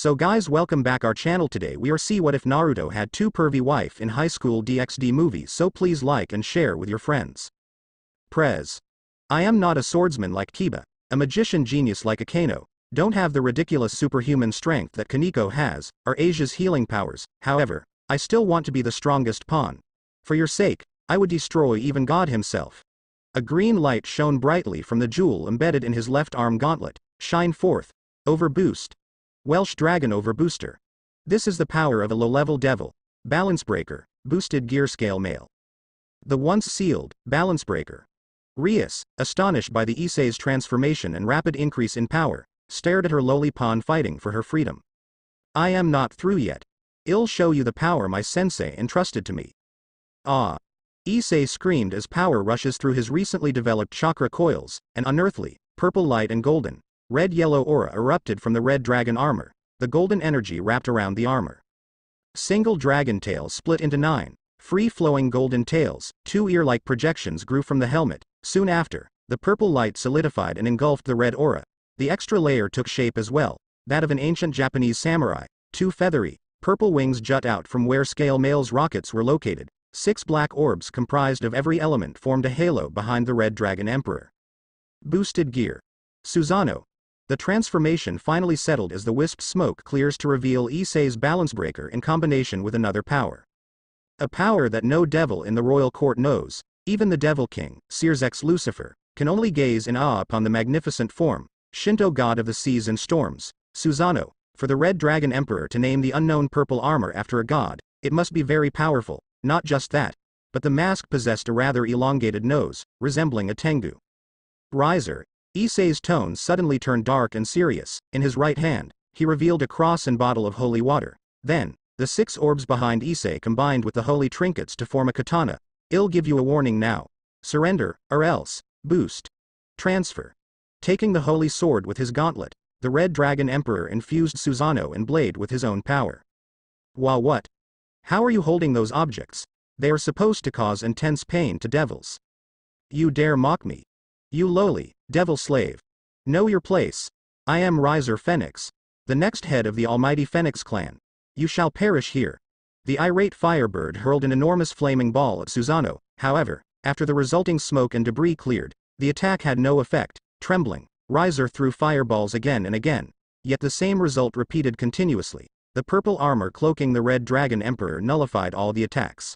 So guys, welcome back our channel. Today we are see what if Naruto had two pervy wife in high school DxD movies, so please like and share with your friends. Prez. I am not a swordsman like Kiba, a magician genius like Akano, don't have the ridiculous superhuman strength that Kaneko has, or Asia's healing powers, however, I still want to be the strongest pawn. For your sake, I would destroy even God himself. A green light shone brightly from the jewel embedded in his left arm gauntlet. Shine forth. Overboost. Welsh Dragon Overbooster. This is the power of a low-level devil. Balance Breaker, Boosted Gear Scale Male. The once sealed, Balance Breaker. Rias, astonished by the Issei's transformation and rapid increase in power, stared at her lowly pawn fighting for her freedom. I am not through yet. I'll show you the power my sensei entrusted to me. Ah! Issei screamed as power rushes through his recently developed chakra coils, an unearthly, purple light and golden, red-yellow aura erupted from the red dragon armor, the golden energy wrapped around the armor. Single dragon tail split into 9, free-flowing golden tails, 2 ear-like projections grew from the helmet. Soon after, the purple light solidified and engulfed the red aura. The extra layer took shape as well, that of an ancient Japanese samurai. 2 feathery, purple wings jut out from where Scale Male's rockets were located. 6 black orbs comprised of every element formed a halo behind the red dragon emperor. Boosted Gear. Susanoo. The transformation finally settled as the wisp smoke clears to reveal Issei's Balance Breaker in combination with another power. A power that no devil in the royal court knows, even the Devil King, Seer's Lucifer, can only gaze in awe upon the magnificent form, Shinto god of the seas and storms, Susanoo. For the Red Dragon Emperor to name the unknown purple armor after a god, it must be very powerful. Not just that, but the mask possessed a rather elongated nose, resembling a tengu. Riser. Issei's tone suddenly turned dark and serious. In his right hand, he revealed a cross and bottle of holy water. Then, the 6 orbs behind Issei combined with the holy trinkets to form a katana. I'll give you a warning now. Surrender, or else. Boost. Transfer. Taking the holy sword with his gauntlet, the Red Dragon Emperor infused Susanoo and blade with his own power. Wow, what? How are you holding those objects? They are supposed to cause intense pain to devils. You dare mock me? You lowly, devil slave. Know your place. I am Riser Phoenix, the next head of the almighty Phoenix clan. You shall perish here. The irate Firebird hurled an enormous flaming ball at Susanoo. However, after the resulting smoke and debris cleared, the attack had no effect. Trembling, Riser threw fireballs again and again, yet the same result repeated continuously. The purple armor cloaking the Red Dragon Emperor nullified all the attacks.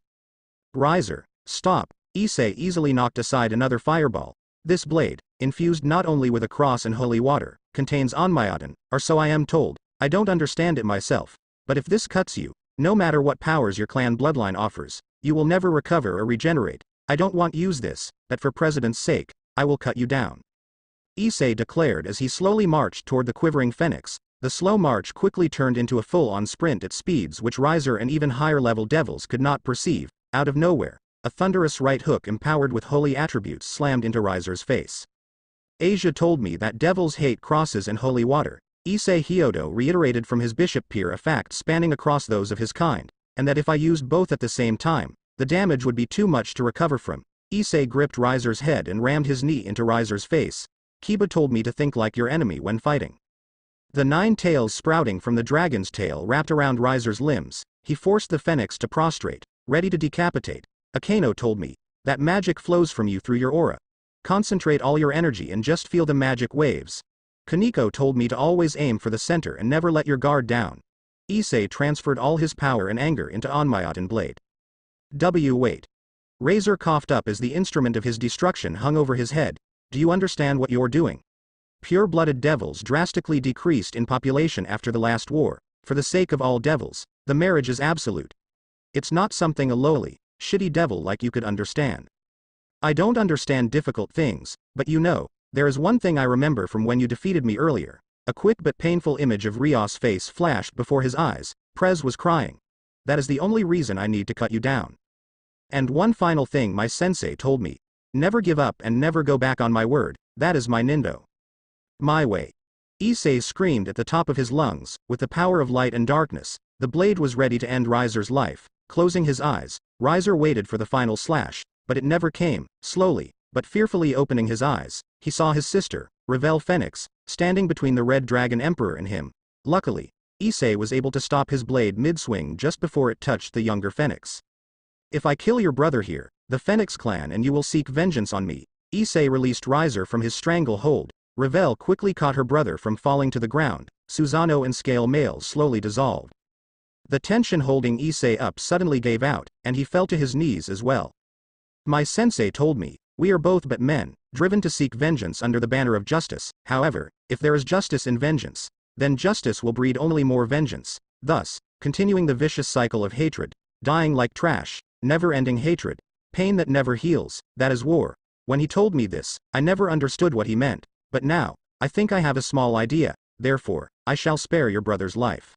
Riser, stop! Issei easily knocked aside another fireball. This blade, infused not only with a cross and holy water, contains Onmyoten, or so I am told. I don't understand it myself, but if this cuts you, no matter what powers your clan bloodline offers, you will never recover or regenerate. I don't want use this, but for President's sake, I will cut you down. Issei declared as he slowly marched toward the quivering phoenix. The slow march quickly turned into a full-on sprint at speeds which Riser and even higher-level devils could not perceive. Out of nowhere, a thunderous right hook empowered with holy attributes slammed into Riser's face. Asia told me that devils hate crosses and holy water. Issei Hyodo reiterated from his bishop peer a fact spanning across those of his kind, and that if I used both at the same time, the damage would be too much to recover from. Issei gripped Riser's head and rammed his knee into Riser's face. Kiba told me to think like your enemy when fighting. The 9 tails sprouting from the dragon's tail wrapped around Riser's limbs. He forced the phoenix to prostrate, ready to decapitate. Akano told me that magic flows from you through your aura. Concentrate all your energy and just feel the magic waves. Kaneko told me to always aim for the center and never let your guard down. Issei transferred all his power and anger into Onmyoten blade. Wait. Razor coughed up as the instrument of his destruction hung over his head. Do you understand what you're doing? Pure-blooded devils drastically decreased in population after the last war. For the sake of all devils, the marriage is absolute. It's not something a lowly, shitty devil like you could understand. I don't understand difficult things, but you know, there is one thing I remember from when you defeated me earlier. A quick but painful image of Rias' face flashed before his eyes. Prez was crying. That is the only reason I need to cut you down. And one final thing my sensei told me. Never give up and never go back on my word. That is my nindo. My way. Issei screamed at the top of his lungs. With the power of light and darkness, the blade was ready to end Riser's life. Closing his eyes, Riser waited for the final slash, but it never came. Slowly, but fearfully opening his eyes, he saw his sister, Revel Phoenix, standing between the Red Dragon Emperor and him. Luckily, Issei was able to stop his blade mid-swing just before it touched the younger Phoenix. If I kill your brother here, the Phoenix clan, and you will seek vengeance on me. Issei released Riser from his strangle hold. Ravel quickly caught her brother from falling to the ground. Susano and Scale Male slowly dissolved. The tension holding Issei up suddenly gave out, and he fell to his knees as well. My sensei told me, we are both but men, driven to seek vengeance under the banner of justice. However, if there is justice in vengeance, then justice will breed only more vengeance, thus, continuing the vicious cycle of hatred, dying like trash, never-ending hatred, pain that never heals, that is war. When he told me this, I never understood what he meant, but now, I think I have a small idea, therefore, I shall spare your brother's life.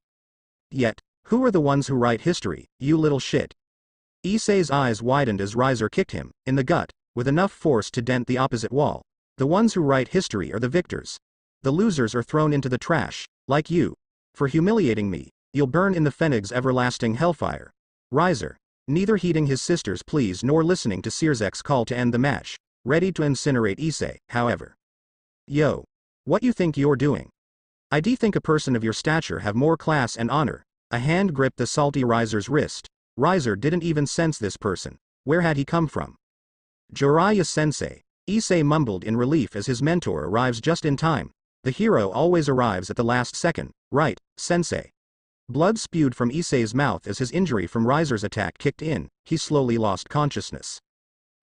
Yet, who are the ones who write history, you little shit? Issei's eyes widened as Riser kicked him, in the gut, with enough force to dent the opposite wall. The ones who write history are the victors. The losers are thrown into the trash, like you. For humiliating me, you'll burn in the Phoenix everlasting hellfire. Riser, neither heeding his sister's pleas nor listening to Sirzek's call to end the match, ready to incinerate Issei, however. Yo. What you think you're doing? I think a person of your stature have more class and honor. A hand gripped the salty Riser's wrist. Riser didn't even sense this person. Where had he come from? Jiraiya sensei. Issei mumbled in relief as his mentor arrives just in time. The hero always arrives at the last second, right, sensei? Blood spewed from Issei's mouth as his injury from Riser's attack kicked in. He slowly lost consciousness.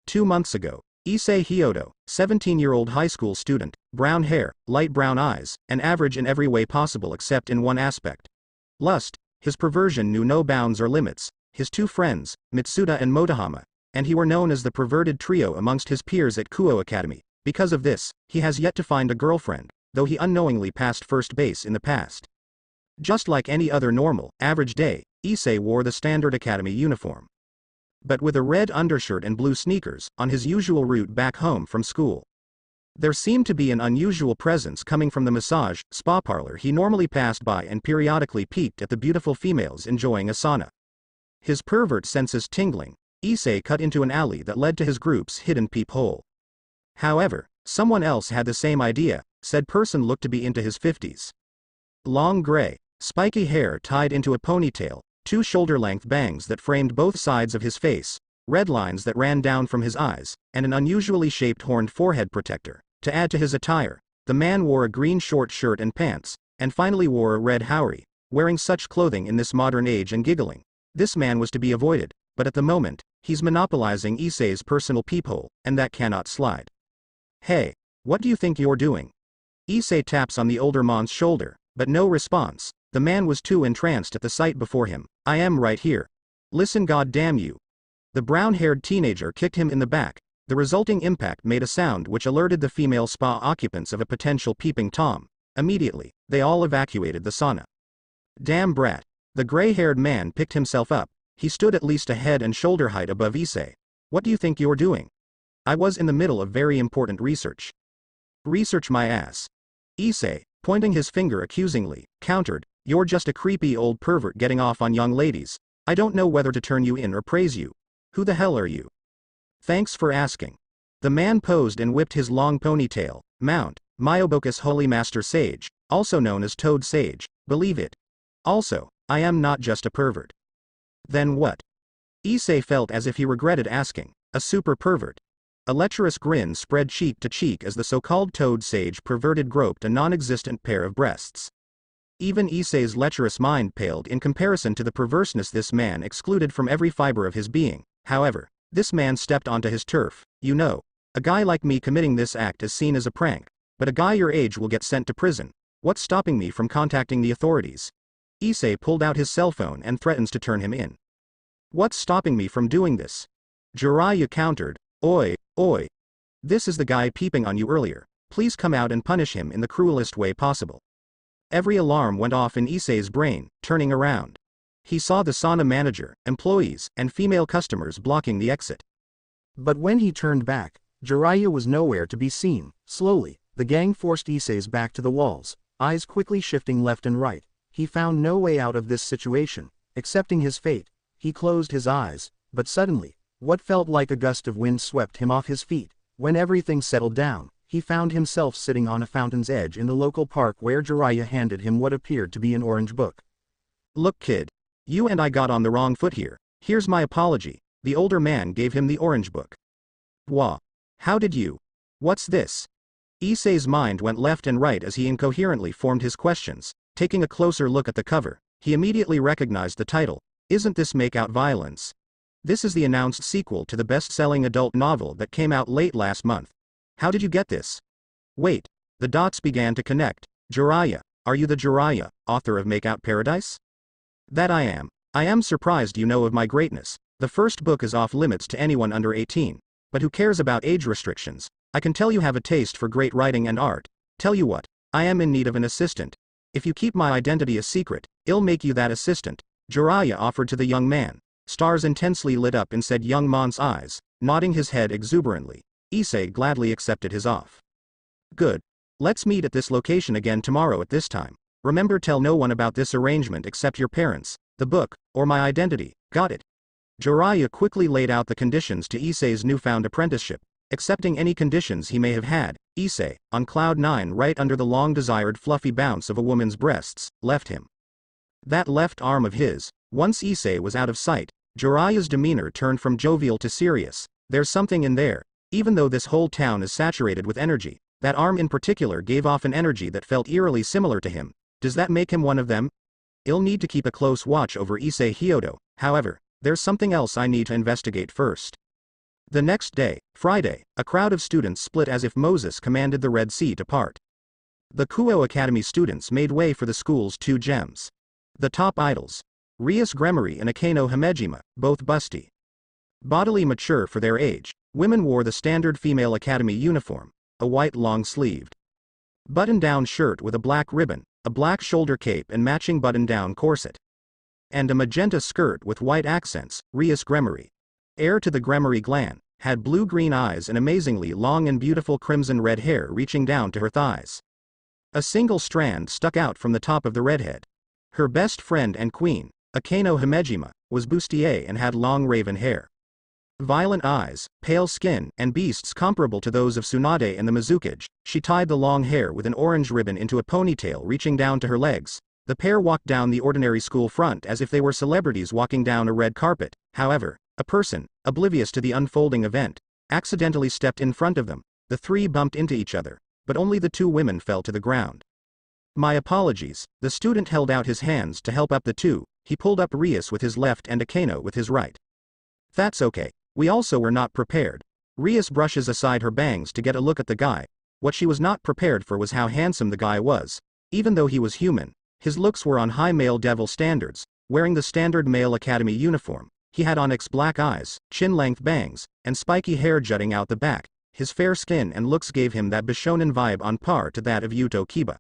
2 months ago, Issei Hyodo, 17-year-old high school student, brown hair, light brown eyes, and average in every way possible except in one aspect. Lust. His perversion knew no bounds or limits. His 2 friends, Mitsuda and Motohama, and he were known as the perverted trio amongst his peers at Kuo Academy. Because of this, he has yet to find a girlfriend, though he unknowingly passed first base in the past. Just like any other normal, average day, Issei wore the standard academy uniform. But with a red undershirt and blue sneakers, on his usual route back home from school. There seemed to be an unusual presence coming from the massage spa parlor he normally passed by, and periodically peeked at the beautiful females enjoying a sauna. His pervert senses tingling, Issei cut into an alley that led to his group's hidden peephole. However, someone else had the same idea. Said person looked to be into his 50s. Long gray, spiky hair tied into a ponytail, 2 shoulder-length bangs that framed both sides of his face, red lines that ran down from his eyes, and an unusually shaped horned forehead protector. To add to his attire, the man wore a green short shirt and pants, and finally wore a red haori. Wearing such clothing in this modern age and giggling, this man was to be avoided, but at the moment, he's monopolizing Issei's personal peephole, and that cannot slide. Hey, what do you think you're doing? Issei taps on the older man's shoulder, but no response. The man was too entranced at the sight before him. I am right here. Listen, god damn you. The brown-haired teenager kicked him in the back. The resulting impact made a sound which alerted the female spa occupants of a potential peeping Tom. Immediately, they all evacuated the sauna. Damn brat. The gray-haired man picked himself up. He stood at least a head and shoulder height above Issei. What do you think you're doing? I was in the middle of very important research. Research my ass. Issei, pointing his finger accusingly, countered, you're just a creepy old pervert getting off on young ladies. I don't know whether to turn you in or praise you. Who the hell are you? Thanks for asking. The man posed and whipped his long ponytail. Mount, Myobokus Holy Master Sage, also known as Toad Sage, believe it. Also, I am not just a pervert. Then what? Issei felt as if he regretted asking. A super pervert. A lecherous grin spread cheek to cheek as the so-called Toad Sage perverted groped a non-existent pair of breasts. Even Issei's lecherous mind paled in comparison to the perverseness this man excluded from every fiber of his being. However, this man stepped onto his turf. You know, a guy like me committing this act is seen as a prank, but a guy your age will get sent to prison. What's stopping me from contacting the authorities? Issei pulled out his cell phone and threatens to turn him in. What's stopping me from doing this? Jiraiya countered, oi, oi. This is the guy peeping on you earlier. Please come out and punish him in the cruelest way possible. Every alarm went off in Issei's brain. Turning around, he saw the sauna manager, employees, and female customers blocking the exit. But when he turned back, Jiraiya was nowhere to be seen. Slowly, the gang forced Issei's back to the walls, eyes quickly shifting left and right. He found no way out of this situation. Accepting his fate, he closed his eyes, but suddenly, what felt like a gust of wind swept him off his feet. When everything settled down, he found himself sitting on a fountain's edge in the local park where Jiraiya handed him what appeared to be an orange book. Look kid. You and I got on the wrong foot here. Here's my apology. The older man gave him the orange book. Wah. How did you? What's this? Issei's mind went left and right as he incoherently formed his questions. Taking a closer look at the cover, he immediately recognized the title. Isn't this Make-Out Violence? This is the announced sequel to the best-selling adult novel that came out late last month. How did you get this? Wait. The dots began to connect. Jiraiya, are you the Jiraiya, author of Make-Out Paradise? That I am. I am surprised you know of my greatness. The first book is off limits to anyone under 18. But who cares about age restrictions? I can tell you have a taste for great writing and art. Tell you what, I am in need of an assistant. If you keep my identity a secret, I'll make you that assistant. Jiraiya offered to the young man. Stars intensely lit up inside young man's eyes, nodding his head exuberantly. Issei gladly accepted his offer. Good. Let's meet at this location again tomorrow at this time. Remember, tell no one about this arrangement except your parents, the book, or my identity. Got it? Jiraiya quickly laid out the conditions to Issei's newfound apprenticeship. Accepting any conditions he may have had, Issei, on cloud 9 right under the long-desired fluffy bounce of a woman's breasts, left him. That left arm of his, once Issei was out of sight, Jiraiya's demeanor turned from jovial to serious. There's something in there. Even though this whole town is saturated with energy, that arm in particular gave off an energy that felt eerily similar to him. Does that make him one of them? I'll need to keep a close watch over Issei Hyodo. However, there's something else I need to investigate first. The next day, Friday, a crowd of students split as if Moses commanded the Red Sea to part. The Kuo Academy students made way for the school's two gems. The top idols. Rias Gremory and Akeno Himejima, both busty. Bodily mature for their age, women wore the standard female academy uniform, a white long-sleeved button-down shirt with a black ribbon, a black shoulder cape and matching button-down corset, and a magenta skirt with white accents. Rias Gremory, heir to the Gremory clan, had blue-green eyes and amazingly long and beautiful crimson-red hair reaching down to her thighs. A single strand stuck out from the top of the redhead. Her best friend and queen, Akeno Himejima, was bustier and had long raven hair. Violent eyes, pale skin, and beasts comparable to those of Tsunade and the Mizukage. She tied the long hair with an orange ribbon into a ponytail reaching down to her legs. The pair walked down the ordinary school front as if they were celebrities walking down a red carpet. However, a person, oblivious to the unfolding event, accidentally stepped in front of them. The three bumped into each other, but only the two women fell to the ground. My apologies. The student held out his hands to help up the two. He pulled up Rias with his left and Akeno with his right. That's okay. We also were not prepared. Rias brushes aside her bangs to get a look at the guy. What she was not prepared for was how handsome the guy was. Even though he was human, his looks were on high male devil standards. Wearing the standard male academy uniform, he had onyx black eyes, chin-length bangs, and spiky hair jutting out the back. His fair skin and looks gave him that Bishonen vibe on par to that of Yuto Kiba.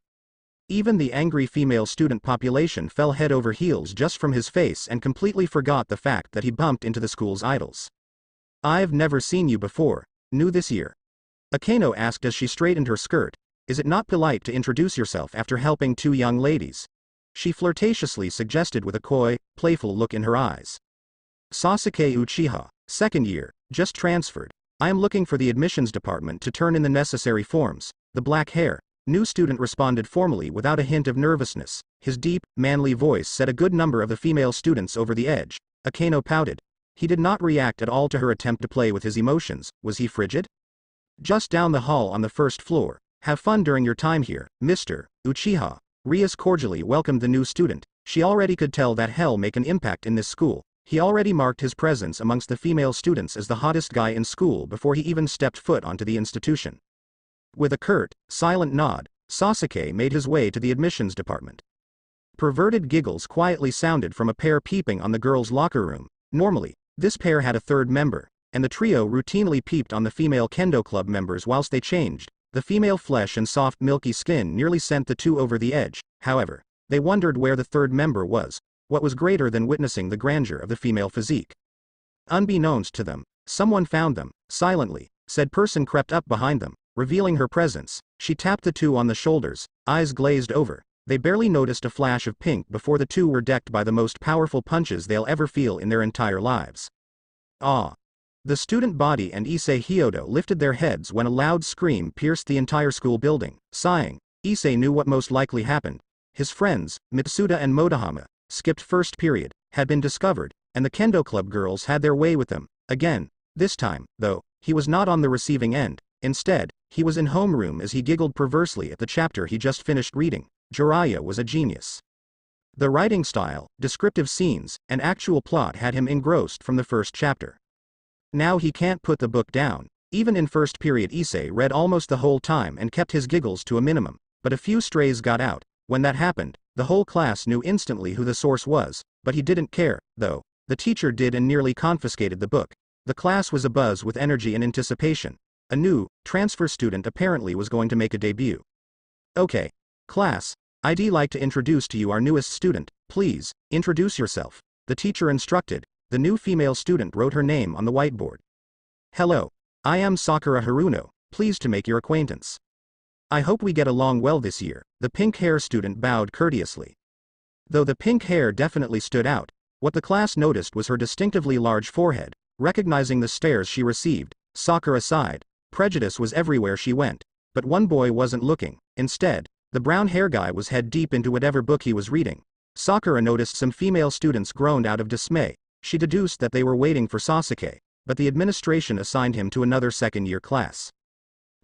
Even the angry female student population fell head over heels just from his face and completely forgot the fact that he bumped into the school's idols. I've never seen you before. New this year? Akeno asked as she straightened her skirt. Is it not polite to introduce yourself after helping two young ladies? She flirtatiously suggested with a coy, playful look in her eyes. Sasuke Uchiha, second year, just transferred. I am looking for the admissions department to turn in the necessary forms. The black hair, new student responded formally without a hint of nervousness. His deep, manly voice set a good number of the female students over the edge. Akeno pouted. He did not react at all to her attempt to play with his emotions. Was he frigid? Just down the hall on the first floor. Have fun during your time here, Mr. Uchiha. Rias cordially welcomed the new student. She already could tell that he'll make an impact in this school. He already marked his presence amongst the female students as the hottest guy in school before he even stepped foot onto the institution. With a curt, silent nod, Sasuke made his way to the admissions department. Perverted giggles quietly sounded from a pair peeping on the girls' locker room. Normally, this pair had a third member, and the trio routinely peeped on the female kendo club members whilst they changed. The female flesh and soft milky skin nearly sent the two over the edge. However, they wondered where the third member was. What was greater than witnessing the grandeur of the female physique? Unbeknownst to them, someone found them. Silently, said person crept up behind them, revealing her presence. She tapped the two on the shoulders, eyes glazed over. They barely noticed a flash of pink before the two were decked by the most powerful punches they'll ever feel in their entire lives. Ah! The student body and Issei Hyodo lifted their heads when a loud scream pierced the entire school building. Sighing, Issei knew what most likely happened. His friends, Mitsuda and Motohama, skipped first period, had been discovered, and the Kendo Club girls had their way with them. Again. This time, though, he was not on the receiving end. Instead, he was in homeroom as he giggled perversely at the chapter he just finished reading. Jiraiya was a genius. The writing style, descriptive scenes, and actual plot had him engrossed from the first chapter. Now he can't put the book down. Even in first period, Issei read almost the whole time and kept his giggles to a minimum, but a few strays got out. When that happened, the whole class knew instantly who the source was, but he didn't care, though. The teacher did and nearly confiscated the book. The class was abuzz with energy and anticipation. A new, transfer student apparently was going to make a debut. Okay. Class, I'd like to introduce to you our newest student. Please, introduce yourself. The teacher instructed. The new female student wrote her name on the whiteboard. Hello. I am Sakura Haruno, pleased to make your acquaintance. I hope we get along well this year. The pink hair student bowed courteously. Though the pink hair definitely stood out, what the class noticed was her distinctively large forehead. Recognizing the stares she received, Sakura sighed. Prejudice was everywhere she went. But one boy wasn't looking. Instead, the brown hair guy was head deep into whatever book he was reading. Sakura noticed some female students groaned out of dismay. She deduced that they were waiting for Sasuke, but the administration assigned him to another second-year class.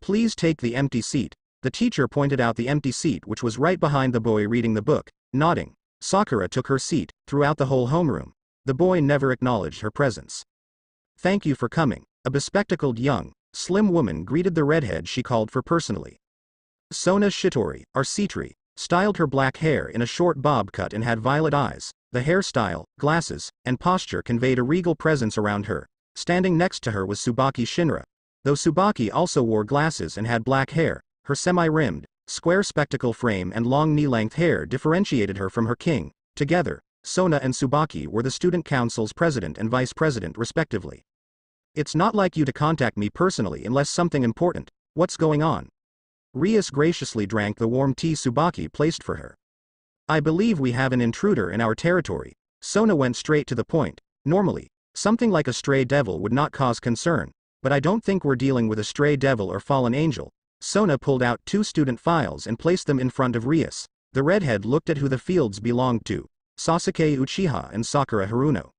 Please take the empty seat. The teacher pointed out the empty seat which was right behind the boy reading the book. Nodding, Sakura took her seat. Throughout the whole homeroom, the boy never acknowledged her presence. Thank you for coming. A bespectacled young, slim woman greeted the redhead she called for personally. Sona Shitori, or Citri, styled her black hair in a short bob cut and had violet eyes. The hairstyle, glasses, and posture conveyed a regal presence around her. Standing next to her was Tsubaki Shinra. Though Tsubaki also wore glasses and had black hair, her semi-rimmed, square spectacle frame and long knee-length hair differentiated her from her king. Together, Sona and Tsubaki were the student council's president and vice president respectively. It's not like you to contact me personally unless something important. What's going on? Rias graciously drank the warm tea Tsubaki placed for her. I believe we have an intruder in our territory. Sona went straight to the point. Normally, something like a stray devil would not cause concern, but I don't think we're dealing with a stray devil or fallen angel. Sona pulled out 2 student files and placed them in front of Rias. The redhead looked at who the fields belonged to. Sasuke Uchiha and Sakura Haruno.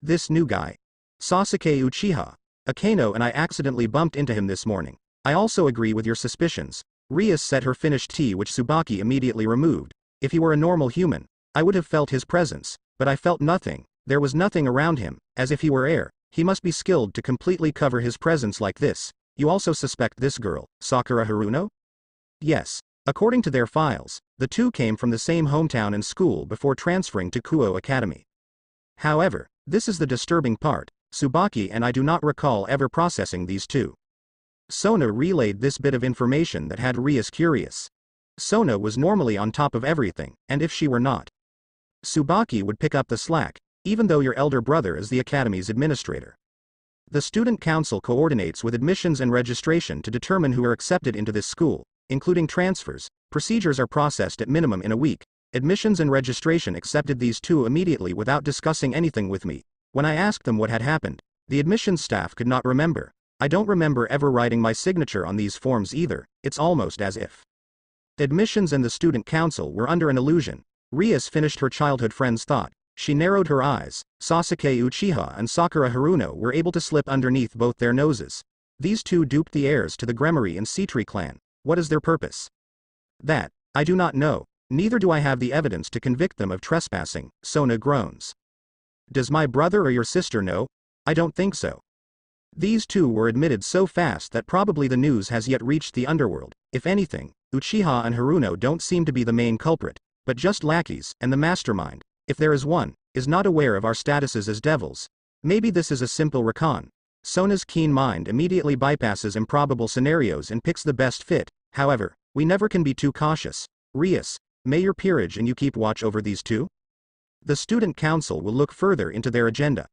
This new guy. Sasuke Uchiha. Akeno and I accidentally bumped into him this morning. I also agree with your suspicions. Rias set her finished tea which Tsubaki immediately removed. If he were a normal human, I would have felt his presence, but I felt nothing. There was nothing around him, as if he were air. He must be skilled to completely cover his presence like this. You also suspect this girl, Sakura Haruno? Yes. According to their files, the two came from the same hometown and school before transferring to Kuo Academy. However, this is the disturbing part. Tsubaki and I do not recall ever processing these two. Sona relayed this bit of information that had Rias curious. Sona was normally on top of everything, and if she were not, Tsubaki would pick up the slack, even though your elder brother is the academy's administrator. The student council coordinates with admissions and registration to determine who are accepted into this school, including transfers. Procedures are processed at minimum in a week. Admissions and registration accepted these two immediately without discussing anything with me. When I asked them what had happened, the admissions staff could not remember. I don't remember ever writing my signature on these forms either. It's almost as if admissions and the student council were under an illusion. Rias finished her childhood friend's thought. She narrowed her eyes. Sasuke Uchiha and Sakura Haruno were able to slip underneath both their noses. These two duped the heirs to the Gremory and Citri clan. What is their purpose? That, I do not know. Neither do I have the evidence to convict them of trespassing. Sona groans. Does my brother or your sister know? I don't think so. These two were admitted so fast that probably the news has yet reached the underworld. If anything, Uchiha and Haruno don't seem to be the main culprit, but just lackeys, and the mastermind, if there is one, is not aware of our statuses as devils. Maybe this is a simple recon. Sona's keen mind immediately bypasses improbable scenarios and picks the best fit. However, we never can be too cautious. Rias, may your peerage and you keep watch over these two? The student council will look further into their agenda.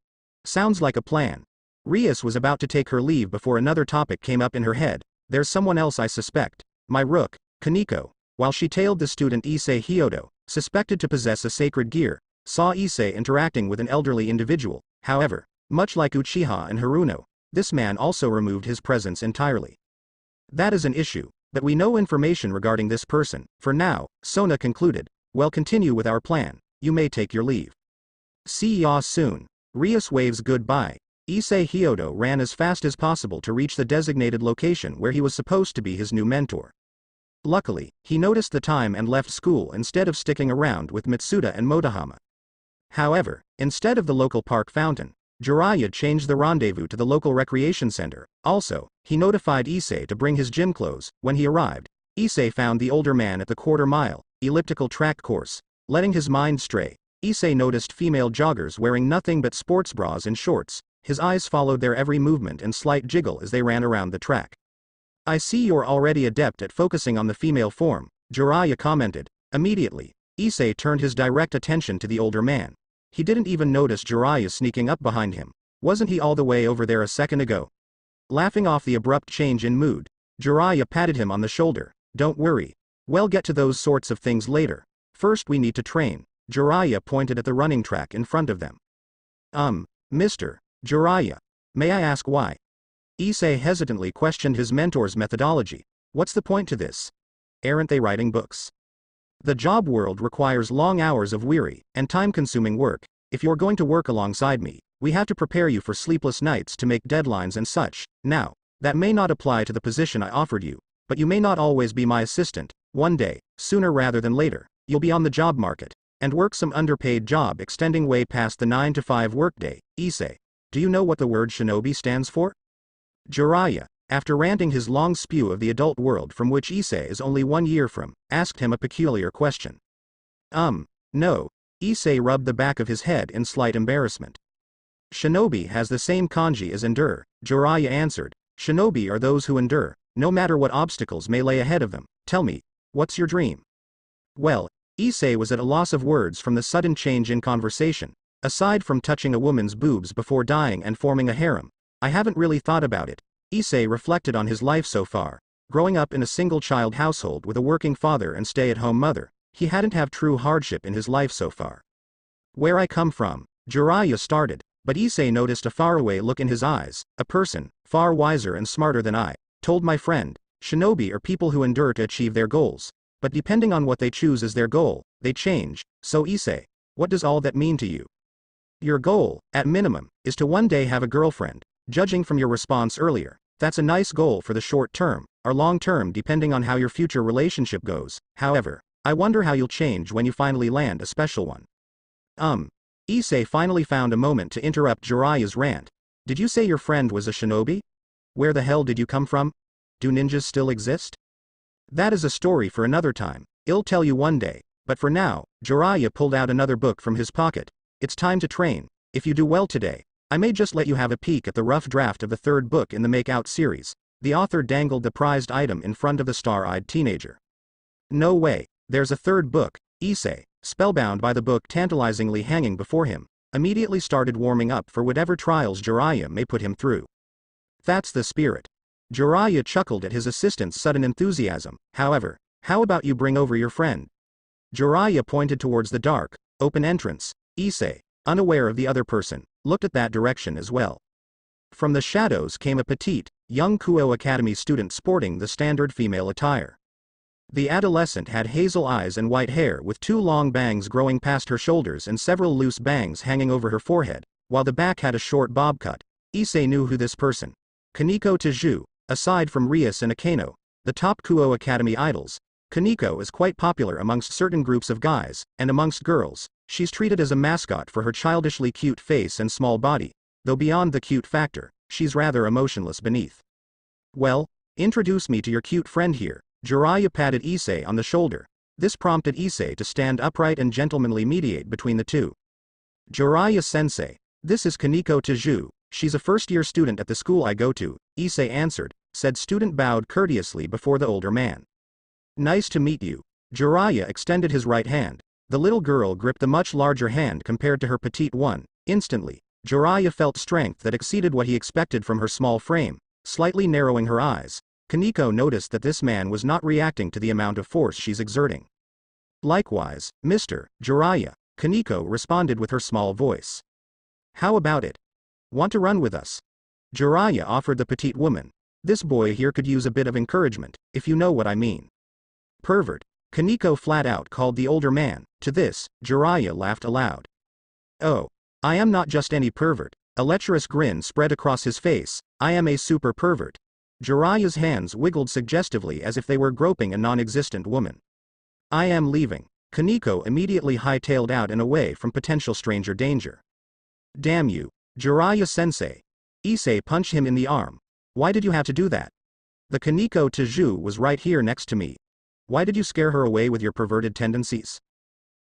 Sounds like a plan. Rias was about to take her leave before another topic came up in her head. There's someone else I suspect. My rook, Kaneko, while she tailed the student Issei Hyodo, suspected to possess a sacred gear, saw Issei interacting with an elderly individual. However, much like Uchiha and Haruno, This man also removed his presence entirely. That is an issue, but we know information regarding this person, for now, Sona concluded. Well, continue with our plan, you may take your leave. See ya soon. Rias waves goodbye. Issei Hyodo ran as fast as possible to reach the designated location where he was supposed to be his new mentor. Luckily, he noticed the time and left school instead of sticking around with Mitsuda and Motohama. However, instead of the local park fountain, Jiraiya changed the rendezvous to the local recreation center. Also, he notified Issei to bring his gym clothes. When he arrived, Issei found the older man at the quarter-mile, elliptical track course. Letting his mind stray, Issei noticed female joggers wearing nothing but sports bras and shorts. His eyes followed their every movement and slight jiggle as they ran around the track. I see you're already adept at focusing on the female form, Jiraiya commented. Immediately, Issei turned his direct attention to the older man. He didn't even notice Jiraiya sneaking up behind him. Wasn't he all the way over there a second ago? Laughing off the abrupt change in mood, Jiraiya patted him on the shoulder. Don't worry. We'll get to those sorts of things later. First we need to train. Jiraiya pointed at the running track in front of them. Mr. Jiraiya, may I ask why? Issei hesitantly questioned his mentor's methodology. What's the point to this? Aren't they writing books? The job world requires long hours of weary and time-consuming work. If you're going to work alongside me, we have to prepare you for sleepless nights to make deadlines and such. Now, that may not apply to the position I offered you, but you may not always be my assistant. One day, sooner rather than later, you'll be on the job market and work some underpaid job extending way past the 9-to-5 workday. Issei, do you know what the word shinobi stands for? Jiraiya, after ranting his long spew of the adult world from which Issei is only 1 year from, asked him a peculiar question. No. Issei rubbed the back of his head in slight embarrassment. Shinobi has the same kanji as endure, Jiraiya answered. Shinobi are those who endure, no matter what obstacles may lay ahead of them. Tell me, what's your dream? Well, Issei was at a loss of words from the sudden change in conversation. Aside from touching a woman's boobs before dying and forming a harem, I haven't really thought about it. Issei reflected on his life so far. Growing up in a single-child household with a working father and stay-at-home mother, he hadn't had true hardship in his life so far. Where I come from, Jiraiya started, but Issei noticed a faraway look in his eyes. A person, far wiser and smarter than I, told my friend, shinobi are people who endure to achieve their goals, but depending on what they choose as their goal, they change. So Issei, what does all that mean to you? Your goal, at minimum, is to one day have a girlfriend. Judging from your response earlier, that's a nice goal for the short term, or long term depending on how your future relationship goes. However, I wonder how you'll change when you finally land a special one. Issei finally found a moment to interrupt Jiraiya's rant. Did you say your friend was a shinobi? Where the hell did you come from? Do ninjas still exist? That is a story for another time. I'll tell you one day, but for now, Jiraiya pulled out another book from his pocket. It's time to train. If you do well today, I may just let you have a peek at the rough draft of the third book in the Make-Out series. The author dangled the prized item in front of the star-eyed teenager. No way, there's a third book. Issei, spellbound by the book tantalizingly hanging before him, immediately started warming up for whatever trials Jiraiya may put him through. That's the spirit. Jiraiya chuckled at his assistant's sudden enthusiasm. However, how about you bring over your friend? Jiraiya pointed towards the dark, open entrance. Issei, unaware of the other person, looked at that direction as well. From the shadows came a petite, young Kuo Academy student sporting the standard female attire. The adolescent had hazel eyes and white hair with 2 long bangs growing past her shoulders and several loose bangs hanging over her forehead, while the back had a short bob cut. Issei knew who this person. Kaneko Teju, aside from Rias and Akeno, the top Kuo Academy idols, Kaneko is quite popular amongst certain groups of guys, and amongst girls, she's treated as a mascot for her childishly cute face and small body, though beyond the cute factor, she's rather emotionless beneath. Well, introduce me to your cute friend here. Jiraiya patted Issei on the shoulder. This prompted Issei to stand upright and gentlemanly mediate between the two. Jiraiya-sensei, this is Kaneko Teju, she's a first-year student at the school I go to, Issei answered. Said student bowed courteously before the older man. Nice to meet you. Jiraiya extended his right hand. The little girl gripped the much larger hand compared to her petite one. Instantly, Jiraiya felt strength that exceeded what he expected from her small frame. Slightly narrowing her eyes, Kaneko noticed that this man was not reacting to the amount of force she's exerting. Likewise, Mr. Jiraiya, Kaneko responded with her small voice. How about it? Want to run with us? Jiraiya offered the petite woman. This boy here could use a bit of encouragement, if you know what I mean. Pervert. Kaneko flat out called the older man. To this, Jiraiya laughed aloud. Oh. I am not just any pervert. A lecherous grin spread across his face. I am a super pervert. Jiraiya's hands wiggled suggestively as if they were groping a non-existent woman. I am leaving. Kaneko immediately hightailed out and away from potential stranger danger. Damn you. Jiraiya-sensei. Issei punched him in the arm. Why did you have to do that? The Kaneko Taju was right here next to me. Why did you scare her away with your perverted tendencies?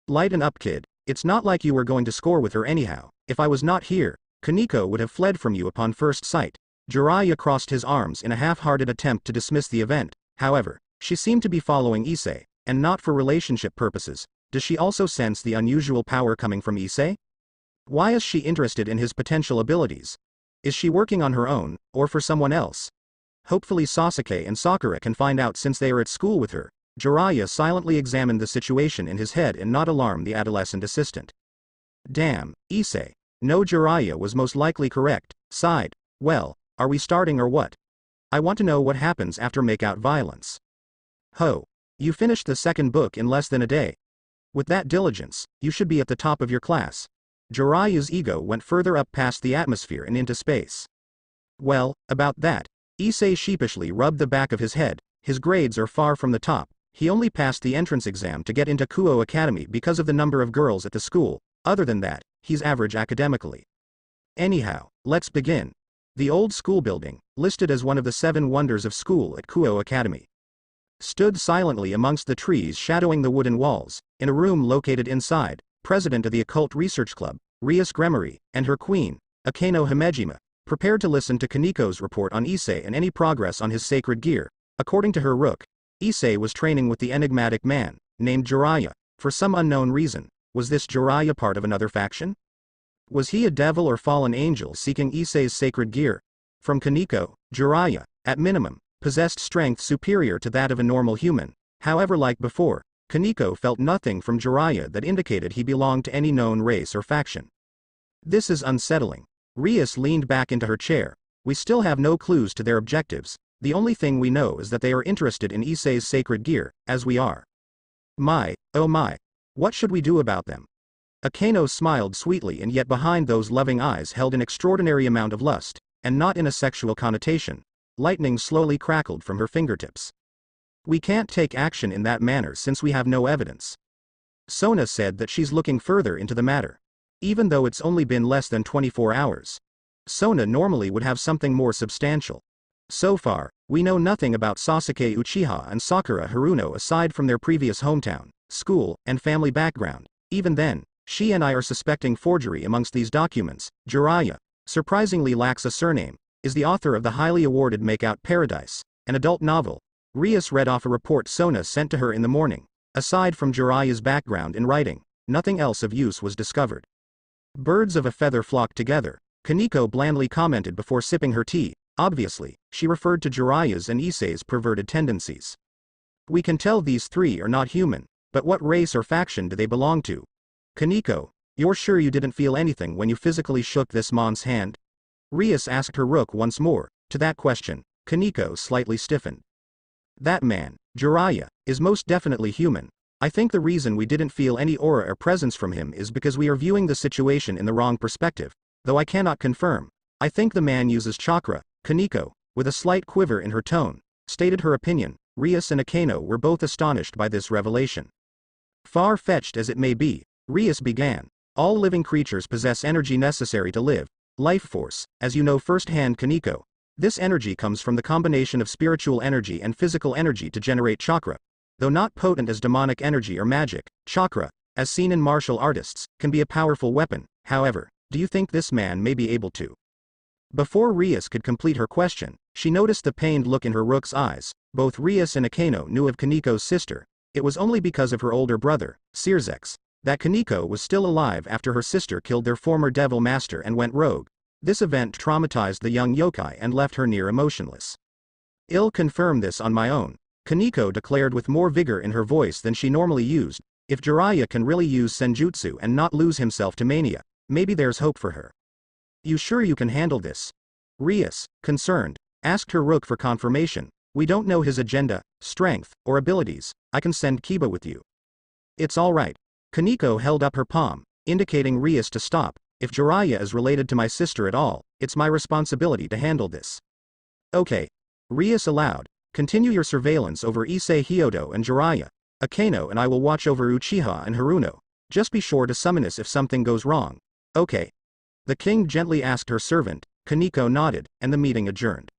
Lighten up, kid. It's not like you were going to score with her anyhow. If I was not here, Kaneko would have fled from you upon first sight. Jiraiya crossed his arms in a half-hearted attempt to dismiss the event. However, she seemed to be following Issei, and not for relationship purposes. Does she also sense the unusual power coming from Issei? Why is she interested in his potential abilities? Is she working on her own, or for someone else? Hopefully Sasuke and Sakura can find out since they are at school with her. Jiraiya silently examined the situation in his head and not alarm the adolescent assistant. Damn, Issei. No, Jiraiya was most likely correct, sighed. Well, are we starting or what? I want to know what happens after make-out violence. Ho. You finished the second book in less than a day. With that diligence, you should be at the top of your class. Jiraiya's ego went further up past the atmosphere and into space. Well, about that. Issei sheepishly rubbed the back of his head. His grades are far from the top. He only passed the entrance exam to get into Kuo Academy because of the number of girls at the school. Other than that, he's average academically. Anyhow, let's begin. The old school building, listed as one of the 7 wonders of school at Kuo Academy, stood silently amongst the trees shadowing the wooden walls. In a room located inside, president of the Occult Research Club, Rias Gremory, and her queen, Akeno Himejima, prepared to listen to Kaneko's report on Issei and any progress on his sacred gear. According to her rook, Issei was training with the enigmatic man, named Jiraiya, for some unknown reason. Was this Jiraiya part of another faction? Was he a devil or fallen angel seeking Issei's sacred gear? From Kaneko, Jiraiya, at minimum, possessed strength superior to that of a normal human. However, like before, Kaneko felt nothing from Jiraiya that indicated he belonged to any known race or faction. This is unsettling. Rias leaned back into her chair. We still have no clues to their objectives. The only thing we know is that they are interested in Issei's sacred gear, as we are. My, oh my. What should we do about them? Akeno smiled sweetly, and yet behind those loving eyes held an extraordinary amount of lust, and not in a sexual connotation. Lightning slowly crackled from her fingertips. We can't take action in that manner since we have no evidence. Sona said that she's looking further into the matter. Even though it's only been less than 24 hours. Sona normally would have something more substantial. So far, we know nothing about Sasuke Uchiha and Sakura Haruno aside from their previous hometown, school, and family background. Even then, she and I are suspecting forgery amongst these documents. Jiraiya, surprisingly lacks a surname, is the author of the highly awarded Make-Out Paradise, an adult novel. Rias read off a report Sona sent to her in the morning. Aside from Jiraiya's background in writing, nothing else of use was discovered. Birds of a feather flock together, Kaneko blandly commented before sipping her tea. Obviously, she referred to Jiraiya's and Issei's perverted tendencies. We can tell these three are not human, but what race or faction do they belong to? Kaneko, you're sure you didn't feel anything when you physically shook this mon's hand? Rias asked her rook once more. To that question, Kaneko slightly stiffened. That man, Jiraiya, is most definitely human. I think the reason we didn't feel any aura or presence from him is because we are viewing the situation in the wrong perspective, though I cannot confirm. I think the man uses chakra. Kaneko, with a slight quiver in her tone, stated her opinion. Rias and Akeno were both astonished by this revelation. Far-fetched as it may be, Rias began. All living creatures possess energy necessary to live, life force, as you know firsthand, Kaneko. This energy comes from the combination of spiritual energy and physical energy to generate chakra. Though not potent as demonic energy or magic, chakra, as seen in martial artists, can be a powerful weapon. However, do you think this man may be able to? Before Rias could complete her question, she noticed the pained look in her rook's eyes. Both Rias and Akeno knew of Kaneko's sister. It was only because of her older brother, Sirzex, that Kaneko was still alive after her sister killed their former devil master and went rogue. This event traumatized the young yokai and left her near emotionless. I'll confirm this on my own, Kaneko declared with more vigor in her voice than she normally used. If Jiraiya can really use senjutsu and not lose himself to mania, maybe there's hope for her. You sure you can handle this? Rias, concerned, asked her rook for confirmation. We don't know his agenda, strength, or abilities. I can send Kiba with you. It's alright. Kaneko held up her palm, indicating Rias to stop. If Jiraiya is related to my sister at all, it's my responsibility to handle this. Okay. Rias allowed. Continue your surveillance over Issei Hyodo and Jiraiya. Akeno and I will watch over Uchiha and Haruno. Just be sure to summon us if something goes wrong. Okay. The king gently asked her servant. Kaneko nodded, and the meeting adjourned.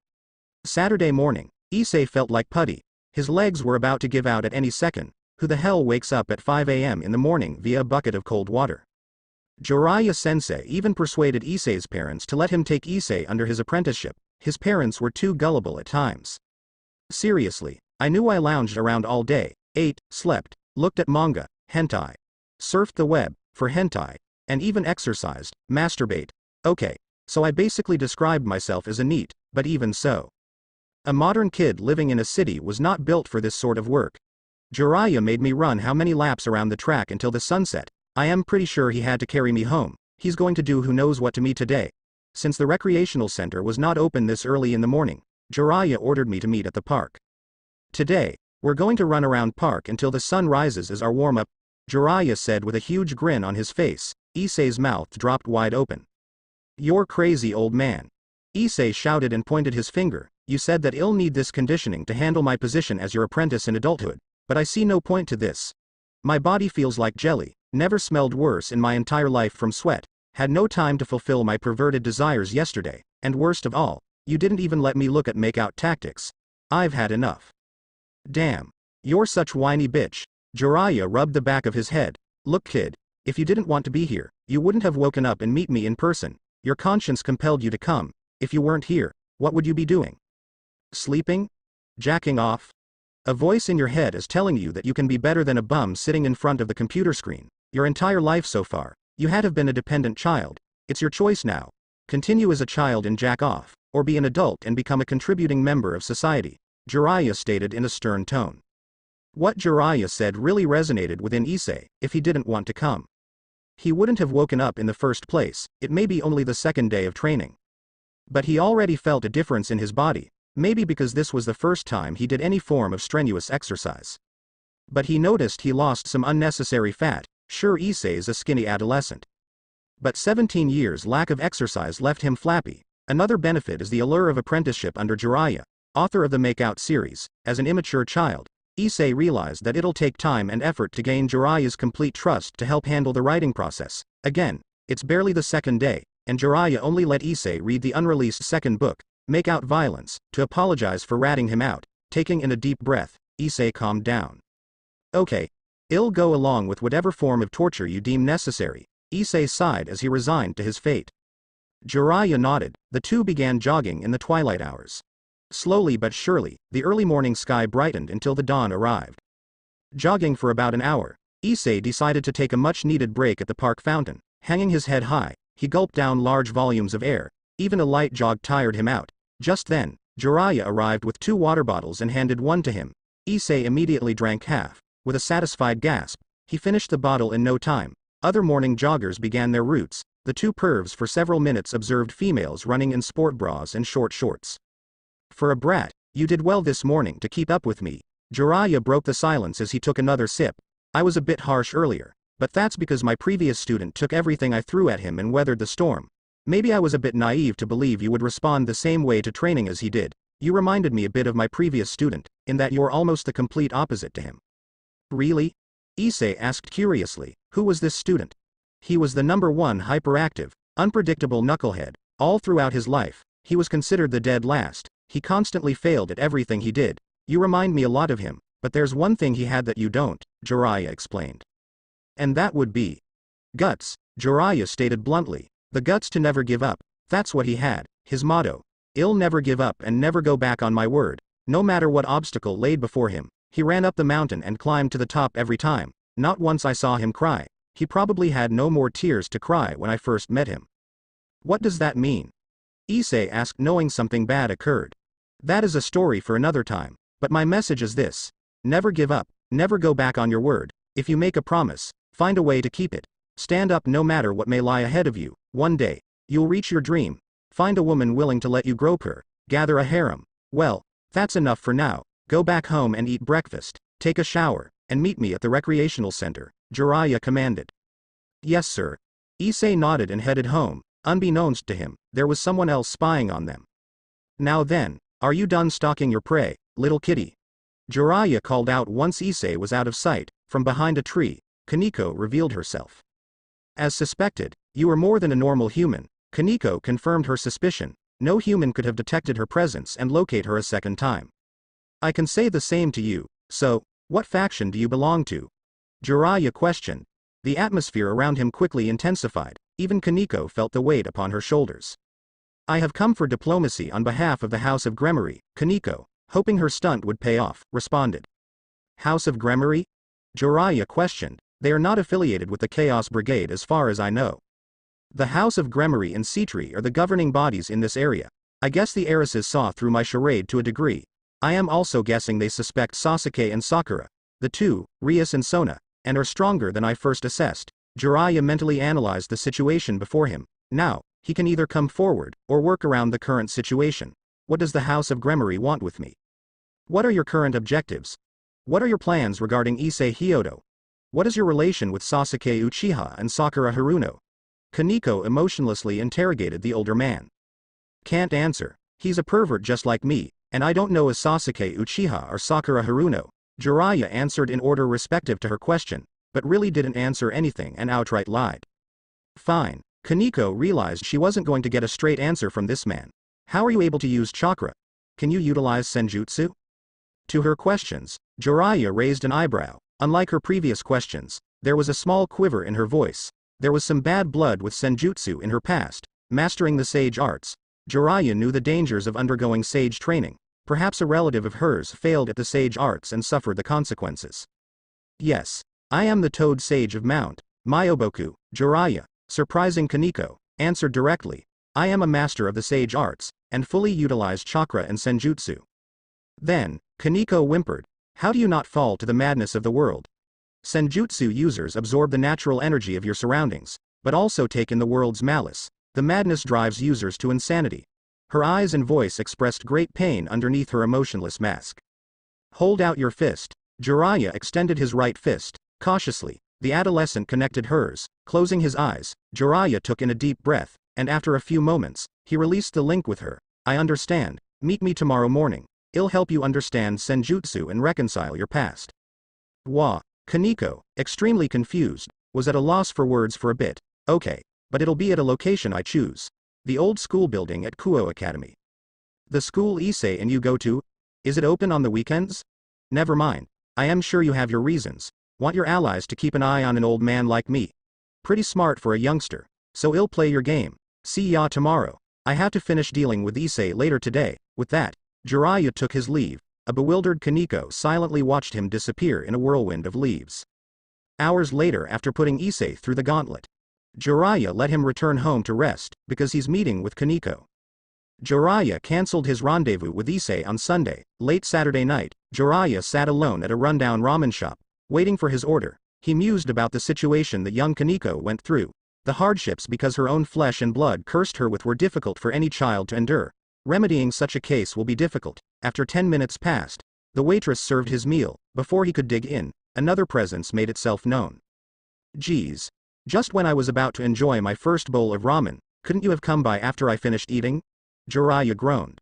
Saturday morning. Issei felt like putty. His legs were about to give out at any second. Who the hell wakes up at 5 a.m. in the morning via a bucket of cold water? Jiraiya-sensei even persuaded Issei's parents to let him take Issei under his apprenticeship. His parents were too gullible at times. Seriously, I knew I lounged around all day, ate, slept, looked at manga, hentai, surfed the web, for hentai, and even exercised, masturbate. Okay, so I basically described myself as a neat, but even so. A modern kid living in a city was not built for this sort of work. Jiraiya made me run how many laps around the track until the sunset. I am pretty sure he had to carry me home. He's going to do who knows what to me today. Since the recreational center was not open this early in the morning, Jiraiya ordered me to meet at the park. Today, we're going to run around park until the sun rises as our warm-up, Jiraiya said with a huge grin on his face. Issei's mouth dropped wide open. You're crazy, old man. Issei shouted and pointed his finger. You said that I'll need this conditioning to handle my position as your apprentice in adulthood, but I see no point to this. My body feels like jelly, never smelled worse in my entire life from sweat, had no time to fulfill my perverted desires yesterday, and worst of all, you didn't even let me look at make-out tactics. I've had enough. Damn. You're such whiny bitch. Jiraiya rubbed the back of his head. Look kid, if you didn't want to be here, you wouldn't have woken up and meet me in person. Your conscience compelled you to come. If you weren't here, what would you be doing? Sleeping? Jacking off? A voice in your head is telling you that you can be better than a bum sitting in front of the computer screen. Your entire life so far, you had have been a dependent child. It's your choice now. Continue as a child and jack off, or be an adult and become a contributing member of society, Jiraiya stated in a stern tone. What Jiraiya said really resonated within Issei. If he didn't want to come, he wouldn't have woken up in the first place. It may be only the second day of training. But he already felt a difference in his body. Maybe because this was the first time he did any form of strenuous exercise. But he noticed he lost some unnecessary fat. Sure, Issei is a skinny adolescent. But 17 years lack of exercise left him flappy. Another benefit is the allure of apprenticeship under Jiraiya, author of the Make-Out series. As an immature child, Issei realized that it'll take time and effort to gain Jiraiya's complete trust to help handle the writing process. Again, it's barely the second day, and Jiraiya only let Issei read the unreleased second book, Make-Out Violence, to apologize for ratting him out. Taking in a deep breath, Issei calmed down. Okay. I'll go along with whatever form of torture you deem necessary, Issei sighed as he resigned to his fate. Jiraiya nodded. The two began jogging in the twilight hours. Slowly but surely, the early morning sky brightened until the dawn arrived. Jogging for about an hour, Issei decided to take a much-needed break at the park fountain. Hanging his head high, he gulped down large volumes of air. Even a light jog tired him out. Just then, Jiraiya arrived with 2 water bottles and handed one to him. Issei immediately drank half. With a satisfied gasp, he finished the bottle in no time. Other morning joggers began their routes. The two pervs for several minutes observed females running in sport bras and short shorts. For a brat, you did well this morning to keep up with me. Jiraiya broke the silence as he took another sip. I was a bit harsh earlier, but that's because my previous student took everything I threw at him and weathered the storm. Maybe I was a bit naive to believe you would respond the same way to training as he did. You reminded me a bit of my previous student, in that you're almost the complete opposite to him. Really? Issei asked curiously. Who was this student? He was the number one hyperactive, unpredictable knucklehead. All throughout his life, he was considered the dead last. He constantly failed at everything he did. You remind me a lot of him, but there's one thing he had that you don't, Jiraiya explained. And that would be guts, Jiraiya stated bluntly. The guts to never give up. That's what he had, his motto. I'll never give up and never go back on my word. No matter what obstacle laid before him, he ran up the mountain and climbed to the top every time. Not once I saw him cry. He probably had no more tears to cry when I first met him. What does that mean? Issei asked, knowing something bad occurred. That is a story for another time, but my message is this. Never give up, never go back on your word. If you make a promise, find a way to keep it. Stand up no matter what may lie ahead of you. One day, you'll reach your dream. Find a woman willing to let you grope her, gather a harem. Well, that's enough for now. Go back home and eat breakfast, take a shower, and meet me at the recreational center, Jiraiya commanded. Yes sir. Issei nodded and headed home. Unbeknownst to him, there was someone else spying on them. Now then, are you done stalking your prey, little kitty? Jiraiya called out once Issei was out of sight. From behind a tree, Kaneko revealed herself. As suspected, you are more than a normal human. Kaneko confirmed her suspicion. No human could have detected her presence and locate her a second time. I can say the same to you. So, what faction do you belong to? Jiraiya questioned. The atmosphere around him quickly intensified. Even Kaneko felt the weight upon her shoulders. I have come for diplomacy on behalf of the House of Gremory, Kaneko, hoping her stunt would pay off, responded. House of Gremory? Jiraiya questioned. They are not affiliated with the Chaos Brigade as far as I know. The House of Gremory and Citri are the governing bodies in this area. I guess the heiresses saw through my charade to a degree. I am also guessing they suspect Sasuke and Sakura, the two, Rias and Sona, and are stronger than I first assessed. Jiraiya mentally analyzed the situation before him. Now, he can either come forward, or work around the current situation. What does the House of Gremory want with me? What are your current objectives? What are your plans regarding Issei Hyodo? What is your relation with Sasuke Uchiha and Sakura Haruno? Kaneko emotionlessly interrogated the older man. Can't answer. He's a pervert just like me, and I don't know is Sasuke Uchiha or Sakura Haruno. Jiraiya answered in order respective to her question, but really didn't answer anything and outright lied. Fine. Kaneko realized she wasn't going to get a straight answer from this man. How are you able to use chakra? Can you utilize senjutsu? To her questions, Jiraiya raised an eyebrow. Unlike her previous questions, there was a small quiver in her voice. There was some bad blood with senjutsu in her past. Mastering the sage arts, Jiraiya knew the dangers of undergoing sage training. Perhaps a relative of hers failed at the sage arts and suffered the consequences. Yes. I am the Toad Sage of Mount Myoboku. Jiraiya, surprising Kaneko, answered directly. I am a master of the sage arts, and fully utilize chakra and senjutsu. Then, Kaneko whimpered. How do you not fall to the madness of the world? Senjutsu users absorb the natural energy of your surroundings, but also take in the world's malice. The madness drives users to insanity. Her eyes and voice expressed great pain underneath her emotionless mask. Hold out your fist. Jiraiya extended his right fist. Cautiously, the adolescent connected hers. Closing his eyes, Jiraiya took in a deep breath, and after a few moments, he released the link with her. I understand. Meet me tomorrow morning. I'll help you understand senjutsu and reconcile your past. Wah. Kaneko, extremely confused, was at a loss for words for a bit. Okay, but it'll be at a location I choose. The old school building at Kuo Academy. The school Issei and you go to? Is it open on the weekends? Never mind. I am sure you have your reasons. Want your allies to keep an eye on an old man like me. Pretty smart for a youngster. So I'll play your game. See ya tomorrow. I have to finish dealing with Issei later today. With that, Jiraiya took his leave. A bewildered Kaneko silently watched him disappear in a whirlwind of leaves. Hours later, after putting Issei through the gauntlet, Jiraiya let him return home to rest, because he's meeting with Kaneko. Jiraiya cancelled his rendezvous with Issei on Sunday. Late Saturday night, Jiraiya sat alone at a rundown ramen shop, waiting for his order. He mused about the situation that young Kaneko went through. The hardships because her own flesh and blood cursed her with were difficult for any child to endure. Remedying such a case will be difficult. After 10 minutes passed, the waitress served his meal. Before he could dig in, another presence made itself known. Geez. Just when I was about to enjoy my first bowl of ramen, couldn't you have come by after I finished eating? Jiraiya groaned.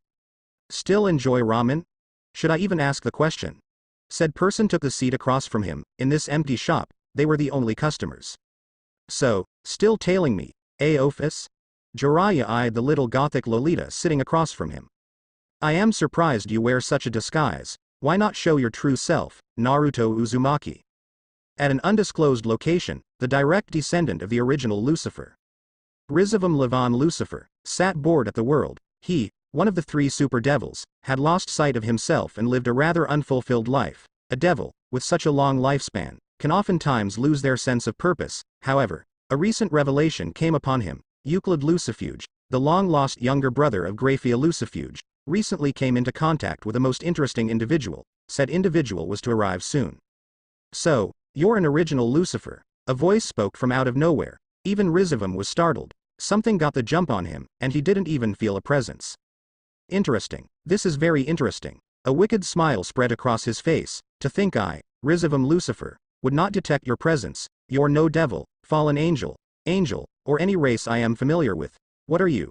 Still enjoy ramen? Should I even ask the question? Said person took the seat across from him. In this empty shop, they were the only customers. So, still tailing me, Office? Jiraiya eyed the little gothic Lolita sitting across from him. I am surprised you wear such a disguise. Why not show your true self, Naruto Uzumaki? At an undisclosed location, the direct descendant of the original Lucifer, Rizavam Levon Lucifer, sat bored at the world. He, one of the 3 super devils, had lost sight of himself and lived a rather unfulfilled life. A devil, with such a long lifespan, can oftentimes lose their sense of purpose. However, a recent revelation came upon him. Euclid Lucifuge, the long-lost younger brother of Graphia Lucifuge, recently came into contact with a most interesting individual. Said individual was to arrive soon. So, you're an original Lucifer. A voice spoke from out of nowhere. Even Rizavam was startled. Something got the jump on him, and he didn't even feel a presence. Interesting. This is very interesting. A wicked smile spread across his face. To think I, Rizavum Lucifer, would not detect your presence. You're no devil, fallen angel, or any race I am familiar with. What are you?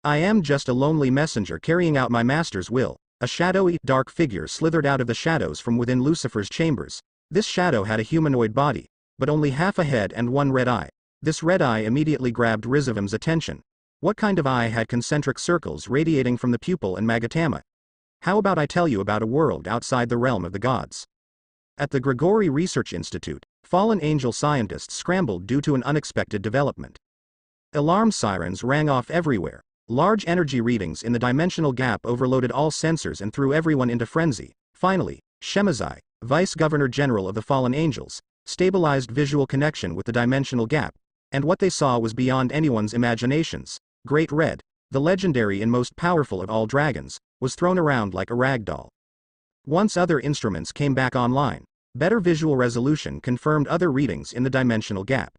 I am just a lonely messenger carrying out my master's will. A shadowy, dark figure slithered out of the shadows from within Lucifer's chambers. This shadow had a humanoid body, but only half a head and one red eye. This red eye immediately grabbed Rizavum's attention. What kind of eye had concentric circles radiating from the pupil and magatama? How about I tell you about a world outside the realm of the gods? At the Grigori Research Institute, fallen angel scientists scrambled due to an unexpected development. Alarm sirens rang off everywhere. Large energy readings in the dimensional gap overloaded all sensors and threw everyone into frenzy. Finally, Shemazai, Vice Governor General of the Fallen Angels, stabilized visual connection with the dimensional gap, and what they saw was beyond anyone's imaginations. Great Red, the legendary and most powerful of all dragons, was thrown around like a rag doll. Once other instruments came back online, better visual resolution confirmed other readings in the dimensional gap.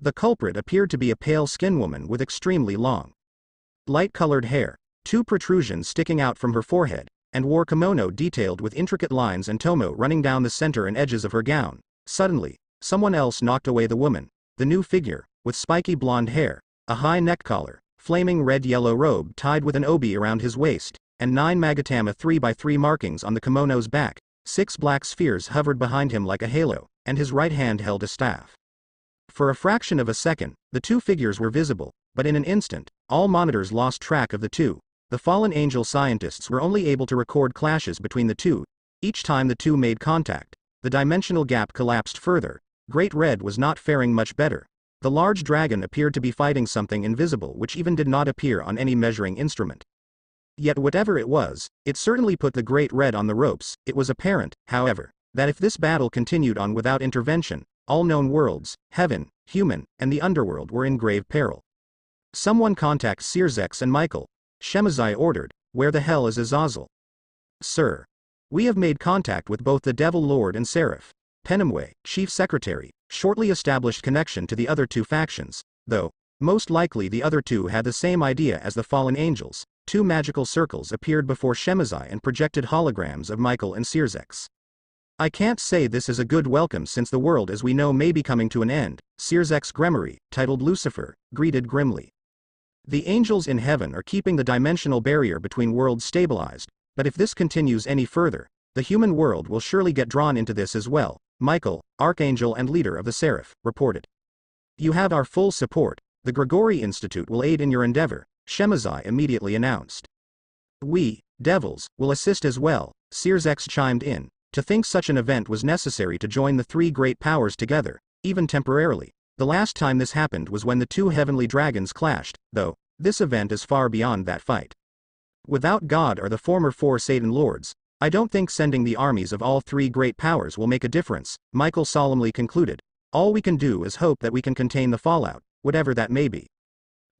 The culprit appeared to be a pale-skinned woman with extremely long, light-colored hair, 2 protrusions sticking out from her forehead, and wore kimono detailed with intricate lines and tomo running down the center and edges of her gown. Suddenly, someone else knocked away the woman, the new figure, with spiky blonde hair, a high neck collar, flaming red-yellow robe tied with an obi around his waist, and 9 magatama 3x3 markings on the kimono's back. 6 black spheres hovered behind him like a halo, and his right hand held a staff. For a fraction of a second, the 2 figures were visible, but in an instant, all monitors lost track of the 2. The fallen angel scientists were only able to record clashes between the 2. Each time the 2 made contact, the dimensional gap collapsed further. Great Red was not faring much better. The large dragon appeared to be fighting something invisible which even did not appear on any measuring instrument. Yet whatever it was, it certainly put the Great Red on the ropes. It was apparent, however, that if this battle continued on without intervention, all known worlds, heaven, human, and the underworld were in grave peril. Someone contact Sirzex and Michael, Shemazai ordered. Where the hell is Azazel? Sir. We have made contact with both the Devil Lord and Seraph. Penumwe, Chief Secretary, shortly established connection to the other 2 factions, though, most likely the other 2 had the same idea as the fallen angels. 2 magical circles appeared before Shemazai and projected holograms of Michael and Sirzex. I can't say this is a good welcome since the world as we know may be coming to an end, Sirzex Gremory, titled Lucifer, greeted grimly. The angels in heaven are keeping the dimensional barrier between worlds stabilized, but if this continues any further, the human world will surely get drawn into this as well, Michael, Archangel and leader of the Seraph, reported. You have our full support. The Grigori Institute will aid in your endeavor, Shemazai immediately announced. We, devils, will assist as well, Sirzex chimed in. To think such an event was necessary to join the 3 great powers together, even temporarily. The last time this happened was when the 2 heavenly dragons clashed, though, this event is far beyond that fight. Without God or the former 4 Satan Lords, I don't think sending the armies of all 3 great powers will make a difference, Michael solemnly concluded. All we can do is hope that we can contain the fallout, whatever that may be.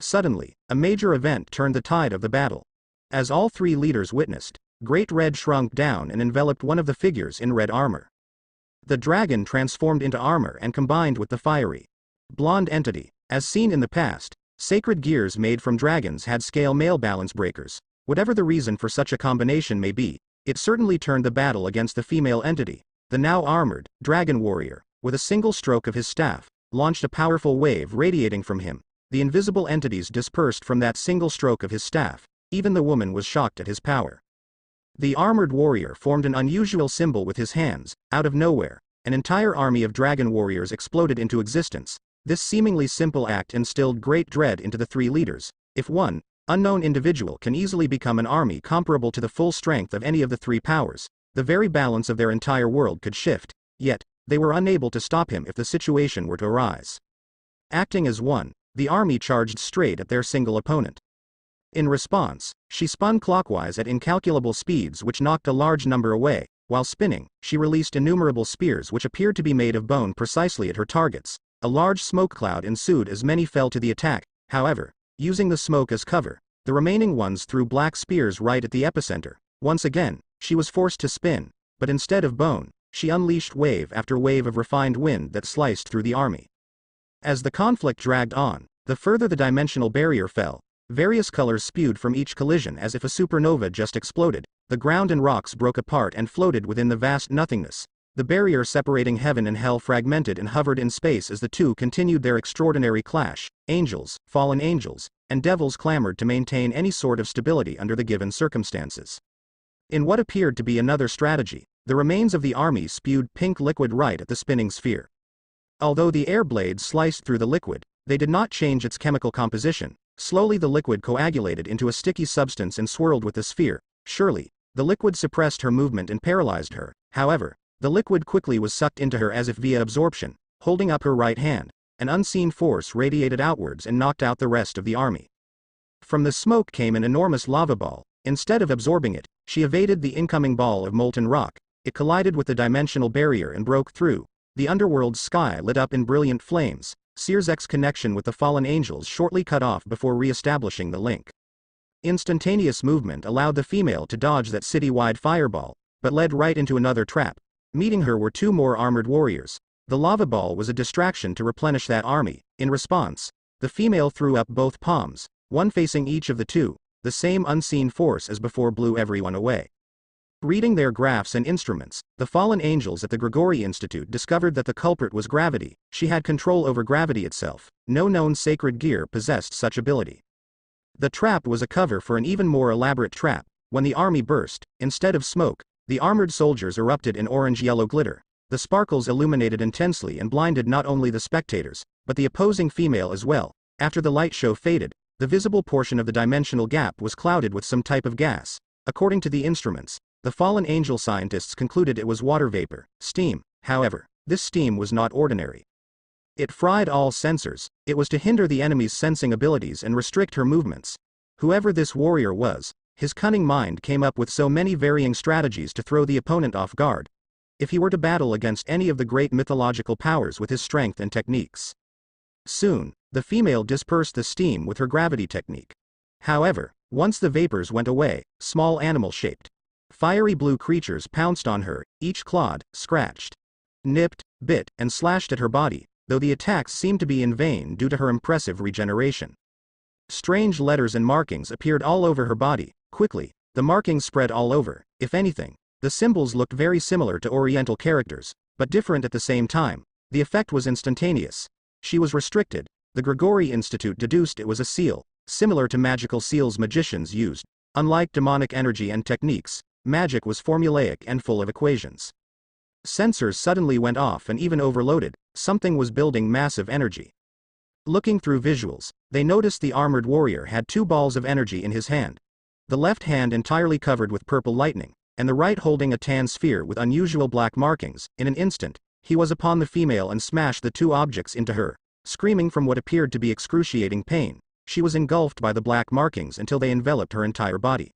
Suddenly, a major event turned the tide of the battle. As all 3 leaders witnessed, Great Red shrunk down and enveloped one of the figures in red armor. The dragon transformed into armor and combined with the fiery, blonde entity. As seen in the past, sacred gears made from dragons had scale-male balance breakers. Whatever the reason for such a combination may be, it certainly turned the battle against the female entity. The now armored, dragon warrior, with a single stroke of his staff, launched a powerful wave radiating from him. The invisible entities dispersed from that single stroke of his staff. Even the woman was shocked at his power. The armored warrior formed an unusual symbol with his hands. Out of nowhere, an entire army of dragon warriors exploded into existence. This seemingly simple act instilled great dread into the 3 leaders. If one unknown individual can easily become an army comparable to the full strength of any of the 3 powers, the very balance of their entire world could shift. Yet, they were unable to stop him if the situation were to arise. Acting as one, the army charged straight at their single opponent. In response, she spun clockwise at incalculable speeds which knocked a large number away. While spinning, she released innumerable spears which appeared to be made of bone precisely at her targets. A large smoke cloud ensued as many fell to the attack. However, using the smoke as cover, the remaining ones threw black spears right at the epicenter. Once again, she was forced to spin, but instead of bone, she unleashed wave after wave of refined wind that sliced through the army. As the conflict dragged on, The further the dimensional barrier fell, various colors spewed from each collision as if a supernova just exploded. The ground and rocks broke apart and floated within the vast nothingness. The barrier separating heaven and hell fragmented and hovered in space as the two continued their extraordinary clash. Angels, fallen angels, and devils clamored to maintain any sort of stability under the given circumstances. In what appeared to be another strategy, the remains of the army spewed pink liquid right at the spinning sphere. Although the air blades sliced through the liquid, they did not change its chemical composition. Slowly the liquid coagulated into a sticky substance and swirled with the sphere. Surely, the liquid suppressed her movement and paralyzed her. However, the liquid quickly was sucked into her as if via absorption. Holding up her right hand, an unseen force radiated outwards and knocked out the rest of the army. From the smoke came an enormous lava ball. Instead of absorbing it, she evaded the incoming ball of molten rock. It collided with the dimensional barrier and broke through. The underworld's sky lit up in brilliant flames. Sirzek's connection with the fallen angels shortly cut off before re-establishing the link. Instantaneous movement allowed the female to dodge that city-wide fireball, but led right into another trap. Meeting her were two more armored warriors. The lava ball was a distraction to replenish that army. In response, the female threw up both palms, one facing each of the two. The same unseen force as before blew everyone away. Reading their graphs and instruments, the fallen angels at the Grigori Institute discovered that the culprit was gravity. She had control over gravity itself. No known sacred gear possessed such ability. The trap was a cover for an even more elaborate trap. When the army burst, instead of smoke, the armored soldiers erupted in orange-yellow glitter. The sparkles illuminated intensely and blinded not only the spectators, but the opposing female as well. After the light show faded, the visible portion of the dimensional gap was clouded with some type of gas. According to the instruments, the fallen angel scientists concluded it was water vapor, steam. However, this steam was not ordinary. It fried all sensors. It was to hinder the enemy's sensing abilities and restrict her movements. Whoever this warrior was, his cunning mind came up with so many varying strategies to throw the opponent off guard. If he were to battle against any of the great mythological powers with his strength and techniques. Soon, the female dispersed the steam with her gravity technique. However, once the vapors went away, small animal-shaped, fiery blue creatures pounced on her, each clawed, scratched, nipped, bit, and slashed at her body, though the attacks seemed to be in vain due to her impressive regeneration. Strange letters and markings appeared all over her body. Quickly, the markings spread all over. If anything, the symbols looked very similar to Oriental characters, but different at the same time. The effect was instantaneous. She was restricted. The Grigori Institute deduced it was a seal, similar to magical seals magicians used. Unlike demonic energy and techniques, magic was formulaic and full of equations. Sensors suddenly went off and even overloaded. Something was building massive energy. Looking through visuals, they noticed the armored warrior had two balls of energy in his hand. The left hand entirely covered with purple lightning, and the right holding a tan sphere with unusual black markings. In an instant, he was upon the female and smashed the two objects into her. Screaming from what appeared to be excruciating pain, she was engulfed by the black markings until they enveloped her entire body.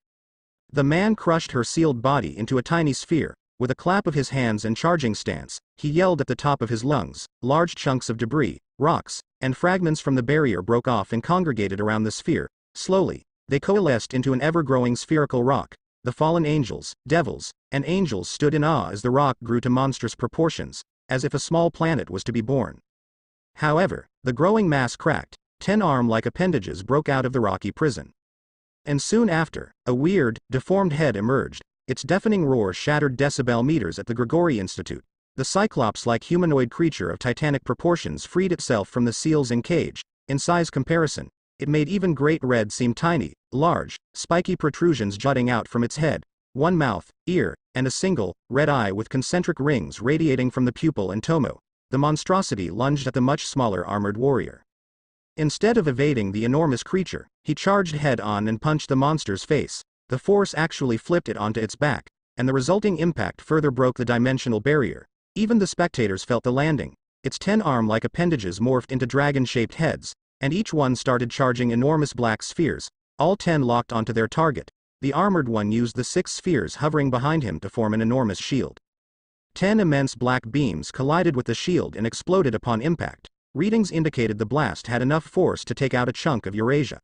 The man crushed her sealed body into a tiny sphere. With a clap of his hands and charging stance, he yelled at the top of his lungs. Large chunks of debris, rocks, and fragments from the barrier broke off and congregated around the sphere. Slowly, they coalesced into an ever-growing spherical rock. The fallen angels, devils, and angels stood in awe as the rock grew to monstrous proportions, as if a small planet was to be born. However, the growing mass cracked. 10 arm-like appendages broke out of the rocky prison. And soon after, a weird, deformed head emerged. Its deafening roar shattered decibel meters at the Grigori Institute. The cyclops-like humanoid creature of titanic proportions freed itself from the seals and cage. In size comparison, it made even Great Red seem tiny, large, spiky protrusions jutting out from its head, one mouth, ear, and a single, red eye with concentric rings radiating from the pupil and tomo. The monstrosity lunged at the much smaller armored warrior. Instead of evading the enormous creature, he charged head-on and punched the monster's face. The force actually flipped it onto its back, and the resulting impact further broke the dimensional barrier. Even the spectators felt the landing. Its 10 arm-like appendages morphed into dragon-shaped heads, and each one started charging enormous black spheres. All 10 locked onto their target. The armored one used the 6 spheres hovering behind him to form an enormous shield. 10 immense black beams collided with the shield and exploded upon impact. Readings indicated the blast had enough force to take out a chunk of Eurasia.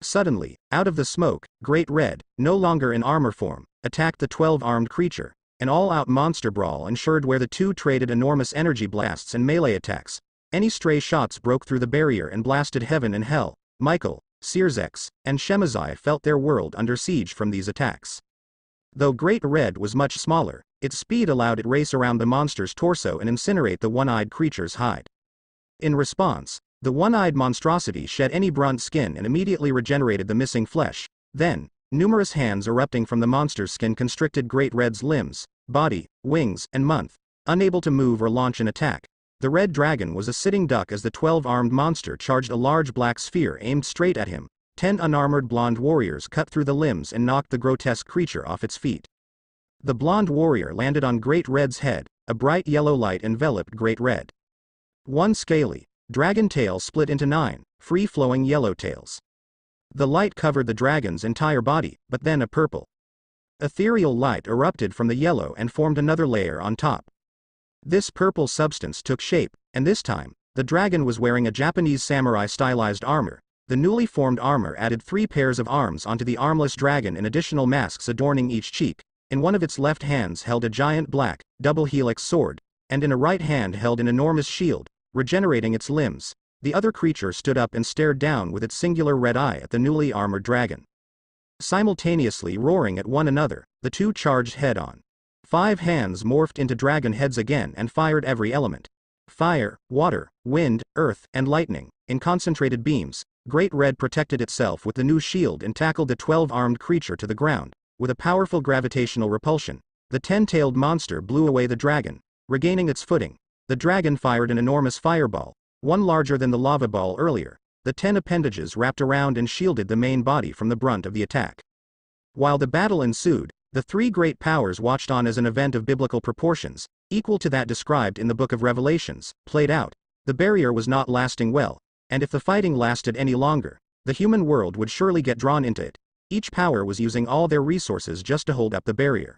Suddenly, out of the smoke, Great Red, no longer in armor form, attacked the 12-armed creature. An all-out monster brawl ensured where the two traded enormous energy blasts and melee attacks. Any stray shots broke through the barrier and blasted heaven and hell. Michael, Searzex, and Shemazai felt their world under siege from these attacks. Though Great Red was much smaller, its speed allowed it race around the monster's torso and incinerate the one-eyed creature's hide. In response, the one-eyed monstrosity shed any brunt skin and immediately regenerated the missing flesh. Then, numerous hands erupting from the monster's skin constricted Great Red's limbs, body, wings, and mouth. Unable to move or launch an attack, the red dragon was a sitting duck as the 12-armed monster charged a large black sphere aimed straight at him. 10 unarmored blonde warriors cut through the limbs and knocked the grotesque creature off its feet. The blonde warrior landed on Great Red's head. A bright yellow light enveloped Great Red. One scaly dragon tail split into 9 free-flowing yellow tails. The light covered the dragon's entire body, but then a purple, ethereal light erupted from the yellow and formed another layer on top. This purple substance took shape, and this time, the dragon was wearing a Japanese samurai stylized armor. The newly formed armor added 3 pairs of arms onto the armless dragon and additional masks adorning each cheek. In one of its left hands held a giant black, double helix sword, and in a right hand held an enormous shield, regenerating its limbs. The other creature stood up and stared down with its singular red eye at the newly armored dragon. Simultaneously roaring at one another, the two charged head-on. 5 hands morphed into dragon heads again and fired every element. Fire, water, wind, earth, and lightning, in concentrated beams. Great Red protected itself with the new shield and tackled the 12-armed creature to the ground. With a powerful gravitational repulsion, the 10-tailed monster blew away the dragon. Regaining its footing, the dragon fired an enormous fireball, one larger than the lava ball earlier. The 10 appendages wrapped around and shielded the main body from the brunt of the attack. While the battle ensued, the 3 great powers watched on as an event of biblical proportions, equal to that described in the Book of Revelations, played out. The barrier was not lasting well, and if the fighting lasted any longer, the human world would surely get drawn into it. Each power was using all their resources just to hold up the barrier.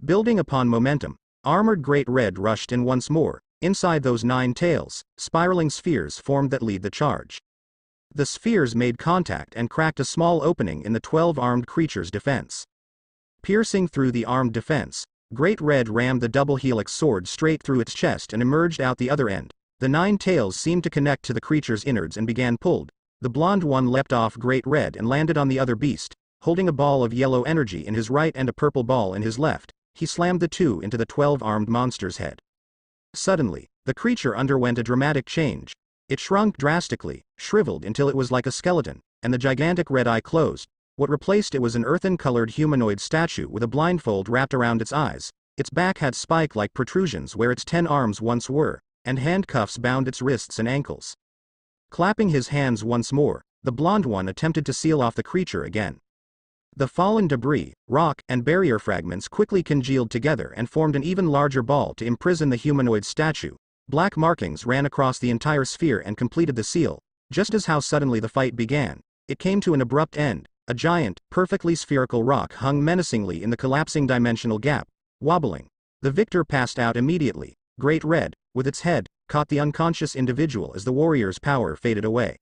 Building upon momentum, armored Great Red rushed in once more. Inside those 9 tails, spiraling spheres formed that lead the charge. The spheres made contact and cracked a small opening in the 12-armed creature's defense. Piercing through the armed defense, Great Red rammed the double helix sword straight through its chest and emerged out the other end. The 9 tails seemed to connect to the creature's innards and began pulled. The blonde one leapt off Great Red and landed on the other beast, holding a ball of yellow energy in his right and a purple ball in his left. He slammed the 2 into the 12-armed monster's head. Suddenly, the creature underwent a dramatic change. It shrunk drastically, shriveled until it was like a skeleton, and the gigantic red eye closed. What replaced it was an earthen-colored humanoid statue with a blindfold wrapped around its eyes. Its back had spike-like protrusions where its 10 arms once were, and handcuffs bound its wrists and ankles. Clapping his hands once more, the blonde one attempted to seal off the creature again. The fallen debris, rock, and barrier fragments quickly congealed together and formed an even larger ball to imprison the humanoid statue. Black markings ran across the entire sphere and completed the seal. Just as how suddenly the fight began, it came to an abrupt end. A giant, perfectly spherical rock hung menacingly in the collapsing dimensional gap, wobbling. The victor passed out immediately. Great Red, with its head, caught the unconscious individual as the warrior's power faded away.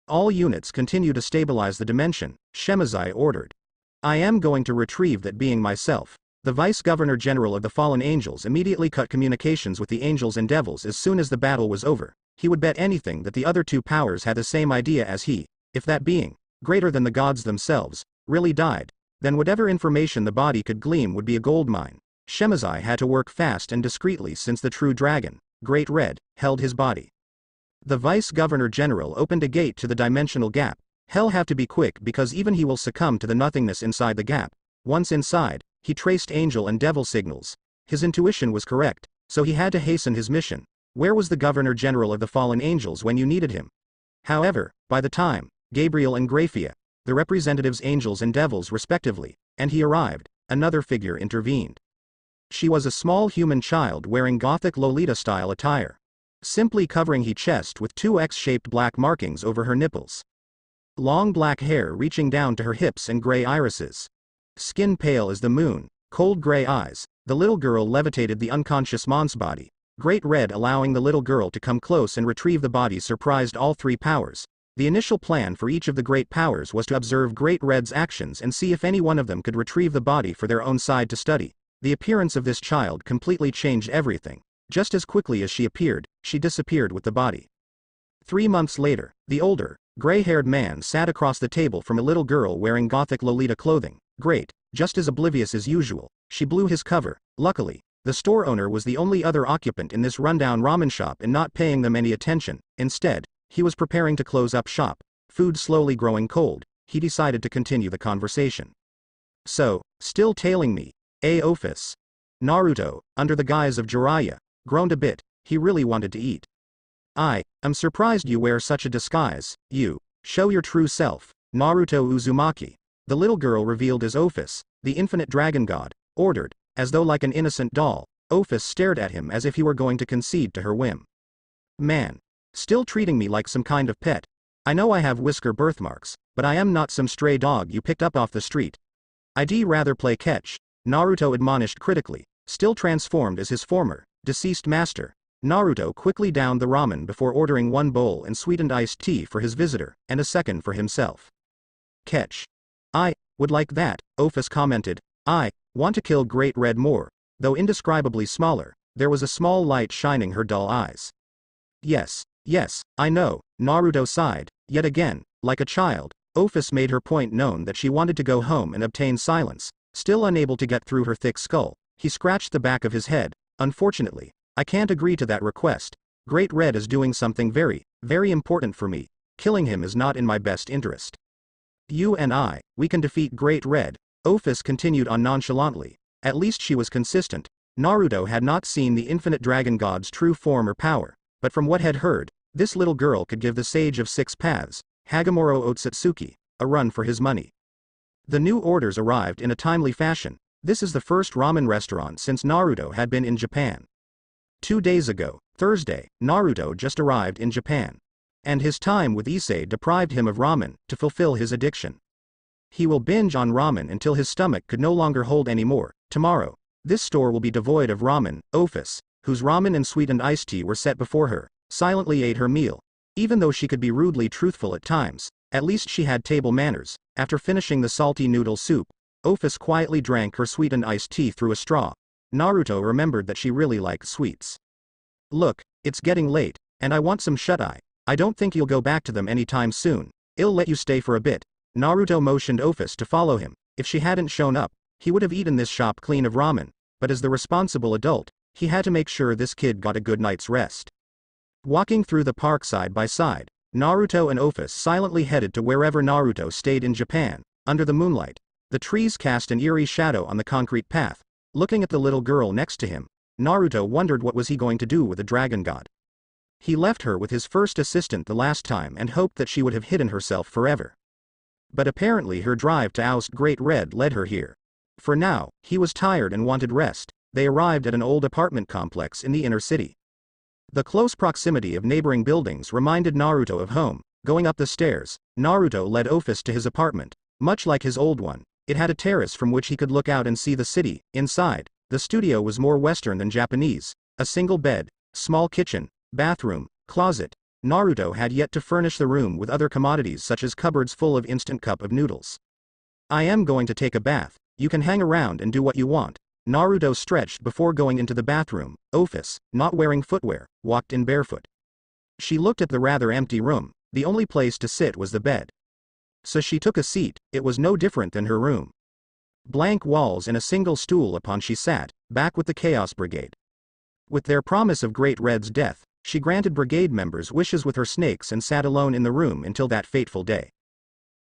All units continue to stabilize the dimension, Shemazai ordered. I am going to retrieve that being myself. The Vice-Governor-General of the Fallen Angels immediately cut communications with the angels and devils as soon as the battle was over. He would bet anything that the other 2 powers had the same idea as he. If that being, greater than the gods themselves, really died, then whatever information the body could glean would be a goldmine. Shemazai had to work fast and discreetly since the true dragon, Great Red, held his body. The Vice-Governor-General opened a gate to the dimensional gap. He'll have to be quick because even he will succumb to the nothingness inside the gap. Once inside, he traced angel and devil signals. His intuition was correct, so he had to hasten his mission. Where was the Governor-General of the Fallen Angels when you needed him? However, by the time, Gabriel and Graphia, the representatives angels and devils respectively, and he arrived, another figure intervened. She was a small human child wearing gothic Lolita-style attire, simply covering her chest with 2 X-shaped black markings over her nipples. Long black hair reaching down to her hips and gray irises. Skin pale as the moon, cold gray eyes. The little girl levitated the unconscious Mons body. Great Red allowing the little girl to come close and retrieve the body surprised all 3 powers. The initial plan for each of the great powers was to observe Great Red's actions and see if any one of them could retrieve the body for their own side to study. The appearance of this child completely changed everything. Just as quickly as she appeared, she disappeared with the body. 3 months later, the older, gray-haired man sat across the table from a little girl wearing gothic Lolita clothing. Great, just as oblivious as usual, she blew his cover. Luckily, the store owner was the only other occupant in this rundown ramen shop and not paying them any attention. Instead, he was preparing to close up shop. Food slowly growing cold, he decided to continue the conversation. So, still tailing me, office? Naruto, under the guise of Jiraiya, groaned a bit. He really wanted to eat. I'm surprised you wear such a disguise. You, show your true self. Naruto Uzumaki. The little girl revealed as Ophis, the infinite dragon god, ordered, as though like an innocent doll. Ophis stared at him as if he were going to concede to her whim. Man. Still treating me like some kind of pet. I know I have whisker birthmarks, but I am not some stray dog you picked up off the street. I'd rather play catch, Naruto admonished critically, still transformed as his former, deceased master. Naruto quickly downed the ramen before ordering 1 bowl and sweetened iced tea for his visitor, and a second for himself. Catch. I would like that, Ophis commented. I want to kill Great Red more. Though indescribably smaller, there was a small light shining her dull eyes. Yes, I know, Naruto sighed. Yet again, like a child, Ophis made her point known that she wanted to go home and obtain silence. Still unable to get through her thick skull, he scratched the back of his head. Unfortunately, I can't agree to that request. Great Red is doing something very, very important for me. Killing him is not in my best interest. You and we can defeat Great Red, Ophis continued on nonchalantly. At least she was consistent. Naruto had not seen the infinite dragon god's true form or power, but from what had heard, this little girl could give the Sage of Six Paths, Hagamoro Otsutsuki, a run for his money. The new orders arrived in a timely fashion. This is the first ramen restaurant since Naruto had been in Japan. 2 days ago, Thursday, Naruto just arrived in Japan. And his time with Issei deprived him of ramen to fulfill his addiction. He will binge on ramen until his stomach could no longer hold any more. Tomorrow, this store will be devoid of ramen. Ophis, whose ramen and sweetened iced tea were set before her, silently ate her meal. Even though she could be rudely truthful at times, at least she had table manners. After finishing the salty noodle soup, Ophis quietly drank her sweetened iced tea through a straw. Naruto remembered that she really liked sweets. Look, it's getting late, and I want some shut-eye. I don't think you'll go back to them anytime soon. I'll let you stay for a bit. Naruto motioned Ophis to follow him. If she hadn't shown up, he would have eaten this shop clean of ramen, but as the responsible adult, he had to make sure this kid got a good night's rest. Walking through the park side by side, Naruto and Ophis silently headed to wherever Naruto stayed in Japan. Under the moonlight, the trees cast an eerie shadow on the concrete path. Looking at the little girl next to him, Naruto wondered what was he going to do with the dragon god. He left her with his first assistant the last time and hoped that she would have hidden herself forever. But apparently her drive to oust Great Red led her here. For now, he was tired and wanted rest. They arrived at an old apartment complex in the inner city. The close proximity of neighboring buildings reminded Naruto of home. Going up the stairs, Naruto led Ophis to his apartment. Much like his old one, it had a terrace from which he could look out and see the city. Inside, the studio was more Western than Japanese. A single bed, small kitchen, bathroom, closet. Naruto had yet to furnish the room with other commodities such as cupboards full of instant cup of noodles. I am going to take a bath. You can hang around and do what you want. Naruto stretched before going into the bathroom. Ophis, not wearing footwear, walked in barefoot. She looked at the rather empty room. The only place to sit was the bed. So she took a seat. It was no different than her room. Blank walls and a single stool upon she sat, back with the Chaos Brigade. With their promise of Great Red's death, she granted brigade members wishes with her snakes and sat alone in the room until that fateful day.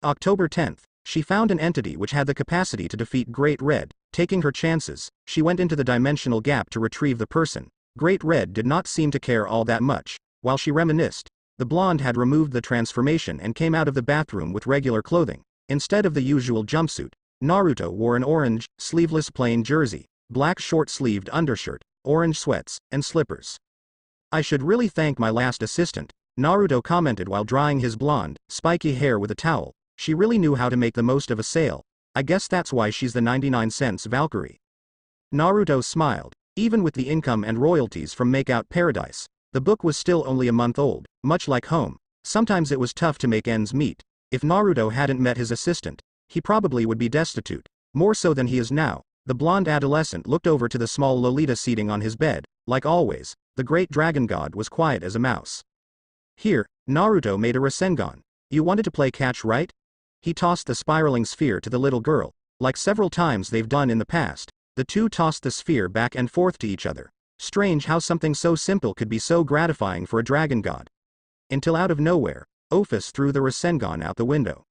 October 10th, she found an entity which had the capacity to defeat Great Red. Taking her chances, she went into the dimensional gap to retrieve the person. Great Red did not seem to care all that much. While she reminisced, the blonde had removed the transformation and came out of the bathroom with regular clothing. Instead of the usual jumpsuit, Naruto wore an orange, sleeveless plain jersey, black short-sleeved undershirt, orange sweats, and slippers. I should really thank my last assistant, Naruto commented while drying his blonde, spiky hair with a towel. She really knew how to make the most of a sale. I guess that's why she's the 99-cents Valkyrie. Naruto smiled. Even with the income and royalties from Makeout Paradise, the book was still only a month old. Much like home, sometimes it was tough to make ends meet. If Naruto hadn't met his assistant, he probably would be destitute. More so than he is now. The blonde adolescent looked over to the small Lolita seating on his bed. like always, the great dragon god was quiet as a mouse. Here, Naruto made a Rasengan. You wanted to play catch, right? He tossed the spiraling sphere to the little girl. Like several times they've done in the past, the two tossed the sphere back and forth to each other. Strange how something so simple could be so gratifying for a dragon god. Until out of nowhere, Ophis threw the Rasengan out the window.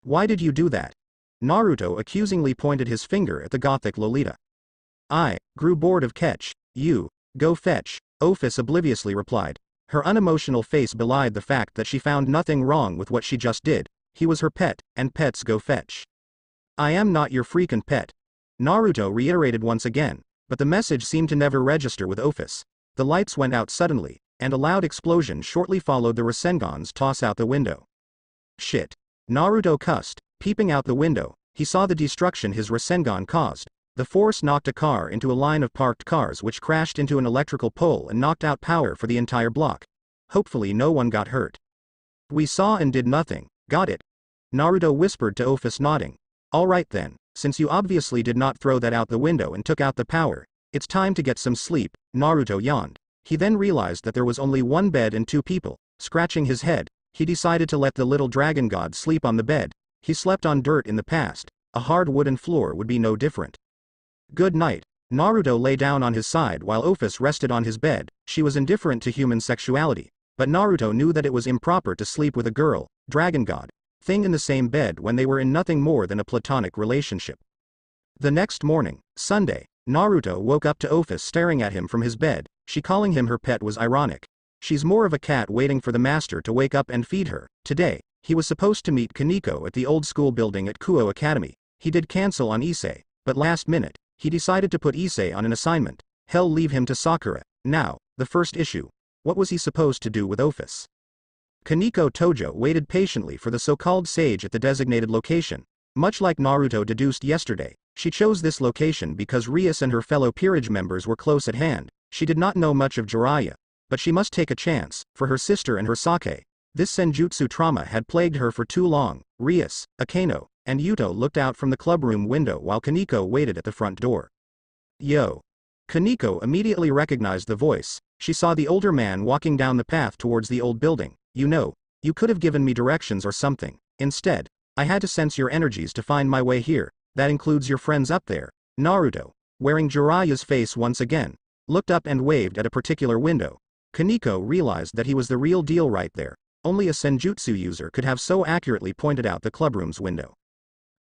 Why did you do that? Naruto accusingly pointed his finger at the gothic Lolita. I grew bored of catch. You go fetch, Ophis obliviously replied. Her unemotional face belied the fact that she found nothing wrong with what she just did. He was her pet, and pets go fetch. I am not your freakin' pet. Naruto reiterated once again, but the message seemed to never register with Ophis. The lights went out suddenly, and a loud explosion shortly followed the Rasengan's toss out the window. Shit. Naruto cussed. Peeping out the window, he saw the destruction his Rasengan caused. The force knocked a car into a line of parked cars which crashed into an electrical pole and knocked out power for the entire block. Hopefully no one got hurt. We saw and did nothing, got it? Naruto whispered to Ophis, nodding. Alright then, since you obviously did not throw that out the window and took out the power, it's time to get some sleep, Naruto yawned. He then realized that there was only one bed and two people. Scratching his head, he decided to let the little dragon god sleep on the bed. He slept on dirt in the past, a hard wooden floor would be no different. Good night. Naruto lay down on his side while Ophis rested on his bed. She was indifferent to human sexuality, but Naruto knew that it was improper to sleep with a girl, dragon god, thing in the same bed when they were in nothing more than a platonic relationship. The next morning, Sunday, Naruto woke up to Ophis staring at him from his bed. She calling him her pet was ironic. She's more of a cat waiting for the master to wake up and feed her. Today, he was supposed to meet Kaneko at the old school building at Kuo Academy. He did cancel on Issei, but last minute, he decided to put Issei on an assignment. Hell, leave him to Sakura. Now, the first issue. What was he supposed to do with Ophis? Kaneko Tojo waited patiently for the so-called sage at the designated location. Much like Naruto deduced yesterday, she chose this location because Rias and her fellow peerage members were close at hand. She did not know much of Jiraiya, but she must take a chance, for her sister and her sake. This senjutsu trauma had plagued her for too long. Rias, Akeno, and Yuto looked out from the clubroom window while Kaneko waited at the front door. Yo. Kaneko immediately recognized the voice. She saw the older man walking down the path towards the old building. You know, you could have given me directions or something. Instead, I had to sense your energies to find my way here. That includes your friends up there. Naruto, wearing Jiraiya's face once again, looked up and waved at a particular window. Kaneko realized that he was the real deal right there. Only a senjutsu user could have so accurately pointed out the clubroom's window.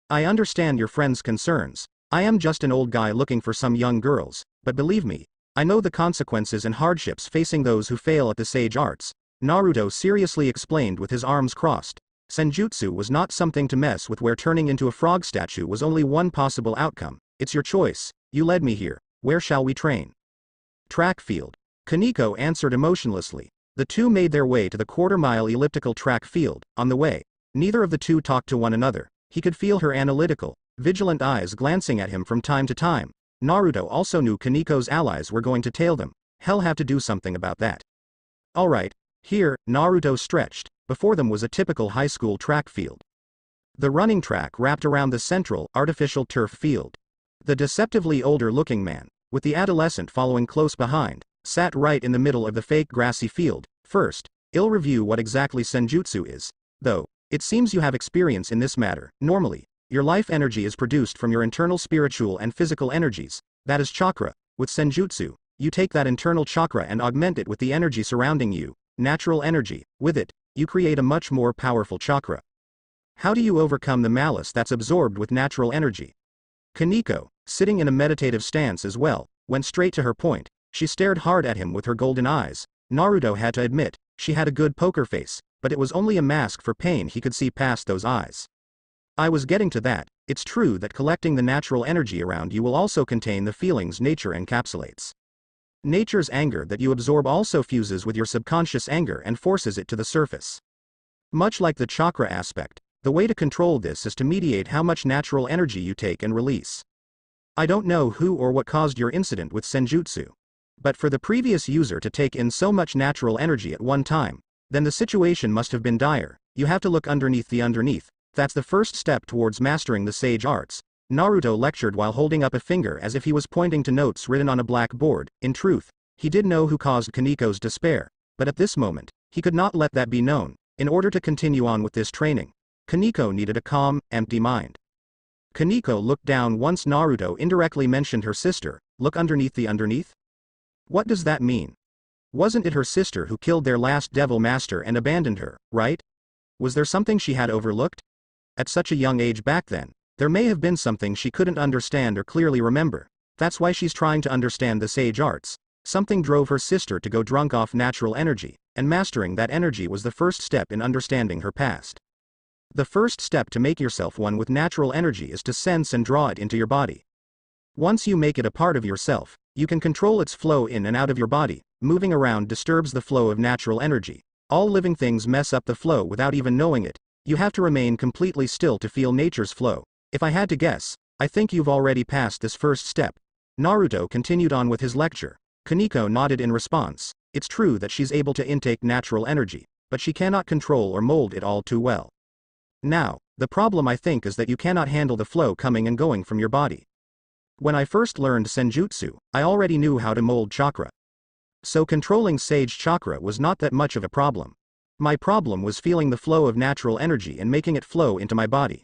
I understand your friend's concerns. I am just an old guy looking for some young girls, but believe me, I know the consequences and hardships facing those who fail at the sage arts. Naruto seriously explained with his arms crossed. Senjutsu was not something to mess with, where turning into a frog statue was only one possible outcome. It's your choice. You led me here. Where shall we train? Track field. Kaneko answered emotionlessly. The two made their way to the quarter-mile elliptical track field. On the way, neither of the two talked to one another. He could feel her analytical, vigilant eyes glancing at him from time to time. Naruto also knew Kaneko's allies were going to tail them. He'll have to do something about that. Alright. Here, Naruto stretched. Before them was a typical high school track field. The running track wrapped around the central, artificial turf field. The deceptively older-looking man, with the adolescent following close behind, sat right in the middle of the fake grassy field. First, I'll review what exactly senjutsu is. Though, it seems you have experience in this matter. Normally, your life energy is produced from your internal spiritual and physical energies. That is chakra. With senjutsu, you take that internal chakra and augment it with the energy surrounding you, natural energy. With it, you create a much more powerful chakra. How do you overcome the malice that's absorbed with natural energy? Kaneko, sitting in a meditative stance as well, went straight to her point. She stared hard at him with her golden eyes. Naruto had to admit, she had a good poker face, but it was only a mask for pain. He could see past those eyes. I was getting to that. It's true that collecting the natural energy around you will also contain the feelings nature encapsulates. Nature's anger that you absorb also fuses with your subconscious anger and forces it to the surface. Much like the chakra aspect, the way to control this is to mediate how much natural energy you take and release. I don't know who or what caused your incident with senjutsu. But for the previous user to take in so much natural energy at one time, then the situation must have been dire. You have to look underneath the underneath. That's the first step towards mastering the sage arts. Naruto lectured while holding up a finger as if he was pointing to notes written on a black board. In truth, He did know who caused Kaniko's despair, but at this moment, he could not let that be known. In order to continue on with this training, Kaniko needed a calm, empty mind. Kaniko looked down once Naruto indirectly mentioned her sister. Look underneath the underneath? What does that mean? Wasn't it her sister who killed their last devil master and abandoned her, right? Was there something she had overlooked? At such a young age back then, there may have been something she couldn't understand or clearly remember. That's why she's trying to understand the sage arts. Something drove her sister to go drunk off natural energy, and mastering that energy was the first step in understanding her past. The first step to make yourself one with natural energy is to sense and draw it into your body. Once you make it a part of yourself, you can control its flow in and out of your body. Moving around disturbs the flow of natural energy. All living things mess up the flow without even knowing it. You have to remain completely still to feel nature's flow. If I had to guess, I think you've already passed this first step. Naruto continued on with his lecture. Kaniko nodded in response. It's true that she's able to intake natural energy, but she cannot control or mold it all too well. Now, the problem I think is that you cannot handle the flow coming and going from your body. When I first learned Senjutsu, I already knew how to mold chakra. So controlling sage chakra was not that much of a problem. My problem was feeling the flow of natural energy and making it flow into my body.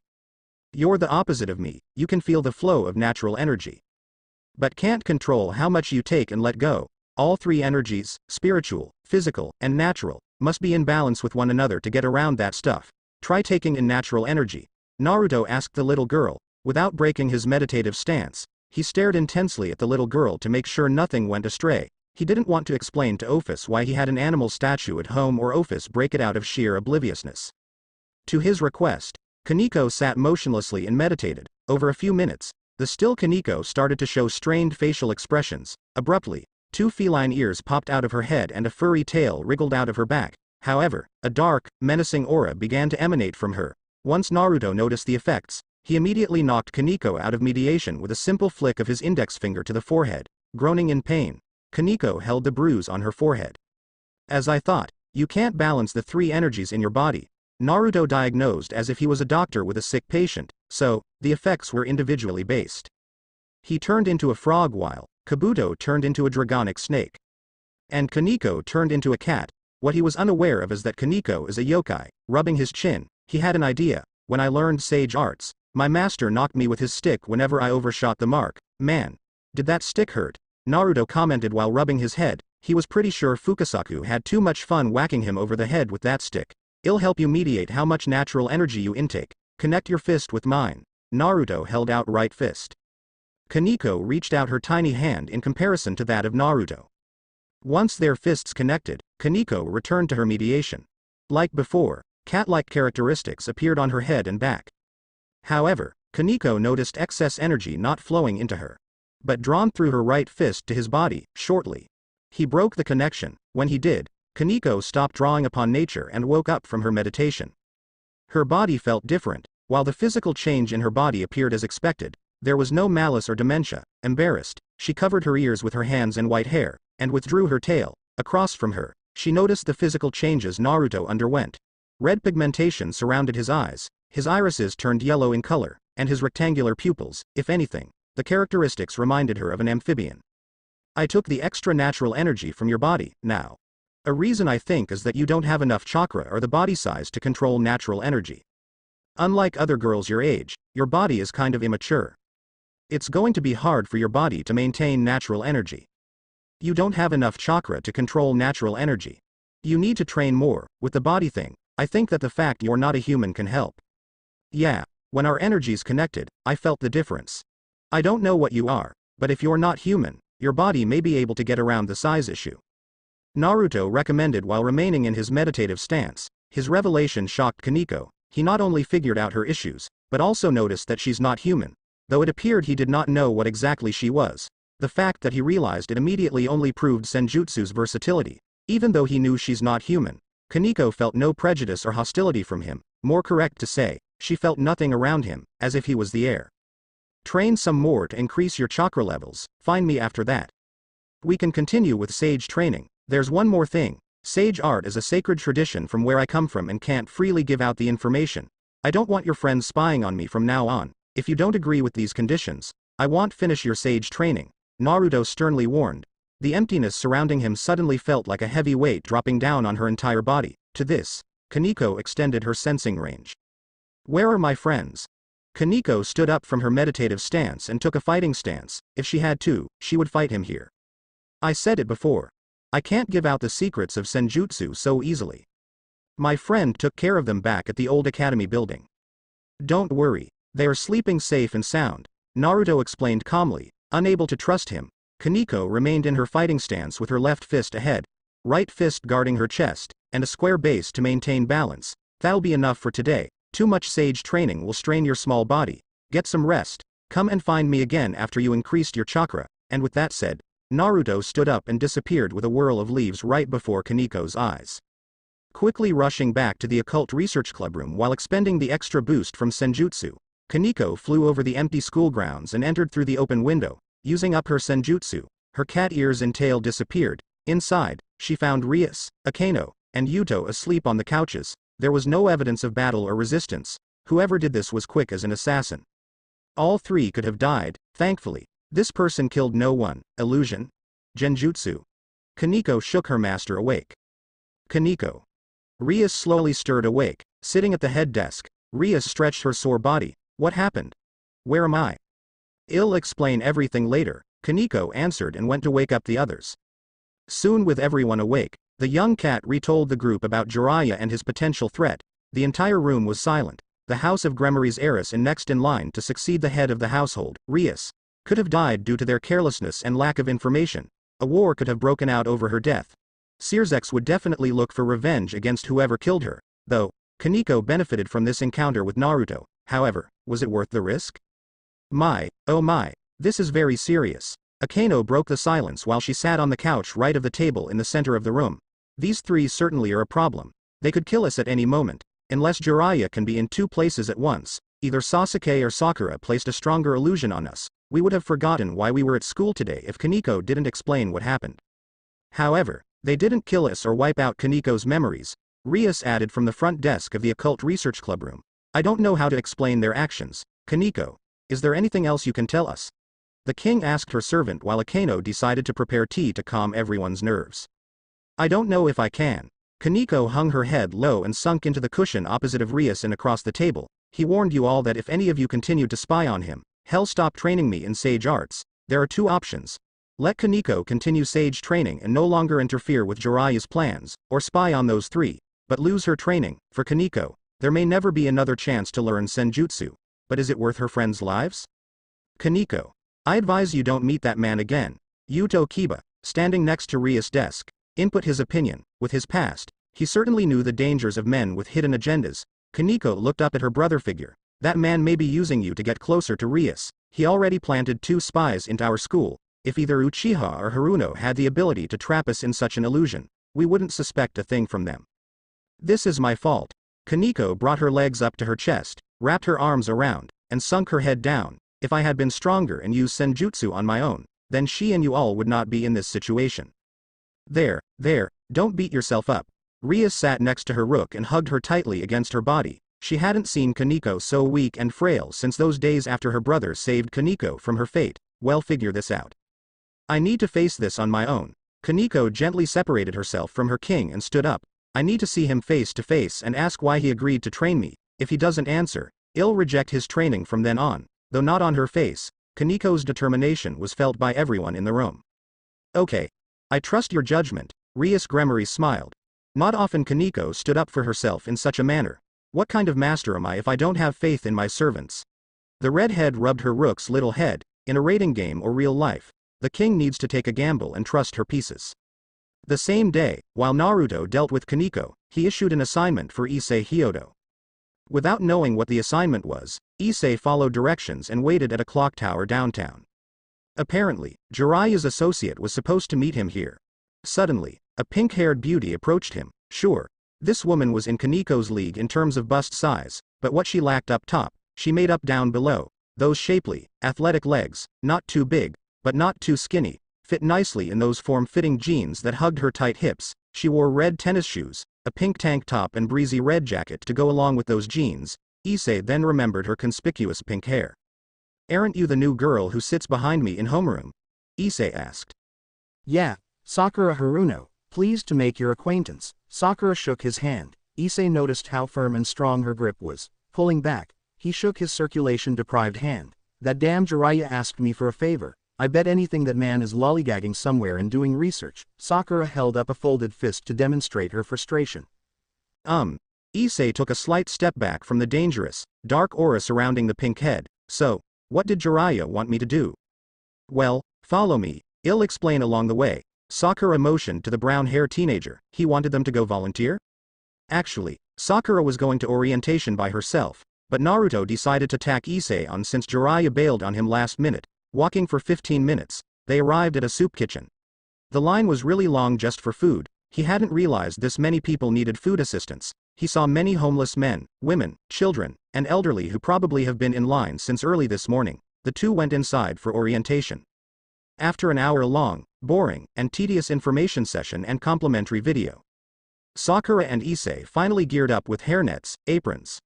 You're the opposite of me. You can feel the flow of natural energy, but can't control how much you take and let go. All three energies, spiritual, physical, and natural, must be in balance with one another to get around that stuff. Try taking in natural energy. Naruto asked the little girl. Without breaking his meditative stance, he stared intensely at the little girl to make sure nothing went astray. He didn't want to explain to Ophis why he had an animal statue at home or Ophis break it out of sheer obliviousness. To his request, Kaniko sat motionlessly and meditated. Over a few minutes, the still Kaniko started to show strained facial expressions. Abruptly, two feline ears popped out of her head and a furry tail wriggled out of her back. However, a dark, menacing aura began to emanate from her. Once Naruto noticed the effects, he immediately knocked Kaniko out of mediation with a simple flick of his index finger to the forehead. Groaning in pain, Kaniko held the bruise on her forehead. As I thought, you can't balance the three energies in your body. Naruto diagnosed as if he was a doctor with a sick patient, so, the effects were individually based. He turned into a frog while Kabuto turned into a dragonic snake. And Kaniko turned into a cat. What he was unaware of is that Kaniko is a yokai. Rubbing his chin, he had an idea. When I learned sage arts, my master knocked me with his stick whenever I overshot the mark. Man, did that stick hurt? Naruto commented while rubbing his head. He was pretty sure Fukasaku had too much fun whacking him over the head with that stick. It'll help you mediate how much natural energy you intake. Connect your fist with mine. Naruto held out right fist. Kaniko reached out her tiny hand in comparison to that of Naruto. Once their fists connected, Kaniko returned to her mediation. Like before, cat-like characteristics appeared on her head and back. However, Kaniko noticed excess energy not flowing into her, but drawn through her right fist to his body. Shortly, he broke the connection. When he did, Kaniko stopped drawing upon nature and woke up from her meditation. Her body felt different. While the physical change in her body appeared as expected, there was no malice or dementia. Embarrassed, she covered her ears with her hands and white hair, and withdrew her tail. Across from her, she noticed the physical changes Naruto underwent. Red pigmentation surrounded his eyes, his irises turned yellow in color, and his rectangular pupils. If anything, the characteristics reminded her of an amphibian. I took the extra natural energy from your body, now. A reason I think is that you don't have enough chakra or the body size to control natural energy. Unlike other girls your age, your body is kind of immature. It's going to be hard for your body to maintain natural energy. You don't have enough chakra to control natural energy. You need to train more. With the body thing, I think that the fact you're not a human can help. Yeah, when our energies connected, I felt the difference. I don't know what you are, but if you're not human, your body may be able to get around the size issue. Naruto recommended while remaining in his meditative stance. His revelation shocked Kaniko. He not only figured out her issues, but also noticed that she's not human. Though it appeared he did not know what exactly she was. The fact that he realized it immediately only proved Senjutsu's versatility. Even though he knew she's not human, Kaniko felt no prejudice or hostility from him. More correct to say, she felt nothing around him, as if he was the air. Train some more to increase your chakra levels. Find me after that. We can continue with sage training. There's one more thing. Sage art is a sacred tradition from where I come from and can't freely give out the information. I don't want your friends spying on me from now on. If you don't agree with these conditions, I won't finish your sage training. Naruto sternly warned. The emptiness surrounding him suddenly felt like a heavy weight dropping down on her entire body. To this, Kaneko extended her sensing range. Where are my friends? Kaneko stood up from her meditative stance and took a fighting stance. If she had to, she would fight him here. I said it before. I can't give out the secrets of Senjutsu so easily. My friend took care of them back at the old academy building. Don't worry, they are sleeping safe and sound, Naruto explained calmly. Unable to trust him, Kaneko remained in her fighting stance with her left fist ahead, right fist guarding her chest, and a square base to maintain balance. That'll be enough for today. Too much sage training will strain your small body. Get some rest. Come and find me again after you increased your chakra. And with that said, Naruto stood up and disappeared with a whirl of leaves right before Kaneko's eyes. Quickly rushing back to the occult research club room while expending the extra boost from Senjutsu, Kaneko flew over the empty school grounds and entered through the open window. Using up her Senjutsu, her cat ears and tail disappeared. Inside, she found Rias, Akeno, and Yuto asleep on the couches. There was no evidence of battle or resistance. Whoever did this was quick as an assassin. All three could have died, thankfully. This person killed no one. Illusion? Genjutsu? Kaneko shook her master awake. Kaneko. Rias slowly stirred awake, sitting at the head desk. Rias stretched her sore body. What happened? Where am I? I'll explain everything later, Kaneko answered and went to wake up the others. Soon with everyone awake, the young cat retold the group about Jiraiya and his potential threat. The entire room was silent. The house of Gremory's heiress and next in line to succeed the head of the household, Rias, could have died due to their carelessness and lack of information. A war could have broken out over her death. Sirzex would definitely look for revenge against whoever killed her, though Kaneko benefited from this encounter with Naruto. However, was it worth the risk? Oh my, this is very serious. Akeno broke the silence while she sat on the couch right of the table in the center of the room. These three certainly are a problem. They could kill us at any moment. Unless Jiraiya can be in two places at once, either Sasuke or Sakura placed a stronger illusion on us. We would have forgotten why we were at school today if Kaneko didn't explain what happened. However, they didn't kill us or wipe out Kaneko's memories, Rias added from the front desk of the occult research club room. I don't know how to explain their actions. Kaneko, is there anything else you can tell us? The king asked her servant while Akeno decided to prepare tea to calm everyone's nerves. I don't know if I can. Kaneko hung her head low and sunk into the cushion opposite of Rias and across the table. He warned you all that if any of you continued to spy on him, hell stop training me in sage arts. There are two options. Let Kaneko continue sage training and no longer interfere with Jiraiya's plans, or spy on those three, but lose her training. For Kaneko, there may never be another chance to learn Senjutsu. But is it worth her friends' lives? Kaneko, I advise you don't meet that man again. Yuto Kiba, standing next to Rias' desk, input his opinion. With his past, he certainly knew the dangers of men with hidden agendas. Kaneko looked up at her brother figure. That man may be using you to get closer to Rias. He already planted 2 spies into our school. If either Uchiha or Haruno had the ability to trap us in such an illusion, we wouldn't suspect a thing from them. This is my fault. Kaneko brought her legs up to her chest, wrapped her arms around, and sunk her head down. If I had been stronger and used Senjutsu on my own, then she and you all would not be in this situation. There, don't beat yourself up. Rias sat next to her rook and hugged her tightly against her body. She hadn't seen Kaneko so weak and frail since those days after her brother saved Kaneko from her fate. Well, figure this out. I need to face this on my own. Kaneko gently separated herself from her king and stood up. I need to see him face to face and ask why he agreed to train me. If he doesn't answer, I'll reject his training from then on. Though not on her face, Kaneko's determination was felt by everyone in the room. Okay. I trust your judgment, Rias Gremory smiled. Not often Kaneko stood up for herself in such a manner. What kind of master am I if I don't have faith in my servants? The redhead rubbed her rook's little head. In a rating game or real life, the king needs to take a gamble and trust her pieces. The same day, while Naruto dealt with Kaneko, he issued an assignment for Issei Hyodo. Without knowing what the assignment was, Issei followed directions and waited at a clock tower downtown. Apparently, Jiraiya's associate was supposed to meet him here. Suddenly, a pink-haired beauty approached him. Sure, this woman was in Kaneko's league in terms of bust size, but what she lacked up top, she made up down below. Those shapely, athletic legs, not too big, but not too skinny, fit nicely in those form-fitting jeans that hugged her tight hips. She wore red tennis shoes, a pink tank top and breezy red jacket to go along with those jeans. Issei then remembered her conspicuous pink hair. Aren't you the new girl who sits behind me in homeroom? Issei asked. Yeah, Sakura Haruno, pleased to make your acquaintance. Sakura shook his hand. Issei noticed how firm and strong her grip was. Pulling back, he shook his circulation-deprived hand. That damn Jiraiya asked me for a favor. I bet anything that man is lollygagging somewhere and doing research. Sakura held up a folded fist to demonstrate her frustration. Issei took a slight step back from the dangerous, dark aura surrounding the pink head. So, what did Jiraiya want me to do? Well, follow me, I'll explain along the way. Sakura motioned to the brown-haired teenager. He wanted them to go volunteer? Actually, Sakura was going to orientation by herself, but Naruto decided to tack Issei on since Jiraiya bailed on him last minute. Walking for 15 minutes, they arrived at a soup kitchen. The line was really long just for food. He hadn't realized this many people needed food assistance. He saw many homeless men, women, children, and elderly who probably have been in line since early this morning. The two went inside for orientation. After an hour-long, boring, and tedious information session and complimentary video, Sakura and Issei finally geared up with hairnets, aprons,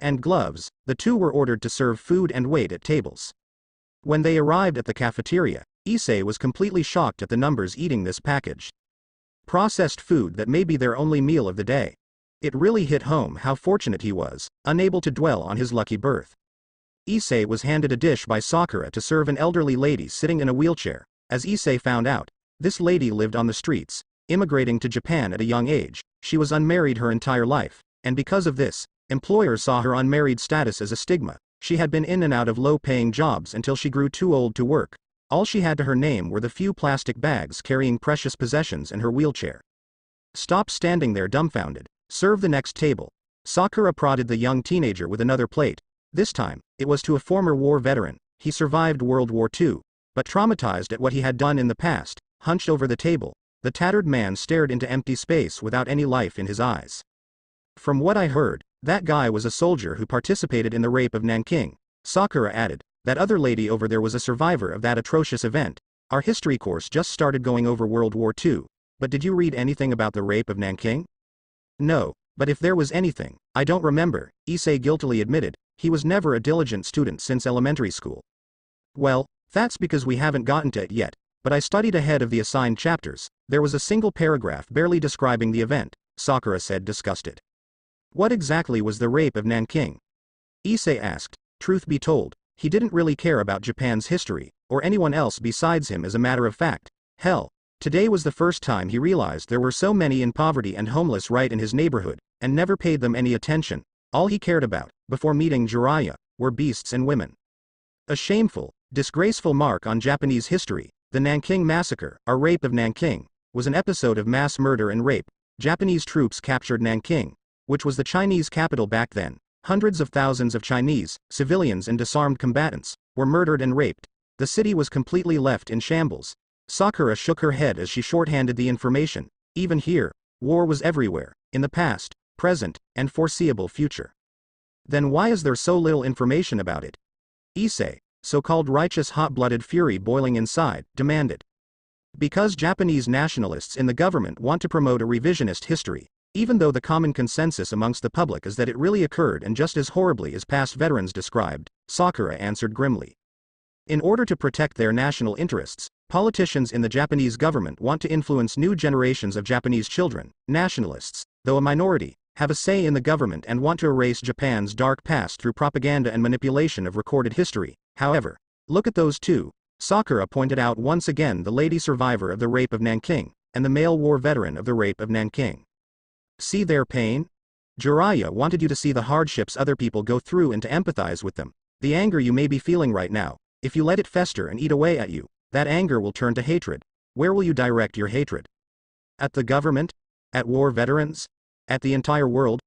and gloves. The two were ordered to serve food and wait at tables. When they arrived at the cafeteria, Issei was completely shocked at the numbers eating this package. Processed food that may be their only meal of the day. It really hit home how fortunate he was, unable to dwell on his lucky birth. Issei was handed a dish by Sakura to serve an elderly lady sitting in a wheelchair. As Issei found out, this lady lived on the streets, immigrating to Japan at a young age. She was unmarried her entire life, and because of this, employers saw her unmarried status as a stigma. She had been in and out of low-paying jobs until she grew too old to work. All she had to her name were the few plastic bags carrying precious possessions in her wheelchair. Stop standing there dumbfounded. Serve the next table. Sakura prodded the young teenager with another plate. This time, it was to a former war veteran. He survived World War II, but traumatized at what he had done in the past, hunched over the table, the tattered man stared into empty space without any life in his eyes. From what I heard, that guy was a soldier who participated in the rape of Nanking. Sakura added, that other lady over there was a survivor of that atrocious event. Our history course just started going over World War II, but did you read anything about the rape of Nanking? No, but if there was anything, I don't remember, Issei guiltily admitted. He was never a diligent student since elementary school. Well, that's because we haven't gotten to it yet, but I studied ahead of the assigned chapters. There was a single paragraph barely describing the event, Sakura said, disgusted. What exactly was the rape of Nanking? Issei asked. Truth be told, he didn't really care about Japan's history, or anyone else besides him. As a matter of fact. Hell, today was the first time he realized there were so many in poverty and homeless right in his neighborhood, and never paid them any attention. All he cared about, before meeting Jiraiya, were beasts and women. A shameful, disgraceful mark on Japanese history. The Nanking Massacre, or Rape of Nanking, was an episode of mass murder and rape. Japanese troops captured Nanking, which was the Chinese capital back then. Hundreds of thousands of Chinese, civilians and disarmed combatants, were murdered and raped. The city was completely left in shambles. Sakura shook her head as she shorthanded the information. Even here, war was everywhere, in the past, present, and foreseeable future. Then why is there so little information about it? Issei, so-called righteous hot-blooded fury boiling inside, demanded. Because Japanese nationalists in the government want to promote a revisionist history, even though the common consensus amongst the public is that it really occurred and just as horribly as past veterans described, Sakura answered grimly. In order to protect their national interests, politicians in the Japanese government want to influence new generations of Japanese children. Nationalists, though a minority, have a say in the government and want to erase Japan's dark past through propaganda and manipulation of recorded history. However, look at those two. Sakura pointed out once again the lady survivor of the rape of Nanking, and the male war veteran of the rape of Nanking. See their pain? Jiraiya wanted you to see the hardships other people go through and to empathize with them. The anger you may be feeling right now, if you let it fester and eat away at you, that anger will turn to hatred. Where will you direct your hatred? At the government? At war veterans? At the entire world?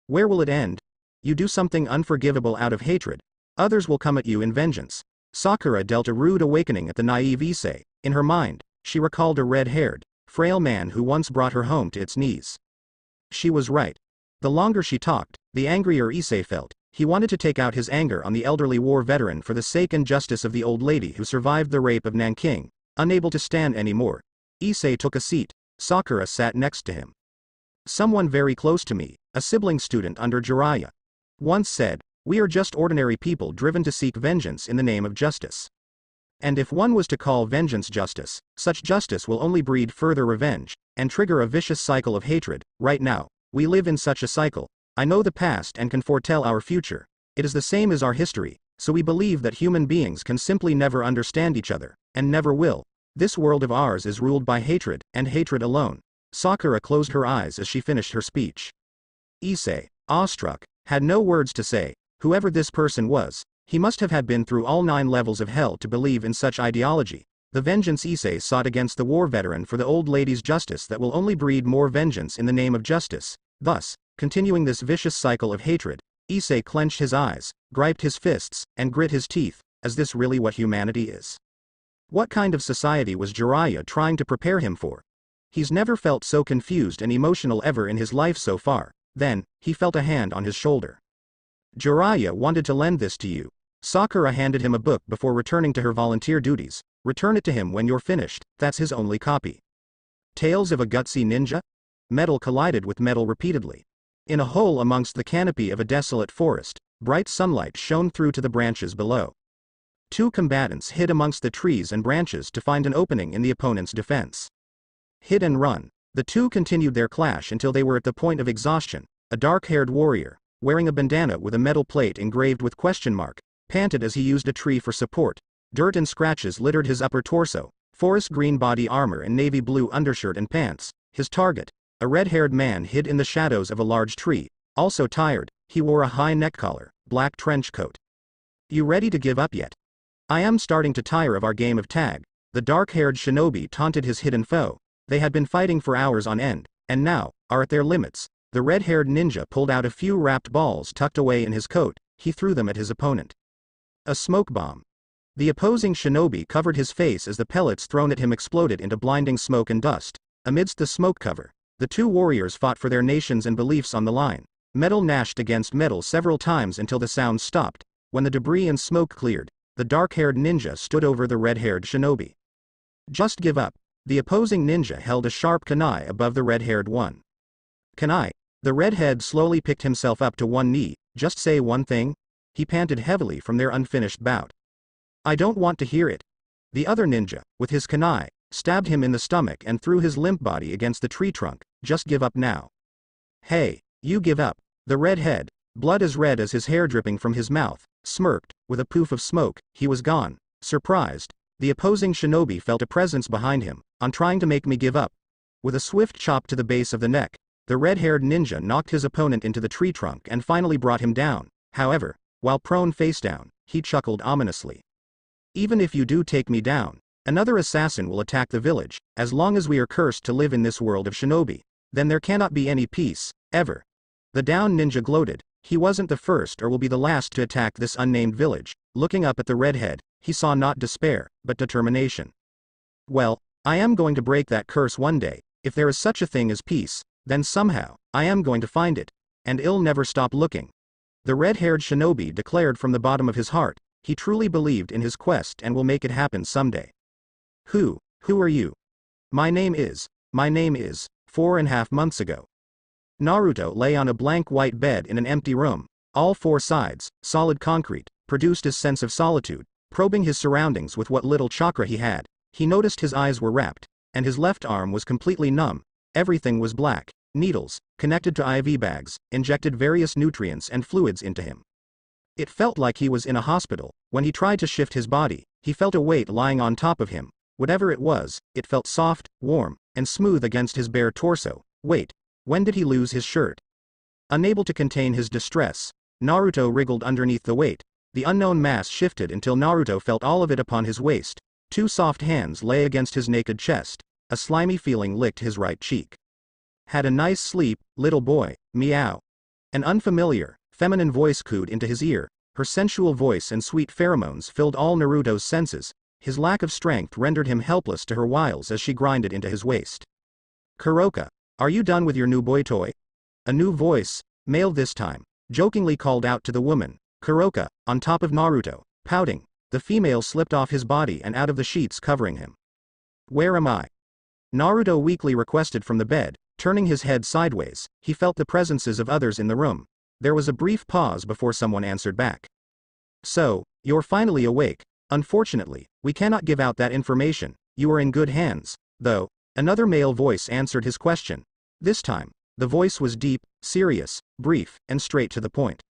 Where will it end? You do something unforgivable out of hatred, others will come at you in vengeance. Sakura dealt a rude awakening at the naive Issei. In her mind, she recalled a red-haired, frail man who once brought her home to its knees. She was right. The longer she talked, the angrier Issei felt. He wanted to take out his anger on the elderly war veteran for the sake and justice of the old lady who survived the rape of Nanking. Unable to stand anymore, Issei took a seat. Sakura sat next to him. Someone very close to me, a sibling student under Jiraiya, once said, "We are just ordinary people driven to seek vengeance in the name of justice." And if one was to call vengeance justice, such justice will only breed further revenge, and trigger a vicious cycle of hatred. Right now, we live in such a cycle. I know the past and can foretell our future. It is the same as our history, so we believe that human beings can simply never understand each other, and never will. This world of ours is ruled by hatred, and hatred alone. Sakura closed her eyes as she finished her speech. Issei, awestruck, had no words to say. Whoever this person was, he must have had been through all 9 levels of hell to believe in such ideology. The vengeance Issei sought against the war veteran for the old lady's justice that will only breed more vengeance in the name of justice. Thus, continuing this vicious cycle of hatred, Issei clenched his eyes, griped his fists, and grit his teeth. Is this really what humanity is? What kind of society was Jiraiya trying to prepare him for? He's never felt so confused and emotional ever in his life so far. Then, he felt a hand on his shoulder. Jiraiya wanted to lend this to you. Sakura handed him a book before returning to her volunteer duties. Return it to him when you're finished, that's his only copy. Tales of a Gutsy Ninja? Metal collided with metal repeatedly. In a hole amongst the canopy of a desolate forest, bright sunlight shone through to the branches below. 2 combatants hid amongst the trees and branches to find an opening in the opponent's defense. Hit and run. The 2 continued their clash until they were at the point of exhaustion. A dark-haired warrior, wearing a bandana with a metal plate engraved with question mark, panted as he used a tree for support. Dirt and scratches littered his upper torso, forest green body armor and navy blue undershirt and pants. His target, a red-haired man, hid in the shadows of a large tree. Also tired, he wore a high neck collar, black trench coat. You ready to give up yet? I am starting to tire of our game of tag. The dark-haired shinobi taunted his hidden foe. They had been fighting for hours on end, and now, are at their limits. The red-haired ninja pulled out a few wrapped balls tucked away in his coat. He threw them at his opponent. A smoke bomb. The opposing shinobi covered his face as the pellets thrown at him exploded into blinding smoke and dust. Amidst the smoke cover, the 2 warriors fought for their nations and beliefs on the line. Metal gnashed against metal several times until the sound stopped. When the debris and smoke cleared, the dark-haired ninja stood over the red-haired shinobi. Just give up. The opposing ninja held a sharp kunai above the red-haired one. Kunai. The redhead slowly picked himself up to one knee. Just say one thing? He panted heavily from their unfinished bout. I don't want to hear it. The other ninja, with his kunai, stabbed him in the stomach and threw his limp body against the tree trunk. Just give up now. Hey, you give up. The redhead, blood as red as his hair dripping from his mouth, smirked. With a poof of smoke, he was gone. Surprised, the opposing shinobi felt a presence behind him. On trying to make me give up. With a swift chop to the base of the neck, the red-haired ninja knocked his opponent into the tree trunk and finally brought him down. However, while prone face down, he chuckled ominously. Even if you do take me down, another assassin will attack the village. As long as we are cursed to live in this world of shinobi, then there cannot be any peace, ever. The down ninja gloated. He wasn't the first or will be the last to attack this unnamed village. Looking up at the redhead, he saw not despair, but determination. Well, I am going to break that curse one day. If there is such a thing as peace, then somehow, I am going to find it. And I'll never stop looking. The red-haired shinobi declared from the bottom of his heart. He truly believed in his quest and will make it happen someday. Who are you? My name is 4.5 months ago. Naruto lay on a blank white bed in an empty room. All 4 sides, solid concrete, produced his sense of solitude. Probing his surroundings with what little chakra he had, he noticed his eyes were wrapped, and his left arm was completely numb. Everything was black. Needles, connected to IV bags, injected various nutrients and fluids into him. It felt like he was in a hospital. When he tried to shift his body, he felt a weight lying on top of him. Whatever it was, it felt soft, warm, and smooth against his bare torso. Wait, when did he lose his shirt? Unable to contain his distress, Naruto wriggled underneath the weight. The unknown mass shifted until Naruto felt all of it upon his waist. 2 soft hands lay against his naked chest. A slimy feeling licked his right cheek. Had a nice sleep, little boy, meow. An unfamiliar, feminine voice cooed into his ear. Her sensual voice and sweet pheromones filled all Naruto's senses. His lack of strength rendered him helpless to her wiles as she grinded into his waist. Kuroka, are you done with your new boy toy? A new voice, male this time, jokingly called out to the woman. Kuroka, on top of Naruto, pouting, the female slipped off his body and out of the sheets covering him. Where am I? Naruto weakly requested from the bed. Turning his head sideways, he felt the presences of others in the room. There was a brief pause before someone answered back. So, you're finally awake. Unfortunately, we cannot give out that information. You are in good hands, though. Another male voice answered his question. This time, the voice was deep, serious, brief, and straight to the point.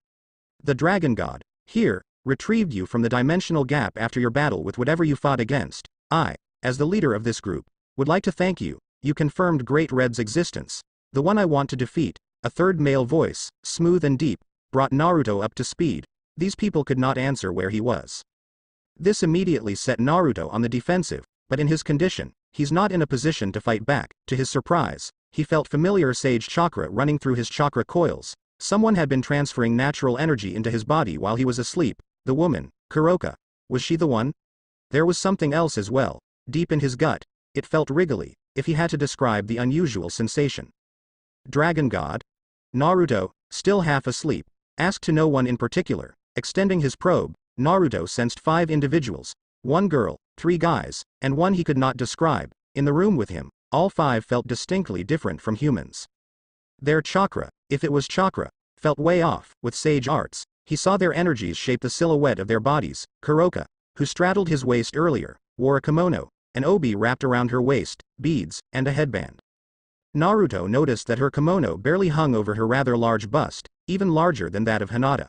The Dragon God, here, retrieved you from the dimensional gap after your battle with whatever you fought against. I, as the leader of this group, would like to thank you. You confirmed Great Red's existence. The one I want to defeat. A third male voice, smooth and deep, brought Naruto up to speed. These people could not answer where he was. This immediately set Naruto on the defensive, but in his condition, he's not in a position to fight back. To his surprise, he felt familiar sage chakra running through his chakra coils. Someone had been transferring natural energy into his body while he was asleep. The woman, Kuroka. Was she the one? There was something else as well. Deep in his gut, it felt wriggly, if he had to describe the unusual sensation. Dragon God? Naruto, still half asleep, asked to no one in particular. Extending his probe, Naruto sensed 5 individuals, 1 girl, 3 guys, and 1 he could not describe, in the room with him. All 5 felt distinctly different from humans. Their chakra, if it was chakra, felt way off. With sage arts, he saw their energies shape the silhouette of their bodies. Kuroka, who straddled his waist earlier, wore a kimono, an obi wrapped around her waist, beads, and a headband. Naruto noticed that her kimono barely hung over her rather large bust, even larger than that of Hinata.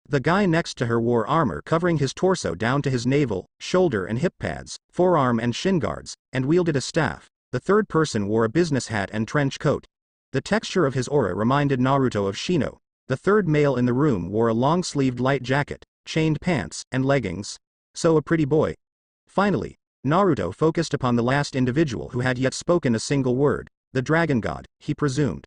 The guy next to her wore armor covering his torso down to his navel, shoulder and hip pads, forearm and shin guards, and wielded a staff. The third person wore a business hat and trench coat. The texture of his aura reminded Naruto of Shino. The third male in the room wore a long-sleeved light jacket, chained pants, and leggings. So a pretty boy. Finally, Naruto focused upon the last individual who had yet spoken a single word. The Dragon God, he presumed.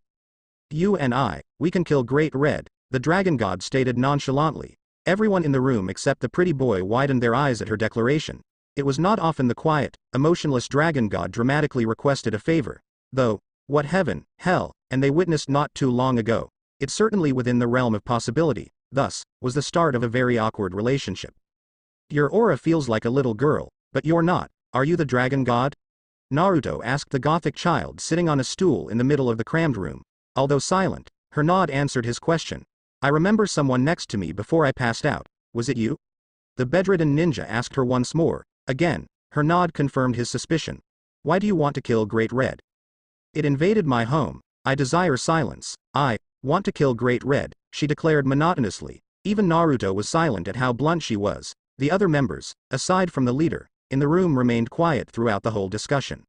You and I, we can kill Great Red, the Dragon God stated nonchalantly. Everyone in the room except the pretty boy widened their eyes at her declaration. It was not often the quiet, emotionless Dragon God dramatically requested a favor. Though, what heaven, hell, and they witnessed not too long ago. It's certainly within the realm of possibility. Thus, was the start of a very awkward relationship. Your aura feels like a little girl, but you're not. Are you the Dragon God? Naruto asked the gothic child sitting on a stool in the middle of the crammed room. Although silent, her nod answered his question. I remember someone next to me before I passed out. Was it you? The bedridden ninja asked her once more. Again, her nod confirmed his suspicion. Why do you want to kill Great Red? It invaded my home. I desire silence. I want to kill Great Red, she declared monotonously. Even Naruto was silent at how blunt she was. The other members, aside from the leader, in the room remained quiet throughout the whole discussion.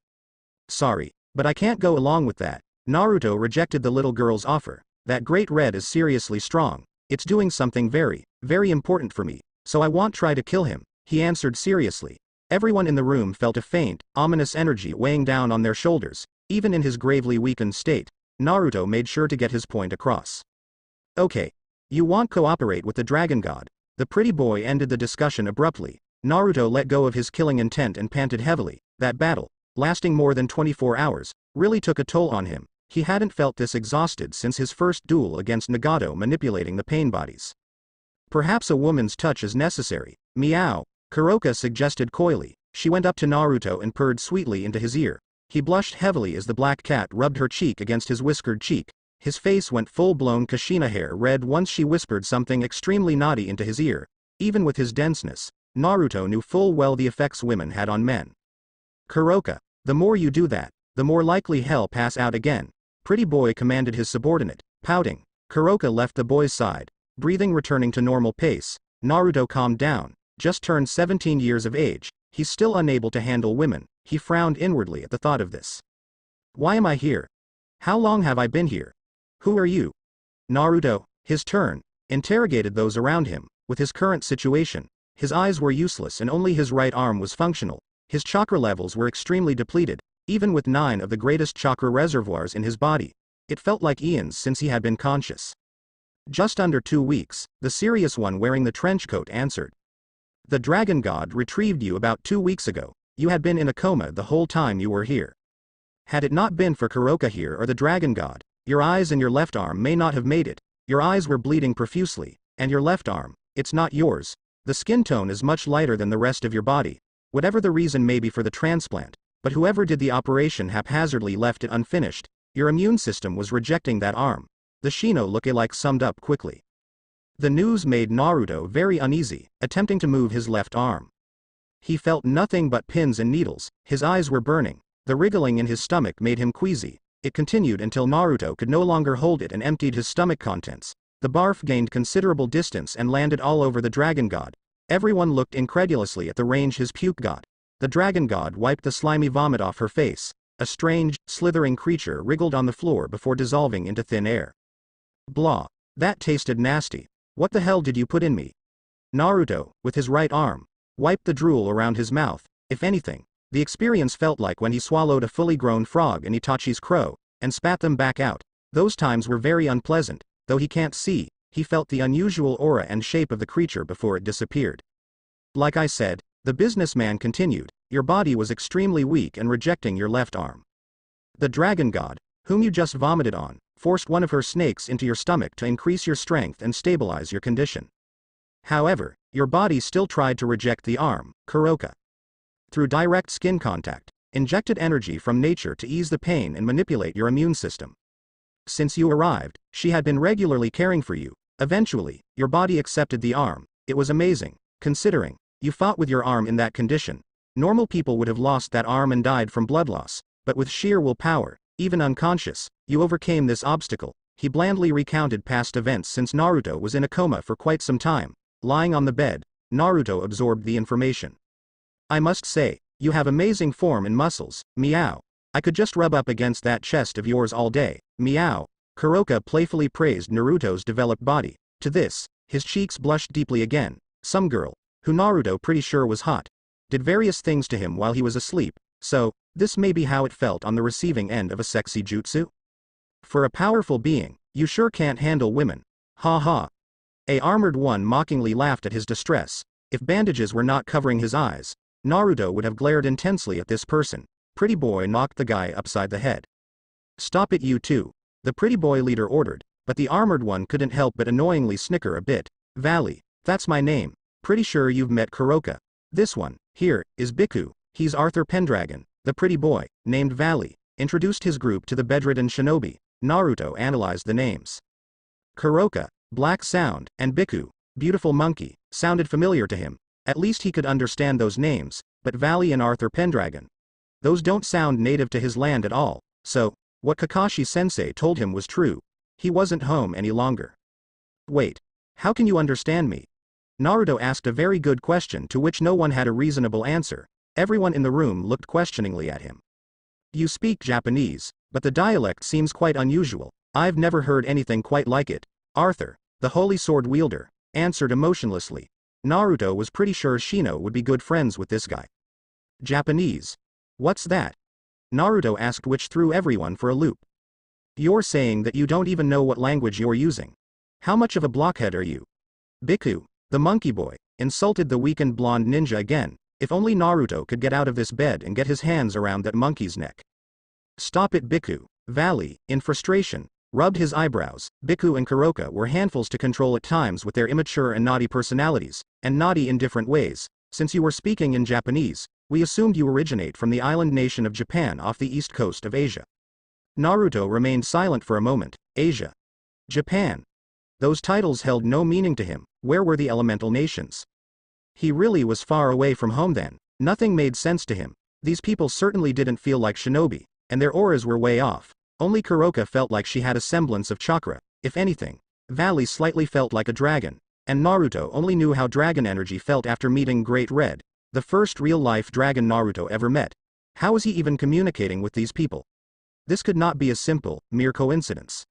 Sorry, but I can't go along with that. Naruto rejected the little girl's offer. That Great Red is seriously strong. It's doing something very, very important for me, so I won't try to kill him, he answered seriously. Everyone in the room felt a faint, ominous energy weighing down on their shoulders. Even in his gravely weakened state, Naruto made sure to get his point across. Okay. You won't cooperate with the Dragon God. The pretty boy ended the discussion abruptly. Naruto let go of his killing intent and panted heavily. That battle, lasting more than 24 hours, really took a toll on him. He hadn't felt this exhausted since his first duel against Nagato manipulating the pain bodies. Perhaps a woman's touch is necessary. Meow, Kuroka suggested coyly. She went up to Naruto and purred sweetly into his ear. He blushed heavily as the black cat rubbed her cheek against his whiskered cheek. His face went full-blown Kushina hair red once she whispered something extremely naughty into his ear. Even with his denseness, Naruto knew full well the effects women had on men. Kuroka, the more you do that, the more likely hell pass out again. Pretty boy commanded his subordinate. Pouting, Kuroka left the boy's side. Breathing returning to normal pace, Naruto calmed down. Just turned 17 years of age, he's still unable to handle women. He frowned inwardly at the thought of this. Why am I here? How long have I been here? Who are you? Naruto, his turn, interrogated those around him. With his current situation, his eyes were useless and only his right arm was functional. His chakra levels were extremely depleted, even with 9 of the greatest chakra reservoirs in his body. It felt like eons since he had been conscious. Just under 2 weeks, the serious one wearing the trench coat answered. The Dragon God retrieved you about 2 weeks ago. You had been in a coma the whole time you were here. Had it not been for Kuroka here or the Dragon God, your eyes and your left arm may not have made it. Your eyes were bleeding profusely, and your left arm, it's not yours. The skin tone is much lighter than the rest of your body. Whatever the reason may be for the transplant, but whoever did the operation haphazardly left it unfinished. Your immune system was rejecting that arm. The Shino look-alike summed up quickly. The news made Naruto very uneasy, attempting to move his left arm. He felt nothing but pins and needles, his eyes were burning, the wriggling in his stomach made him queasy. It continued until Naruto could no longer hold it and emptied his stomach contents. The barf gained considerable distance and landed all over the dragon god. Everyone looked incredulously at the range his puke got. The dragon god wiped the slimy vomit off her face. A strange, slithering creature wriggled on the floor before dissolving into thin air. Blah. That tasted nasty. What the hell did you put in me? Naruto, with his right arm, wiped the drool around his mouth. If anything, the experience felt like when he swallowed a fully grown frog in Itachi's crow, and spat them back out. Those times were very unpleasant. Though he can't see, he felt the unusual aura and shape of the creature before it disappeared. Like I said, the businessman continued, your body was extremely weak and rejecting your left arm. The dragon god, whom you just vomited on, forced one of her snakes into your stomach to increase your strength and stabilize your condition. However, your body still tried to reject the arm, Kuroka. Through direct skin contact, injected energy from nature to ease the pain and manipulate your immune system. Since you arrived, she had been regularly caring for you. Eventually, your body accepted the arm. It was amazing, considering you fought with your arm in that condition. Normal people would have lost that arm and died from blood loss, but with sheer willpower, even unconscious, you overcame this obstacle. He blandly recounted past events since Naruto was in a coma for quite some time. Lying on the bed, Naruto absorbed the information. I must say, you have amazing form and muscles, meow. I could just rub up against that chest of yours all day, meow. Kuroka playfully praised Naruto's developed body. To this, his cheeks blushed deeply again. Some girl, who Naruto pretty sure was hot, did various things to him while he was asleep, so, this may be how it felt on the receiving end of a sexy jutsu? For a powerful being, you sure can't handle women. Ha ha. A armored one mockingly laughed at his distress. If bandages were not covering his eyes, Naruto would have glared intensely at this person. Pretty boy knocked the guy upside the head. Stop it you two. The pretty boy leader ordered, but the armored one couldn't help but annoyingly snicker a bit. Valley, that's my name. Pretty sure you've met Kuroka. This one, here, is Biku. He's Arthur Pendragon. The pretty boy, named Valley, introduced his group to the bedridden shinobi. Naruto analyzed the names. Kuroka, Black Sound, and Biku, Beautiful Monkey, sounded familiar to him. At least he could understand those names, but Valley and Arthur Pendragon, those don't sound native to his land at all, so, what Kakashi-sensei told him was true. He wasn't home any longer. Wait. How can you understand me? Naruto asked a very good question to which no one had a reasonable answer. Everyone in the room looked questioningly at him. You speak Japanese, but the dialect seems quite unusual. I've never heard anything quite like it. Arthur, the holy sword wielder, answered emotionlessly. Naruto was pretty sure Shino would be good friends with this guy. Japanese. What's that? Naruto asked, which threw everyone for a loop. You're saying that you don't even know what language you're using. How much of a blockhead are you? Biku, the monkey boy, insulted the weakened blonde ninja again. If only Naruto could get out of this bed and get his hands around that monkey's neck. Stop it Biku. Valley, in frustration, rubbed his eyebrows. Biku and Kuroka were handfuls to control at times with their immature and naughty personalities, and naughty in different ways. Since you were speaking in Japanese, we assumed you originate from the island nation of Japan off the east coast of Asia. Naruto remained silent for a moment. Asia. Japan. Those titles held no meaning to him. Where were the elemental nations? He really was far away from home then. Nothing made sense to him. These people certainly didn't feel like shinobi, and their auras were way off. Only Kuroka felt like she had a semblance of chakra. If anything, Valley slightly felt like a dragon, and Naruto only knew how dragon energy felt after meeting Great Red, the first real-life dragon Naruto ever met. How was he even communicating with these people? This could not be a simple, mere coincidence.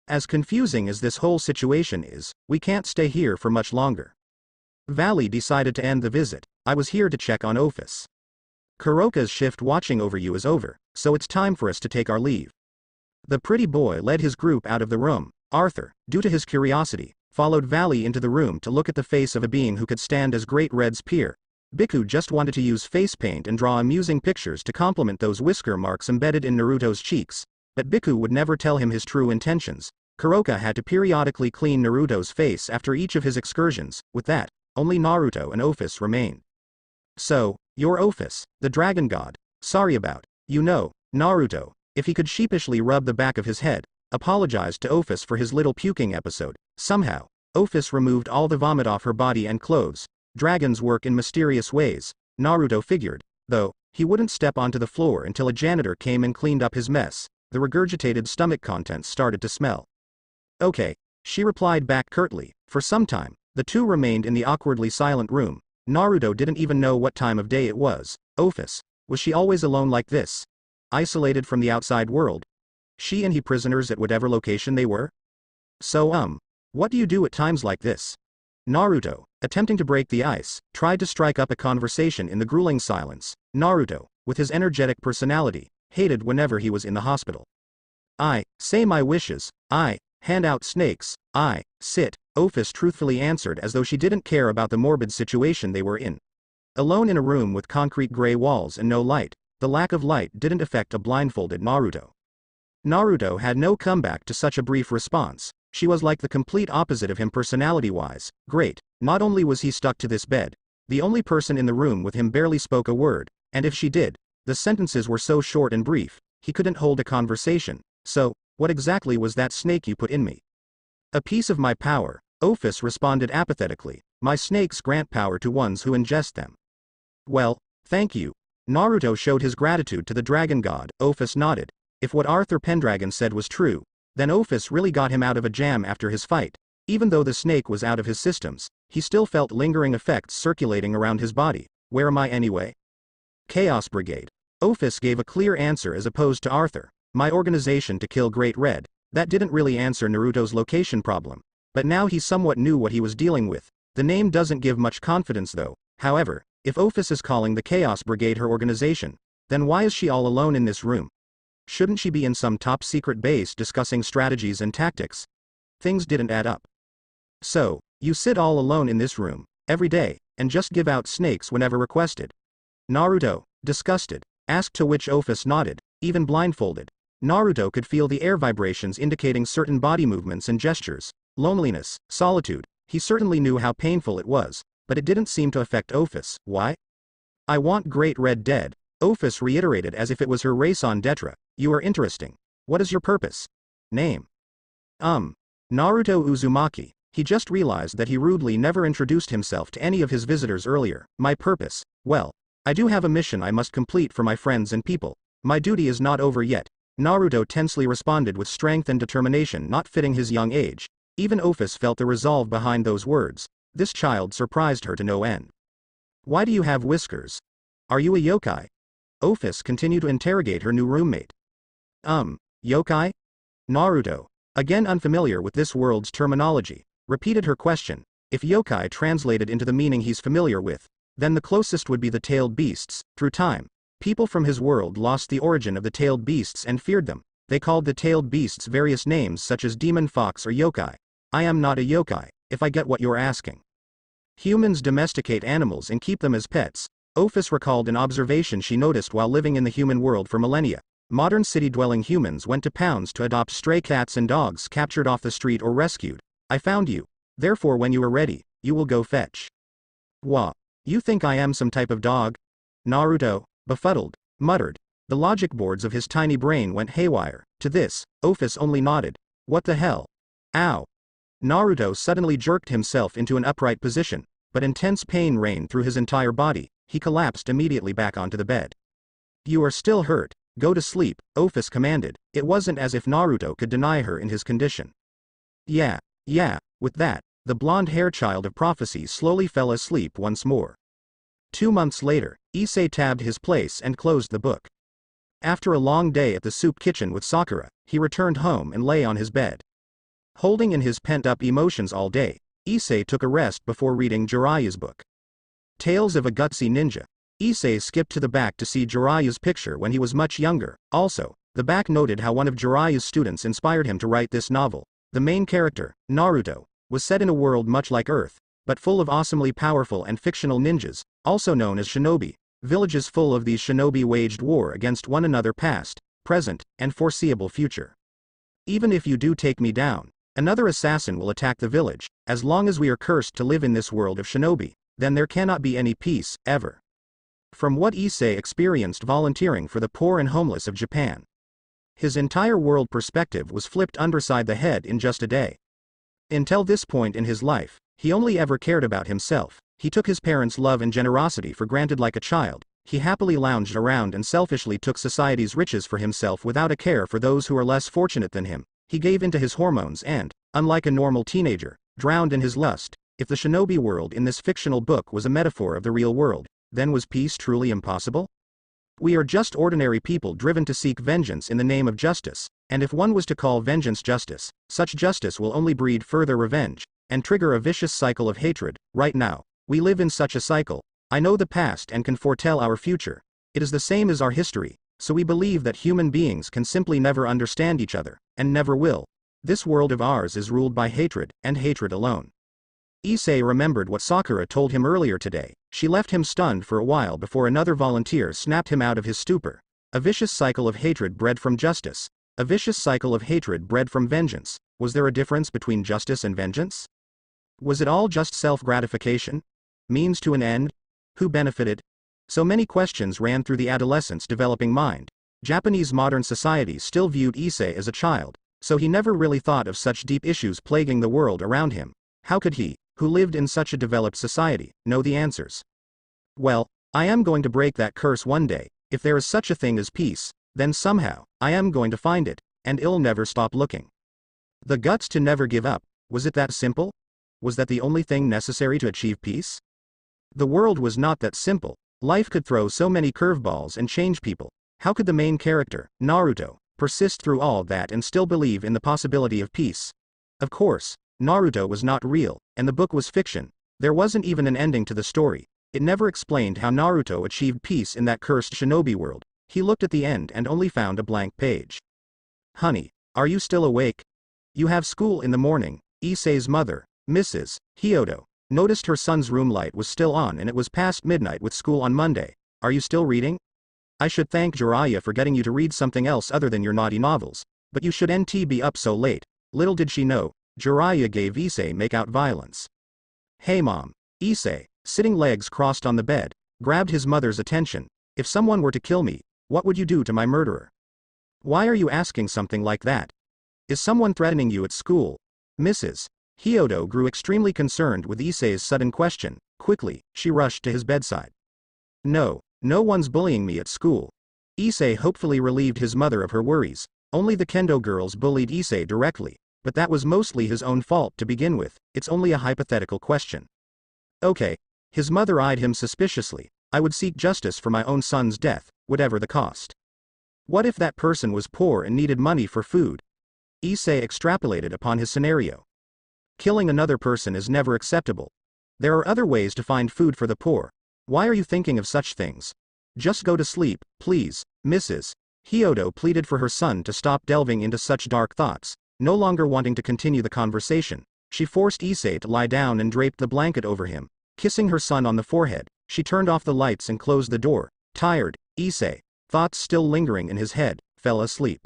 As confusing as this whole situation is, we can't stay here for much longer. Valley decided to end the visit. I was here to check on Office. Kuroka's shift watching over you is over, so it's time for us to take our leave. The pretty boy led his group out of the room. Arthur, due to his curiosity, followed Valley into the room to look at the face of a being who could stand as Great Red's peer. Biku just wanted to use face paint and draw amusing pictures to complement those whisker marks embedded in Naruto's cheeks, but Biku would never tell him his true intentions. Kuroka had to periodically clean Naruto's face after each of his excursions. With that, only Naruto and Office remained. So, you're Office, the dragon god. Sorry about, Naruto, if he could sheepishly rub the back of his head, apologized to Office for his little puking episode. Somehow, Office removed all the vomit off her body and clothes. Dragons work in mysterious ways. Naruto figured, though, he wouldn't step onto the floor until a janitor came and cleaned up his mess. The regurgitated stomach contents started to smell. Okay, she replied back curtly. For some time, the two remained in the awkwardly silent room. Naruto didn't even know what time of day it was. Office. Was she always alone like this? Isolated from the outside world? She and he prisoners at whatever location they were? So what do you do at times like this? Naruto, attempting to break the ice, tried to strike up a conversation in the grueling silence. Naruto, with his energetic personality, hated whenever he was in the hospital. I say my wishes, I hand out snakes, I sit, Office truthfully answered as though she didn't care about the morbid situation they were in. Alone in a room with concrete gray walls and no light, the lack of light didn't affect a blindfolded Naruto. Naruto had no comeback to such a brief response. She was like the complete opposite of him personality-wise. Great, not only was he stuck to this bed, the only person in the room with him barely spoke a word, and if she did, the sentences were so short and brief, he couldn't hold a conversation. So, what exactly was that snake you put in me? A piece of my power, Office responded apathetically. My snakes grant power to ones who ingest them. Well, thank you. Naruto showed his gratitude to the dragon god. Office nodded. If what Arthur Pendragon said was true, then Office really got him out of a jam after his fight. Even though the snake was out of his systems, he still felt lingering effects circulating around his body. Where am I anyway? Chaos Brigade. Office gave a clear answer as opposed to Arthur. My organization to kill Great Red. That didn't really answer Naruto's location problem. But now he somewhat knew what he was dealing with. The name doesn't give much confidence though. However, if Office is calling the Chaos Brigade her organization, then why is she all alone in this room? Shouldn't she be in some top secret base discussing strategies and tactics? Things didn't add up. So, you sit all alone in this room, every day, and just give out snakes whenever requested? Naruto, disgusted, asked, to which Office nodded. Even blindfolded, Naruto could feel the air vibrations indicating certain body movements and gestures. Loneliness, solitude, he certainly knew how painful it was, but it didn't seem to affect Office. Why? I want Great Red dead, Office reiterated as if it was her raison d'etre. You are interesting. What is your purpose? Name? Naruto Uzumaki. He just realized that he rudely never introduced himself to any of his visitors earlier. My purpose? Well, I do have a mission I must complete for my friends and people. My duty is not over yet. Naruto tensely responded with strength and determination not fitting his young age. Even Office felt the resolve behind those words. This child surprised her to no end. Why do you have whiskers? Are you a yokai? Office continued to interrogate her new roommate. Yokai? Naruto, again unfamiliar with this world's terminology, repeated her question. If yokai translated into the meaning he's familiar with, then the closest would be the tailed beasts. Through time, people from his world lost the origin of the tailed beasts and feared them. They called the tailed beasts various names such as demon, fox, or yokai. I am not a yokai, if I get what you're asking. Humans domesticate animals and keep them as pets. Office recalled an observation she noticed while living in the human world for millennia. Modern city-dwelling humans went to pounds to adopt stray cats and dogs captured off the street or rescued. I found you. Therefore when you are ready, you will go fetch. Wha? You think I am some type of dog? Naruto, befuddled, muttered. The logic boards of his tiny brain went haywire. To this, Office only nodded. What the hell? Ow. Naruto suddenly jerked himself into an upright position, but intense pain reigned through his entire body. He collapsed immediately back onto the bed. You are still hurt. Go to sleep, Office commanded. It wasn't as if Naruto could deny her in his condition. Yeah. With that, the blonde-haired child of prophecy slowly fell asleep once more. 2 months later, Issei tabbed his place and closed the book. After a long day at the soup kitchen with Sakura, he returned home and lay on his bed. Holding in his pent-up emotions all day, Issei took a rest before reading Jiraiya's book. Tales of a Gutsy Ninja. Issei skipped to the back to see Jiraiya's picture when he was much younger. Also, the back noted how one of Jiraiya's students inspired him to write this novel. The main character, Naruto, was set in a world much like Earth, but full of awesomely powerful and fictional ninjas, also known as shinobi. Villages full of these shinobi waged war against one another past, present, and foreseeable future. Even if you do take me down, another assassin will attack the village. As long as we are cursed to live in this world of shinobi, then there cannot be any peace, ever. From what Issei experienced volunteering for the poor and homeless of Japan, his entire world perspective was flipped underside the head in just a day. Until this point in his life, he only ever cared about himself. He took his parents' love and generosity for granted like a child. He happily lounged around and selfishly took society's riches for himself without a care for those who are less fortunate than him. He gave into his hormones and, unlike a normal teenager, drowned in his lust. If the shinobi world in this fictional book was a metaphor of the real world, then was peace truly impossible? We are just ordinary people driven to seek vengeance in the name of justice, and if one was to call vengeance justice, such justice will only breed further revenge, and trigger a vicious cycle of hatred. Right now, we live in such a cycle. I know the past and can foretell our future. It is the same as our history, so we believe that human beings can simply never understand each other, and never will. This world of ours is ruled by hatred, and hatred alone. Issei remembered what Sakura told him earlier today. She left him stunned for a while before another volunteer snapped him out of his stupor. A vicious cycle of hatred bred from justice. A vicious cycle of hatred bred from vengeance. Was there a difference between justice and vengeance? Was it all just self-gratification? Means to an end? Who benefited? So many questions ran through the adolescent's developing mind. Japanese modern society still viewed Issei as a child, so he never really thought of such deep issues plaguing the world around him. How could he, who lived in such a developed society, know the answers? Well, I am going to break that curse one day. If there is such a thing as peace, then somehow, I am going to find it, and I'll never stop looking. The guts to never give up. Was it that simple? Was that the only thing necessary to achieve peace? The world was not that simple. Life could throw so many curveballs and change people. How could the main character, Naruto, persist through all that and still believe in the possibility of peace? Of course, Naruto was not real, and the book was fiction. There wasn't even an ending to the story. It never explained how Naruto achieved peace in that cursed shinobi world. He looked at the end and only found a blank page. Honey, are you still awake? You have school in the morning. Issei's mother, Mrs. Hyodo, noticed her son's room light was still on and it was past midnight with school on Monday. Are you still reading? I should thank Jiraiya for getting you to read something else other than your naughty novels. But you should be up so late. Little did she know, Jiraiya gave Issei make-out violence. Hey mom. Issei, sitting legs crossed on the bed, grabbed his mother's attention. If someone were to kill me, what would you do to my murderer? Why are you asking something like that? Is someone threatening you at school? Mrs. Hyodo grew extremely concerned with Issei's sudden question. Quickly, she rushed to his bedside. No, no one's bullying me at school. Issei hopefully relieved his mother of her worries. Only the kendo girls bullied Issei directly, but that was mostly his own fault to begin with. It's only a hypothetical question. Okay. His mother eyed him suspiciously. I would seek justice for my own son's death, whatever the cost. What if that person was poor and needed money for food? Issei extrapolated upon his scenario. Killing another person is never acceptable. There are other ways to find food for the poor. Why are you thinking of such things? Just go to sleep, please. Mrs. Hyodo pleaded for her son to stop delving into such dark thoughts. No longer wanting to continue the conversation, she forced Issei to lie down and draped the blanket over him. Kissing her son on the forehead, she turned off the lights and closed the door. Tired, Issei, thoughts still lingering in his head, fell asleep.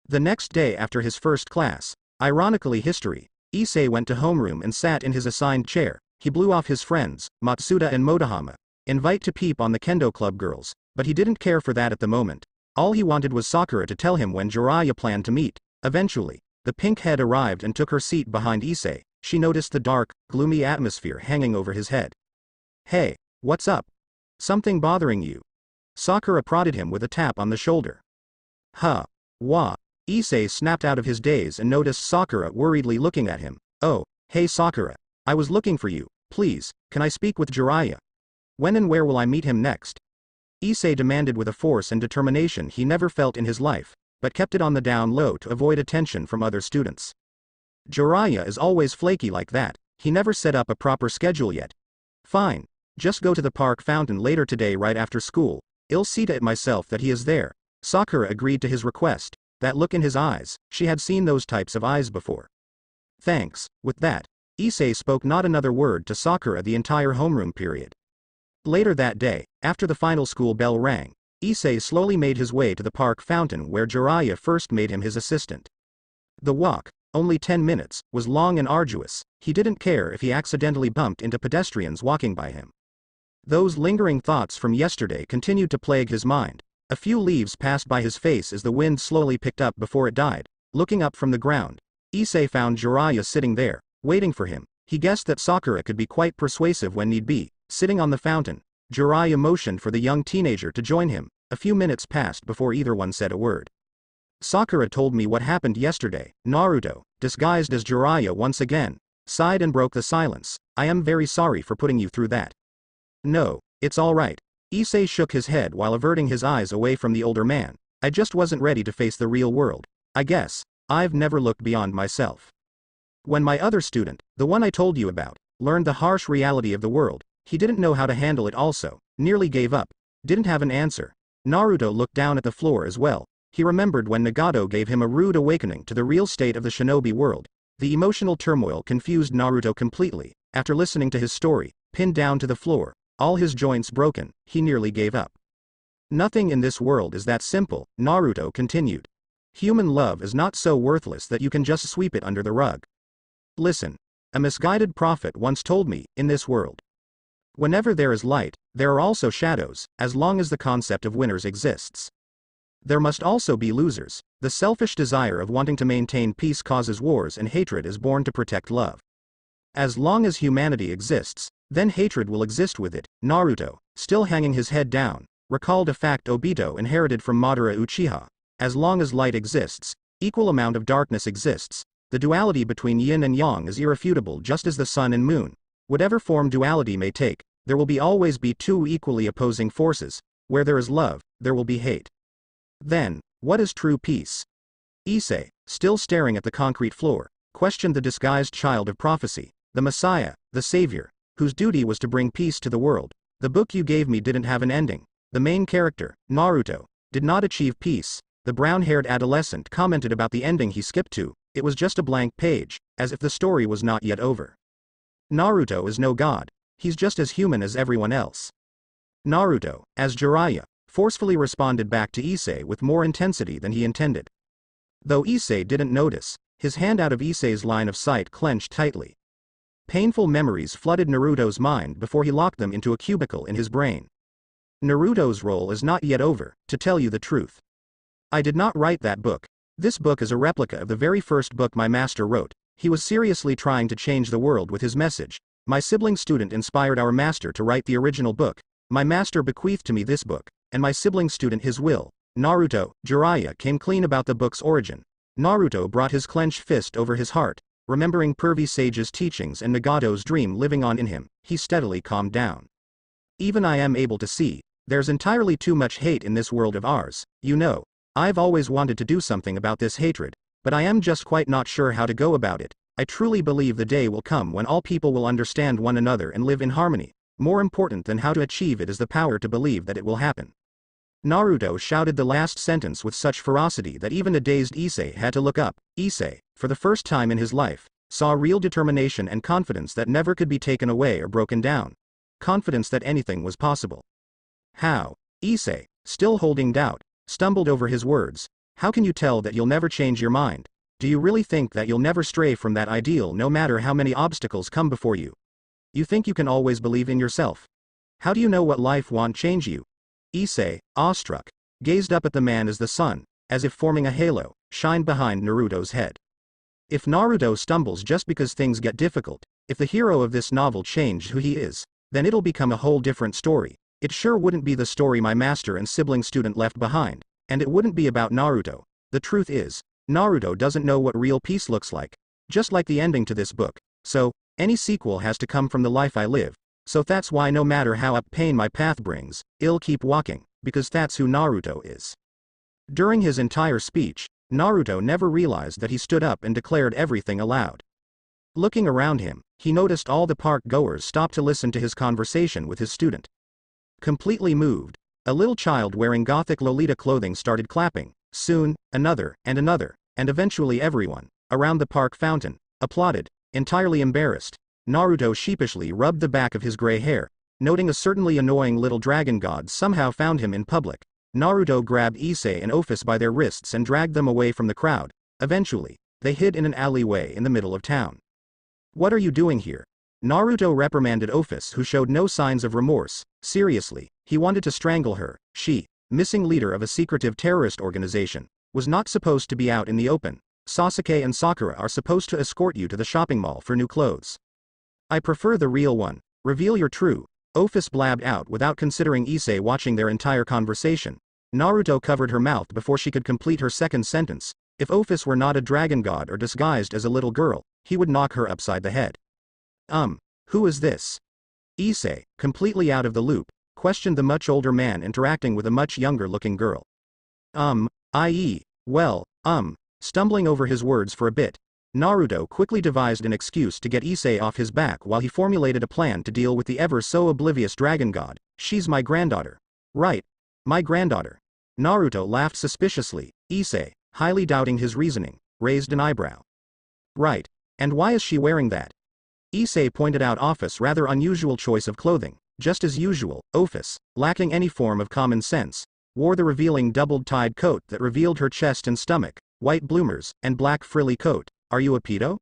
The next day after his first class, ironically history, Issei went to homeroom and sat in his assigned chair. He blew off his friends, Matsuda and Motohama, invite to peep on the kendo club girls, but he didn't care for that at the moment. All he wanted was Sakura to tell him when Jiraiya planned to meet. Eventually, the pink head arrived and took her seat behind Issei. She noticed the dark, gloomy atmosphere hanging over his head. Hey, what's up? Something bothering you? Sakura prodded him with a tap on the shoulder. Huh. Wah. Issei snapped out of his daze and noticed Sakura worriedly looking at him. Oh, hey Sakura. I was looking for you. Please, can I speak with Jiraiya? When and where will I meet him next? Issei demanded with a force and determination he never felt in his life, but kept it on the down low to avoid attention from other students. Jiraiya is always flaky like that. He never set up a proper schedule yet. Fine. Just go to the park fountain later today right after school. I'll see to it myself that he is there. Sakura agreed to his request. That look in his eyes, she had seen those types of eyes before. Thanks. With that, Issei spoke not another word to Sakura the entire homeroom period. Later that day, after the final school bell rang, Issei slowly made his way to the park fountain where Jiraiya first made him his assistant. The walk, only 10 minutes, was long and arduous. He didn't care if he accidentally bumped into pedestrians walking by him. Those lingering thoughts from yesterday continued to plague his mind. A few leaves passed by his face as the wind slowly picked up before it died. Looking up from the ground, Issei found Jiraiya sitting there, waiting for him. He guessed that Sakura could be quite persuasive when need be. Sitting on the fountain, Jiraiya motioned for the young teenager to join him. A few minutes passed before either one said a word. Sakura told me what happened yesterday. Naruto, disguised as Jiraiya once again, sighed and broke the silence. I am very sorry for putting you through that. No, it's all right. Issei shook his head while averting his eyes away from the older man. I just wasn't ready to face the real world. I guess, I've never looked beyond myself. When my other student, the one I told you about, learned the harsh reality of the world, he didn't know how to handle it also, nearly gave up, didn't have an answer. Naruto looked down at the floor as well. He remembered when Nagato gave him a rude awakening to the real state of the shinobi world. The emotional turmoil confused Naruto completely. After listening to his story, pinned down to the floor, all his joints broken, he nearly gave up. Nothing in this world is that simple, Naruto continued. Human love is not so worthless that you can just sweep it under the rug. Listen. A misguided prophet once told me, in this world, whenever there is light, there are also shadows, as long as the concept of winners exists. There must also be losers. The selfish desire of wanting to maintain peace causes wars, and hatred is born to protect love. As long as humanity exists, then hatred will exist with it. Naruto, still hanging his head down, recalled a fact Obito inherited from Madara Uchiha. As long as light exists, equal amount of darkness exists. The duality between yin and yang is irrefutable, just as the sun and moon. Whatever form duality may take, there will always be two equally opposing forces. Where there is love, there will be hate. Then, what is true peace? Issei, still staring at the concrete floor, questioned the disguised child of prophecy, the Messiah, the Savior, whose duty was to bring peace to the world. The book you gave me didn't have an ending. The main character, Naruto, did not achieve peace. The brown-haired adolescent commented about the ending he skipped to. It was just a blank page, as if the story was not yet over. Naruto is no god. He's just as human as everyone else. Naruto, as Jiraiya, forcefully responded back to Issei with more intensity than he intended. Though Issei didn't notice, his hand out of Issei's line of sight clenched tightly. Painful memories flooded Naruto's mind before he locked them into a cubicle in his brain. Naruto's role is not yet over, to tell you the truth. I did not write that book. This book is a replica of the very first book my master wrote. He was seriously trying to change the world with his message. My sibling student inspired our master to write the original book. My master bequeathed to me this book, and my sibling student his will. Naruto, Jiraiya came clean about the book's origin. Naruto brought his clenched fist over his heart, remembering Pervy Sage's teachings and Nagato's dream living on in him. He steadily calmed down. Even I am able to see, there's entirely too much hate in this world of ours. You know, I've always wanted to do something about this hatred, but I am just quite not sure how to go about it. I truly believe the day will come when all people will understand one another and live in harmony. More important than how to achieve it is the power to believe that it will happen. Naruto shouted the last sentence with such ferocity that even a dazed Issei had to look up. Issei, for the first time in his life, saw real determination and confidence that never could be taken away or broken down. Confidence that anything was possible. How? Issei, still holding doubt, stumbled over his words. How can you tell that you'll never change your mind? Do you really think that you'll never stray from that ideal no matter how many obstacles come before you? You think you can always believe in yourself? How do you know what life won't change you? Issei, awestruck, gazed up at the man as the sun, as if forming a halo, shined behind Naruto's head. If Naruto stumbles just because things get difficult, if the hero of this novel changed who he is, then it'll become a whole different story. It sure wouldn't be the story my master and sibling student left behind, and it wouldn't be about Naruto. The truth is, Naruto doesn't know what real peace looks like, just like the ending to this book. So, any sequel has to come from the life I live. So that's why no matter how up pain my path brings, I'll keep walking, because that's who Naruto is. During his entire speech, Naruto never realized that he stood up and declared everything aloud. Looking around him, he noticed all the park goers stopped to listen to his conversation with his student. Completely moved, a little child wearing gothic Lolita clothing started clapping. Soon, another, and eventually everyone, around the park fountain, applauded. Entirely embarrassed, Naruto sheepishly rubbed the back of his gray hair, noting a certainly annoying little dragon god somehow found him in public. Naruto grabbed Issei and Office by their wrists and dragged them away from the crowd. Eventually, they hid in an alleyway in the middle of town. What are you doing here? Naruto reprimanded Office, who showed no signs of remorse. Seriously, he wanted to strangle her. She, missing leader of a secretive terrorist organization, was not supposed to be out in the open. Sasuke and Sakura are supposed to escort you to the shopping mall for new clothes. I prefer the real one. Reveal your true. Office blabbed out without considering Issei watching their entire conversation. Naruto covered her mouth before she could complete her second sentence. If Office were not a dragon god or disguised as a little girl, he would knock her upside the head. Who is this? Issei, completely out of the loop, questioned the much older man interacting with a much younger looking girl. Stumbling over his words for a bit, Naruto quickly devised an excuse to get Issei off his back while he formulated a plan to deal with the ever-so-oblivious dragon god. She's my granddaughter. Right. My granddaughter. Naruto laughed suspiciously. Issei, highly doubting his reasoning, raised an eyebrow. Right. And why is she wearing that? Issei pointed out Office's rather unusual choice of clothing. Just as usual, Office, lacking any form of common sense, wore the revealing doubled-tied coat that revealed her chest and stomach, white bloomers, and black frilly coat. Are you a pedo?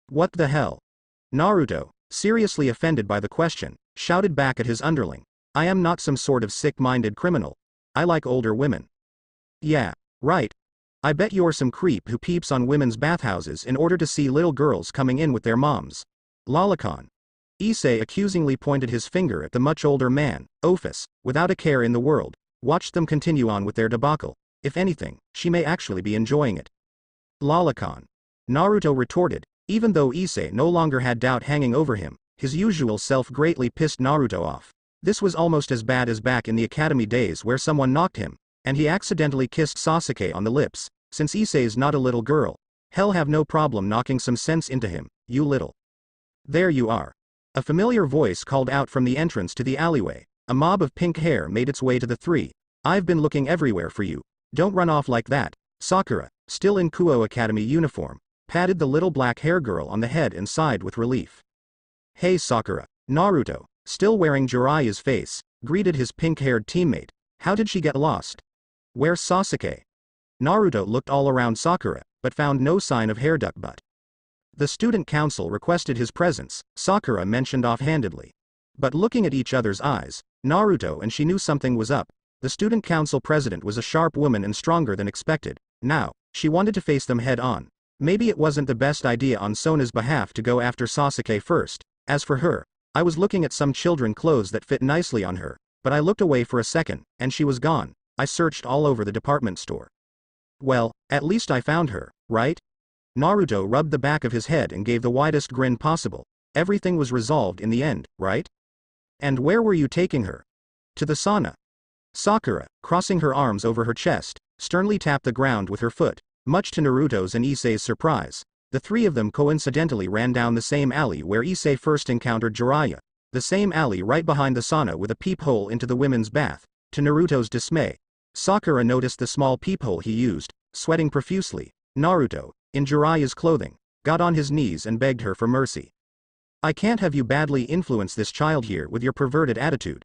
What the hell? Naruto, seriously offended by the question, shouted back at his underling. I am not some sort of sick-minded criminal. I like older women. Yeah, right. I bet you're some creep who peeps on women's bathhouses in order to see little girls coming in with their moms. Lolicon. Issei accusingly pointed his finger at the much older man. Office, without a care in the world, watched them continue on with their debacle. If anything, she may actually be enjoying it. Lolicon. Naruto retorted. Even though Issei no longer had doubt hanging over him, his usual self greatly pissed Naruto off. This was almost as bad as back in the academy days where someone knocked him, and he accidentally kissed Sasuke on the lips. Since Issei's not a little girl, hell have no problem knocking some sense into him, you little. There you are. A familiar voice called out from the entrance to the alleyway. A mob of pink hair made its way to the three. I've been looking everywhere for you. Don't run off like that. Sakura, still in Kuo Academy uniform, patted the little black hair girl on the head and sighed with relief. Hey Sakura. Naruto, still wearing Jiraiya's face, greeted his pink-haired teammate. How did she get lost? Where's Sasuke? Naruto looked all around Sakura, but found no sign of hair duck butt. The student council requested his presence, Sakura mentioned offhandedly. But looking at each other's eyes, Naruto and she knew something was up. The student council president was a sharp woman and stronger than expected. Now, she wanted to face them head on. Maybe it wasn't the best idea on Sona's behalf to go after Sasuke first. As for her, I was looking at some children clothes that fit nicely on her, but I looked away for a second, and she was gone. I searched all over the department store. Well, at least I found her, right? Naruto rubbed the back of his head and gave the widest grin possible. Everything was resolved in the end, right? And where were you taking her? To the sauna. Sakura, crossing her arms over her chest, sternly tapped the ground with her foot. Much to Naruto's and Issei's surprise, the three of them coincidentally ran down the same alley where Issei first encountered Jiraiya. The same alley right behind the sauna with a peephole into the women's bath. To Naruto's dismay, Sakura noticed the small peephole he used, sweating profusely. Naruto, in Jiraiya's clothing, got on his knees and begged her for mercy. I can't have you badly influence this child here with your perverted attitude.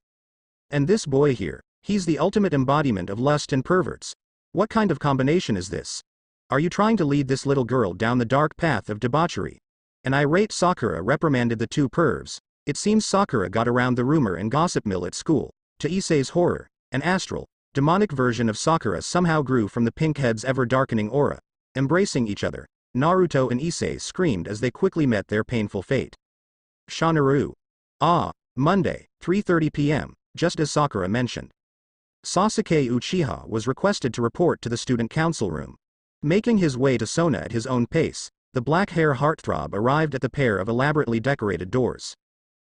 And this boy here, he's the ultimate embodiment of lust and perverts. What kind of combination is this? Are you trying to lead this little girl down the dark path of debauchery? An irate Sakura reprimanded the two pervs. It seems Sakura got around the rumor and gossip mill at school. To Issei's horror, an astral, demonic version of Sakura somehow grew from the pinkhead's ever-darkening aura. Embracing each other, Naruto and Issei screamed as they quickly met their painful fate. Shanaru. Monday, 3:30 p.m., just as Sakura mentioned. Sasuke Uchiha was requested to report to the student council room. Making his way to Sona at his own pace, the black-hair heartthrob arrived at the pair of elaborately decorated doors.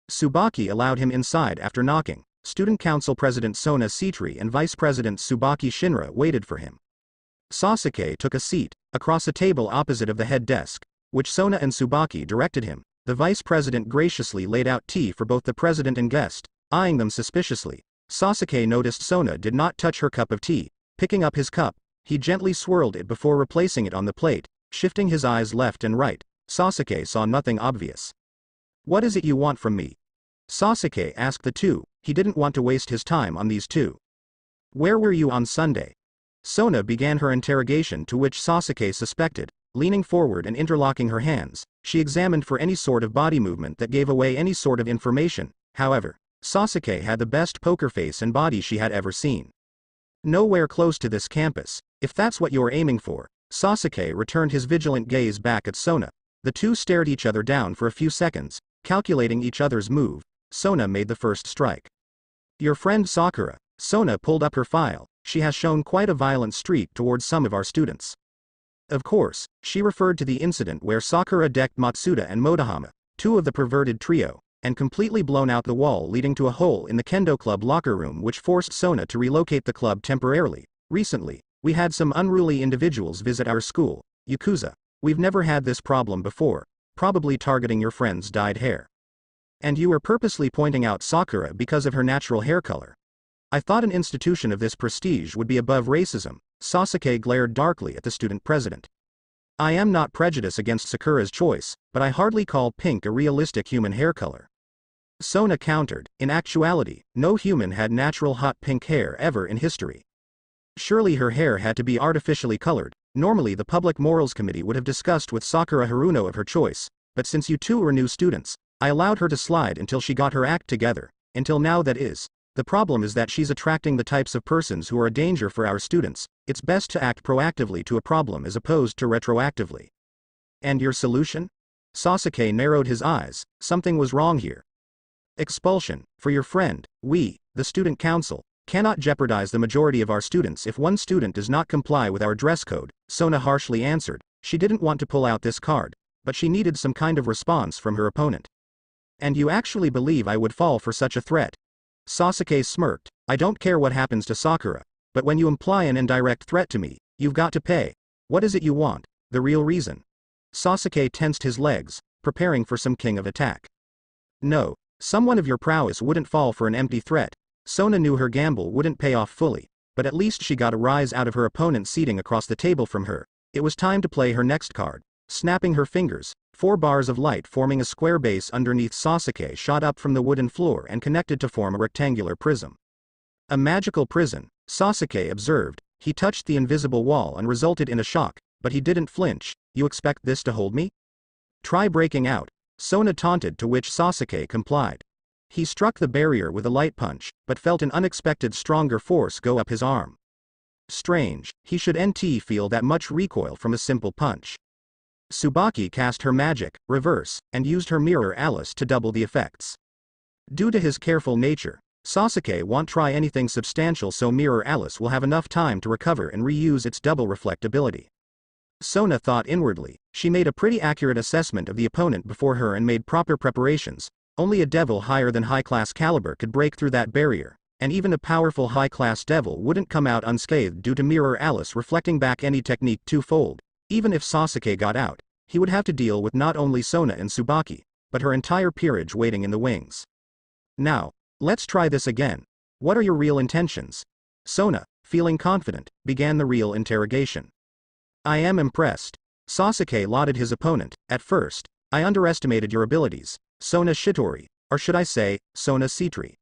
Tsubaki allowed him inside after knocking. Student Council President Sona Sitri and Vice President Tsubaki Shinra waited for him. Sasuke took a seat, across a table opposite of the head desk, which Sona and Tsubaki directed him. The Vice President graciously laid out tea for both the President and guest, eyeing them suspiciously. Sasuke noticed Sona did not touch her cup of tea. Picking up his cup, he gently swirled it before replacing it on the plate, shifting his eyes left and right. Sasuke saw nothing obvious. What is it you want from me? Sasuke asked the two. He didn't want to waste his time on these two. Where were you on Sunday? Sona began her interrogation, to which Sasuke suspected. Leaning forward and interlocking her hands, she examined for any sort of body movement that gave away any sort of information. However, Sasuke had the best poker face and body she had ever seen. Nowhere close to this campus, if that's what you're aiming for. Sasuke returned his vigilant gaze back at Sona. The two stared each other down for a few seconds, Calculating each other's move, Sona made the first strike. Your friend Sakura. Sona pulled up her file. She has shown quite a violent streak towards some of our students. Of course, she referred to the incident where Sakura decked Matsuda and Motohama, two of the perverted trio, and completely blown out the wall leading to a hole in the Kendo Club locker room, which forced Sona to relocate the club temporarily. Recently, we had some unruly individuals visit our school, Yakuza. We've never had this problem before, probably targeting your friend's dyed hair. And you were purposely pointing out Sakura because of her natural hair color. I thought an institution of this prestige would be above racism. Sasuke glared darkly at the student president. I am not prejudiced against Sakura's choice, but I hardly call pink a realistic human hair color. Sona countered. In actuality, no human had natural hot pink hair ever in history. Surely her hair had to be artificially colored. Normally the Public Morals Committee would have discussed with Sakura Haruno of her choice, but since you two were new students, I allowed her to slide until she got her act together. Until now, that is. The problem is that she's attracting the types of persons who are a danger for our students. It's best to act proactively to a problem as opposed to retroactively. And your solution? Sasuke narrowed his eyes. Something was wrong here. Expulsion. For your friend, we, the student council, cannot jeopardize the majority of our students if one student does not comply with our dress code, Sona harshly answered. She didn't want to pull out this card, but she needed some kind of response from her opponent. And you actually believe I would fall for such a threat? Sasuke smirked. I don't care what happens to Sakura, but when you imply an indirect threat to me, you've got to pay. What is it you want? The real reason? Sasuke tensed his legs, preparing for some king of attack. No, someone of your prowess wouldn't fall for an empty threat. Sona knew her gamble wouldn't pay off fully, but at least she got a rise out of her opponent seating across the table from her. It was time to play her next card. Snapping her fingers, 4 bars of light forming a square base underneath Sasuke shot up from the wooden floor and connected to form a rectangular prism. A magical prison, Sasuke observed. He touched the invisible wall and resulted in a shock, but he didn't flinch. You expect this to hold me? Try breaking out, Sona taunted, to which Sasuke complied. He struck the barrier with a light punch, but felt an unexpected stronger force go up his arm. Strange, he should feel that much recoil from a simple punch. Tsubaki cast her magic, reverse, and used her mirror Alice to double the effects. Due to his careful nature, Sasuke won't try anything substantial, so mirror Alice will have enough time to recover and reuse its double reflectability. Sona thought inwardly. She made a pretty accurate assessment of the opponent before her and made proper preparations. Only a devil higher than high-class caliber could break through that barrier, and even a powerful high-class devil wouldn't come out unscathed due to mirror Alice reflecting back any technique twofold. Even if Sasuke got out, he would have to deal with not only Sona and Tsubaki, but her entire peerage waiting in the wings. Now, let's try this again. What are your real intentions? Sona, feeling confident, began the real interrogation. I am impressed. Sasuke lauded his opponent. At first, I underestimated your abilities, Sona Shitori, or should I say, Sona Sitri.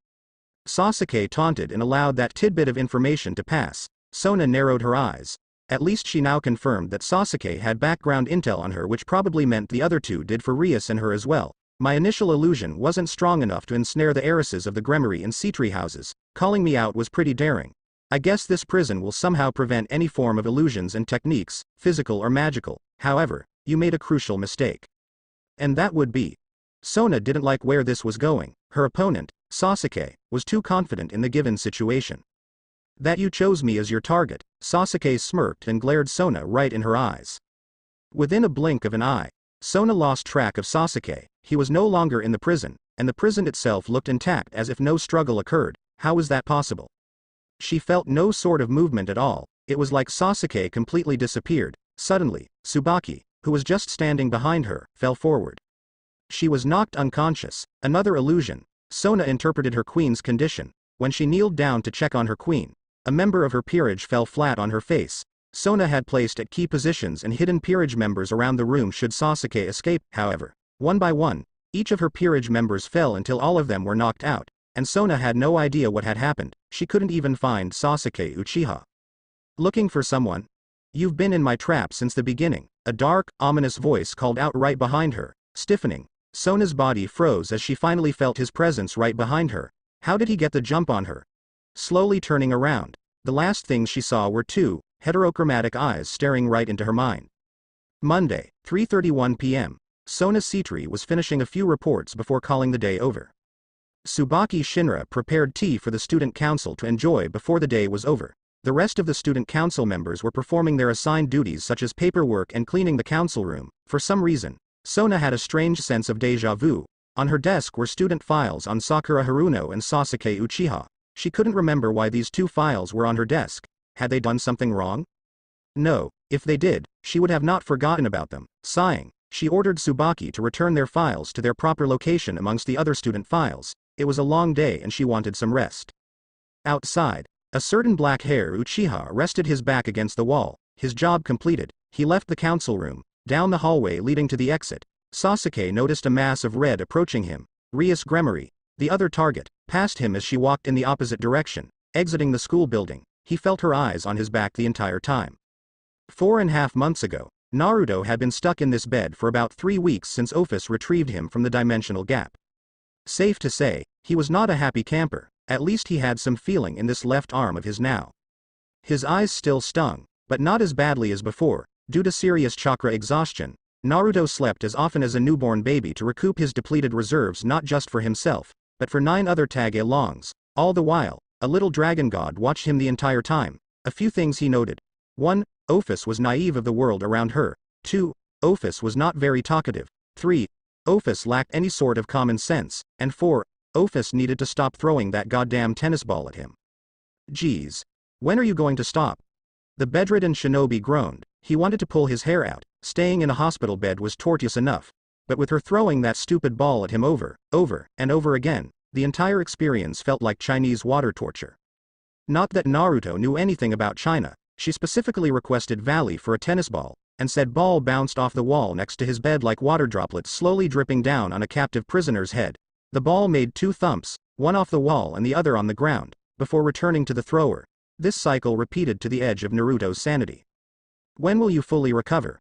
Sasuke taunted and allowed that tidbit of information to pass. Sona narrowed her eyes. At least she now confirmed that Sasuke had background intel on her, which probably meant the other two did for Rias and her as well. My initial illusion wasn't strong enough to ensnare the heiresses of the Gremory and Sitri houses. Calling me out was pretty daring. I guess this prison will somehow prevent any form of illusions and techniques, physical or magical. However, you made a crucial mistake. And that would be. Sona didn't like where this was going. Her opponent, Sasuke, was too confident in the given situation. That you chose me as your target. Sasuke smirked and glared Sona right in her eyes. Within a blink of an eye, Sona lost track of Sasuke. He was no longer in the prison, and the prison itself looked intact as if no struggle occurred. How was that possible? She felt no sort of movement at all. It was like Sasuke completely disappeared. Suddenly, Tsubaki, who was just standing behind her, fell forward. She was knocked unconscious. Another illusion. Sona interpreted her queen's condition. When she kneeled down to check on her queen, a member of her peerage fell flat on her face. Sona had placed at key positions and hidden peerage members around the room should Sasuke escape. However, one by one, each of her peerage members fell until all of them were knocked out, and Sona had no idea what had happened. She couldn't even find Sasuke Uchiha. Looking for someone? You've been in my trap since the beginning, a dark, ominous voice called out right behind her. Stiffening, Sona's body froze as she finally felt his presence right behind her. How did he get the jump on her? Slowly turning around, the last things she saw were 2 heterochromatic eyes staring right into her mind. Monday, 3:31 p.m. Sona Sitri was finishing a few reports before calling the day over. Tsubaki Shinra prepared tea for the student council to enjoy before the day was over. The rest of the student council members were performing their assigned duties such as paperwork and cleaning the council room. For some reason, Sona had a strange sense of déjà vu. On her desk were student files on Sakura Haruno and Sasuke Uchiha. She couldn't remember why these two files were on her desk. Had they done something wrong? No, if they did, she would have not forgotten about them. Sighing, she ordered Tsubaki to return their files to their proper location amongst the other student files. It was a long day and she wanted some rest. Outside, a certain black-haired Uchiha rested his back against the wall. His job completed, he left the council room. Down the hallway leading to the exit, Sasuke noticed a mass of red approaching him. Rias Gremory, the other target, passed him as she walked in the opposite direction, exiting the school building. He felt her eyes on his back the entire time. 4.5 months ago, Naruto had been stuck in this bed for about 3 weeks since Office retrieved him from the dimensional gap. Safe to say, he was not a happy camper. At least he had some feeling in this left arm of his now. His eyes still stung, but not as badly as before. Due to serious chakra exhaustion, Naruto slept as often as a newborn baby to recoup his depleted reserves, not just for himself, but for 9 other tag-alongs. All the while, a little dragon god watched him the entire time. A few things he noted. 1. Office was naive of the world around her. 2. Office was not very talkative. 3. Office lacked any sort of common sense. And 4. Office needed to stop throwing that goddamn tennis ball at him. Geez. When are you going to stop? The bedridden shinobi groaned. He wanted to pull his hair out. Staying in a hospital bed was torturous enough. But with her throwing that stupid ball at him over, and over again, the entire experience felt like Chinese water torture. Not that Naruto knew anything about China. She specifically requested Valley for a tennis ball, and said ball bounced off the wall next to his bed like water droplets slowly dripping down on a captive prisoner's head. The ball made 2 thumps, one off the wall and the other on the ground, before returning to the thrower. This cycle repeated to the edge of Naruto's sanity. When will you fully recover?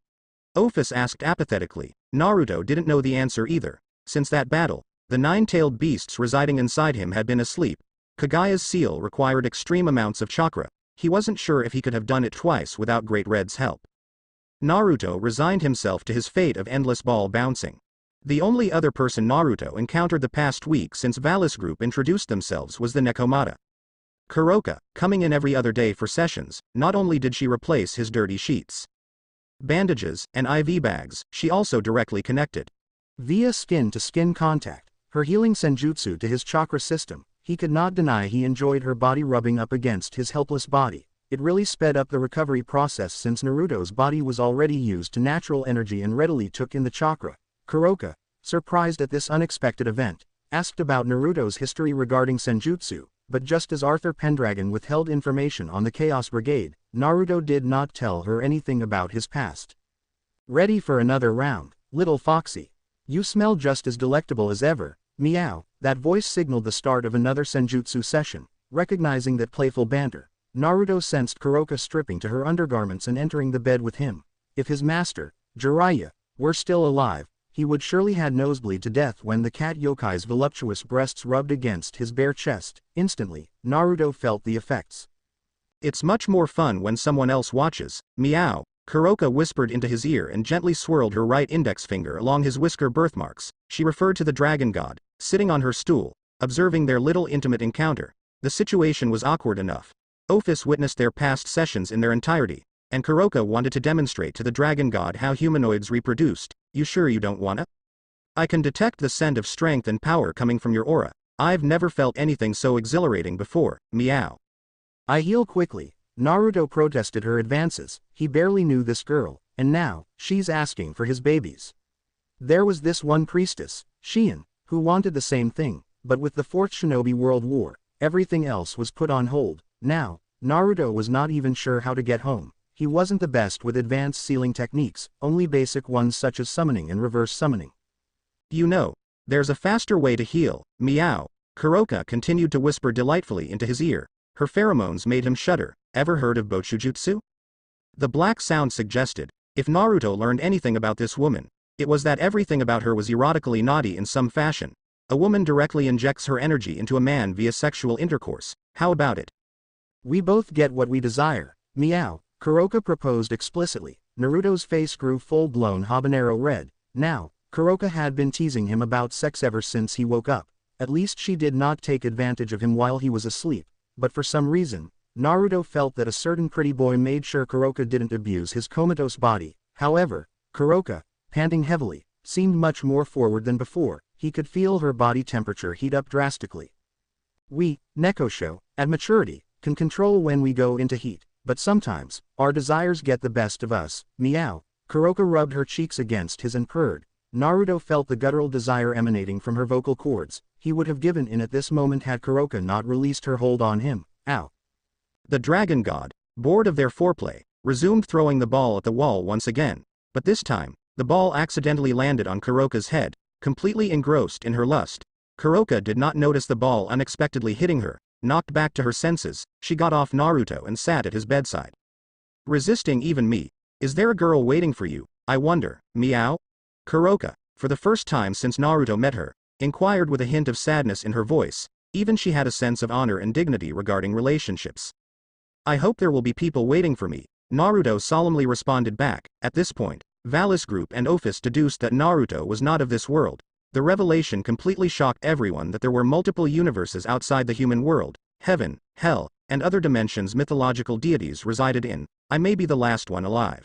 Office asked apathetically. Naruto didn't know the answer either. Since that battle, the 9-tailed beasts residing inside him had been asleep. Kagaya's seal required extreme amounts of chakra. He wasn't sure if he could have done it twice without Great Red's help. Naruto resigned himself to his fate of endless ball bouncing. The only other person Naruto encountered the past week since Valis Group introduced themselves was the Nekomata. Kuroka, coming in every other day for sessions. Not only did she replace his dirty sheets, bandages, and IV bags, she also directly connected, via skin-to-skin contact, her healing senjutsu to his chakra system. He could not deny he enjoyed her body rubbing up against his helpless body. It really sped up the recovery process since Naruto's body was already used to natural energy and readily took in the chakra. Kuroka, surprised at this unexpected event, asked about Naruto's history regarding senjutsu, but just as Arthur Pendragon withheld information on the Chaos Brigade, Naruto did not tell her anything about his past. Ready for another round, little foxy? You smell just as delectable as ever. Meow. That voice signaled the start of another senjutsu session. Recognizing that playful banter, Naruto sensed Kuroka stripping to her undergarments and entering the bed with him. If his master, Jiraiya, were still alive, he would surely had nosebleed to death when the cat yokai's voluptuous breasts rubbed against his bare chest. Instantly, Naruto felt the effects. It's much more fun when someone else watches. Meow. Kuroka whispered into his ear and gently swirled her right index finger along his whisker birthmarks. She referred to the dragon god, sitting on her stool, observing their little intimate encounter. The situation was awkward enough. Office witnessed their past sessions in their entirety, and Kuroka wanted to demonstrate to the dragon god how humanoids reproduced. You sure you don't wanna? I can detect the scent of strength and power coming from your aura. I've never felt anything so exhilarating before. Meow. I heal quickly. Naruto protested her advances. He barely knew this girl, and now, she's asking for his babies. There was this one priestess, Shion, who wanted the same thing, but with the 4th Shinobi World War, everything else was put on hold. Now, Naruto was not even sure how to get home. He wasn't the best with advanced sealing techniques, only basic ones such as summoning and reverse summoning. You know, there's a faster way to heal. Meow. Kuroka continued to whisper delightfully into his ear. Her pheromones made him shudder. Ever heard of Bochujutsu? The black sound suggested, if Naruto learned anything about this woman, it was that everything about her was erotically naughty in some fashion. A woman directly injects her energy into a man via sexual intercourse. How about it? We both get what we desire. Meow. Kuroka proposed explicitly. Naruto's face grew full-blown habanero red. Now, Kuroka had been teasing him about sex ever since he woke up. At least she did not take advantage of him while he was asleep, but for some reason, Naruto felt that a certain pretty boy made sure Kuroka didn't abuse his comatose body. However, Kuroka, panting heavily, seemed much more forward than before. He could feel her body temperature heat up drastically. We, Nekosho, at maturity, can control when we go into heat, but sometimes, our desires get the best of us. Meow. Kuroka rubbed her cheeks against his and purred. Naruto felt the guttural desire emanating from her vocal cords. He would have given in at this moment had Kuroka not released her hold on him. Ow. The dragon god, bored of their foreplay, resumed throwing the ball at the wall once again, but this time, the ball accidentally landed on Kuroka's head, completely engrossed in her lust. Kuroka did not notice the ball unexpectedly hitting her. Knocked back to her senses, she got off Naruto and sat at his bedside. Resisting even me. Is there a girl waiting for you, I wonder, meow? Kuroka, for the first time since Naruto met her, inquired with a hint of sadness in her voice. Even she had a sense of honor and dignity regarding relationships. I hope there will be people waiting for me, Naruto solemnly responded back. At this point, Valis Group and Ophis deduced that Naruto was not of this world. The revelation completely shocked everyone that there were multiple universes outside the human world, heaven, hell, and other dimensions mythological deities resided in. I may be the last one alive.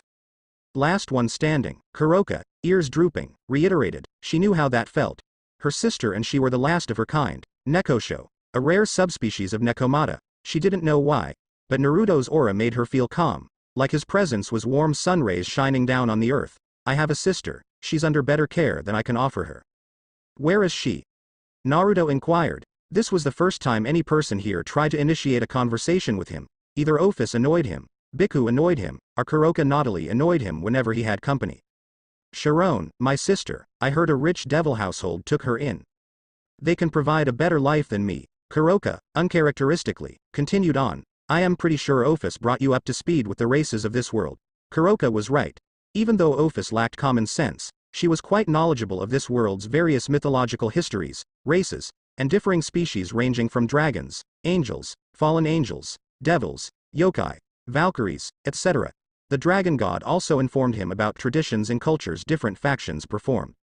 Last one standing, Kuroka, ears drooping, reiterated. She knew how that felt. Her sister and she were the last of her kind, Nekosho, a rare subspecies of Nekomata. She didn't know why, but Naruto's aura made her feel calm, like his presence was warm sun rays shining down on the earth. I have a sister, she's under better care than I can offer her. Where is she? Naruto inquired. This was the first time any person here tried to initiate a conversation with him. Either Ophis annoyed him, Biku annoyed him, or Kuroka naughtily annoyed him whenever he had company. Sharon, my sister, I heard a rich devil household took her in. They can provide a better life than me. Kuroka, uncharacteristically, continued on. I am pretty sure Ophis brought you up to speed with the races of this world. Kuroka was right. Even though Ophis lacked common sense, she was quite knowledgeable of this world's various mythological histories, races, and differing species ranging from dragons, angels, fallen angels, devils, yokai, Valkyries, etc. The dragon god also informed him about traditions and cultures different factions perform.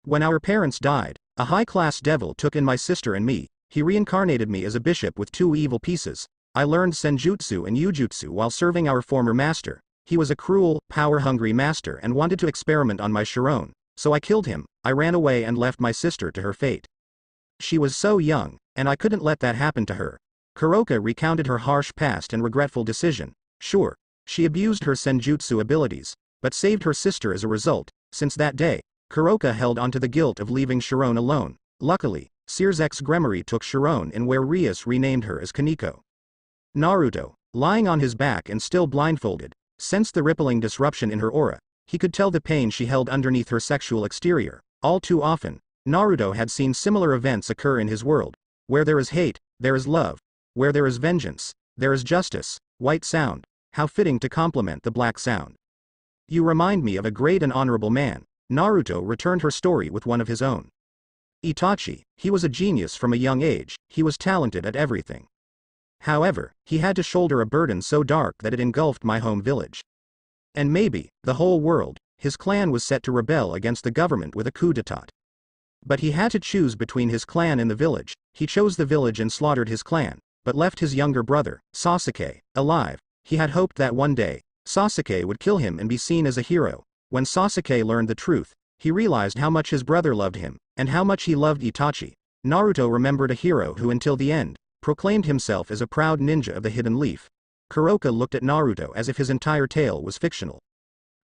When our parents died, a high-class devil took in my sister and me. He reincarnated me as a bishop with 2 evil pieces. I learned senjutsu and yujutsu while serving our former master. He was a cruel, power-hungry master and wanted to experiment on my Sharon, so I killed him. I ran away and left my sister to her fate. She was so young, and I couldn't let that happen to her. Kuroka recounted her harsh past and regretful decision. Sure, she abused her senjutsu abilities, but saved her sister as a result. Since that day, Kuroka held onto the guilt of leaving Sharon alone. Luckily, Seer's ex-Gremory took Sharon in where Rias renamed her as Kaneko. Naruto, lying on his back and still blindfolded, sensed the rippling disruption in her aura. He could tell the pain she held underneath her sexual exterior. All too often, Naruto had seen similar events occur in his world. Where there is hate, there is love. Where there is vengeance, there is justice. White sound. How fitting to complement the black sound. You remind me of a great and honorable man. Naruto returned her story with one of his own. Itachi, he was a genius from a young age. He was talented at everything. However, he had to shoulder a burden so dark that it engulfed my home village. And maybe, the whole world. His clan was set to rebel against the government with a coup d'etat. But he had to choose between his clan and the village. He chose the village and slaughtered his clan, but left his younger brother, Sasuke, alive. He had hoped that one day, Sasuke would kill him and be seen as a hero. When Sasuke learned the truth, he realized how much his brother loved him, and how much he loved Itachi. Naruto remembered a hero who until the end, proclaimed himself as a proud ninja of the hidden leaf. Kuroka looked at Naruto as if his entire tale was fictional.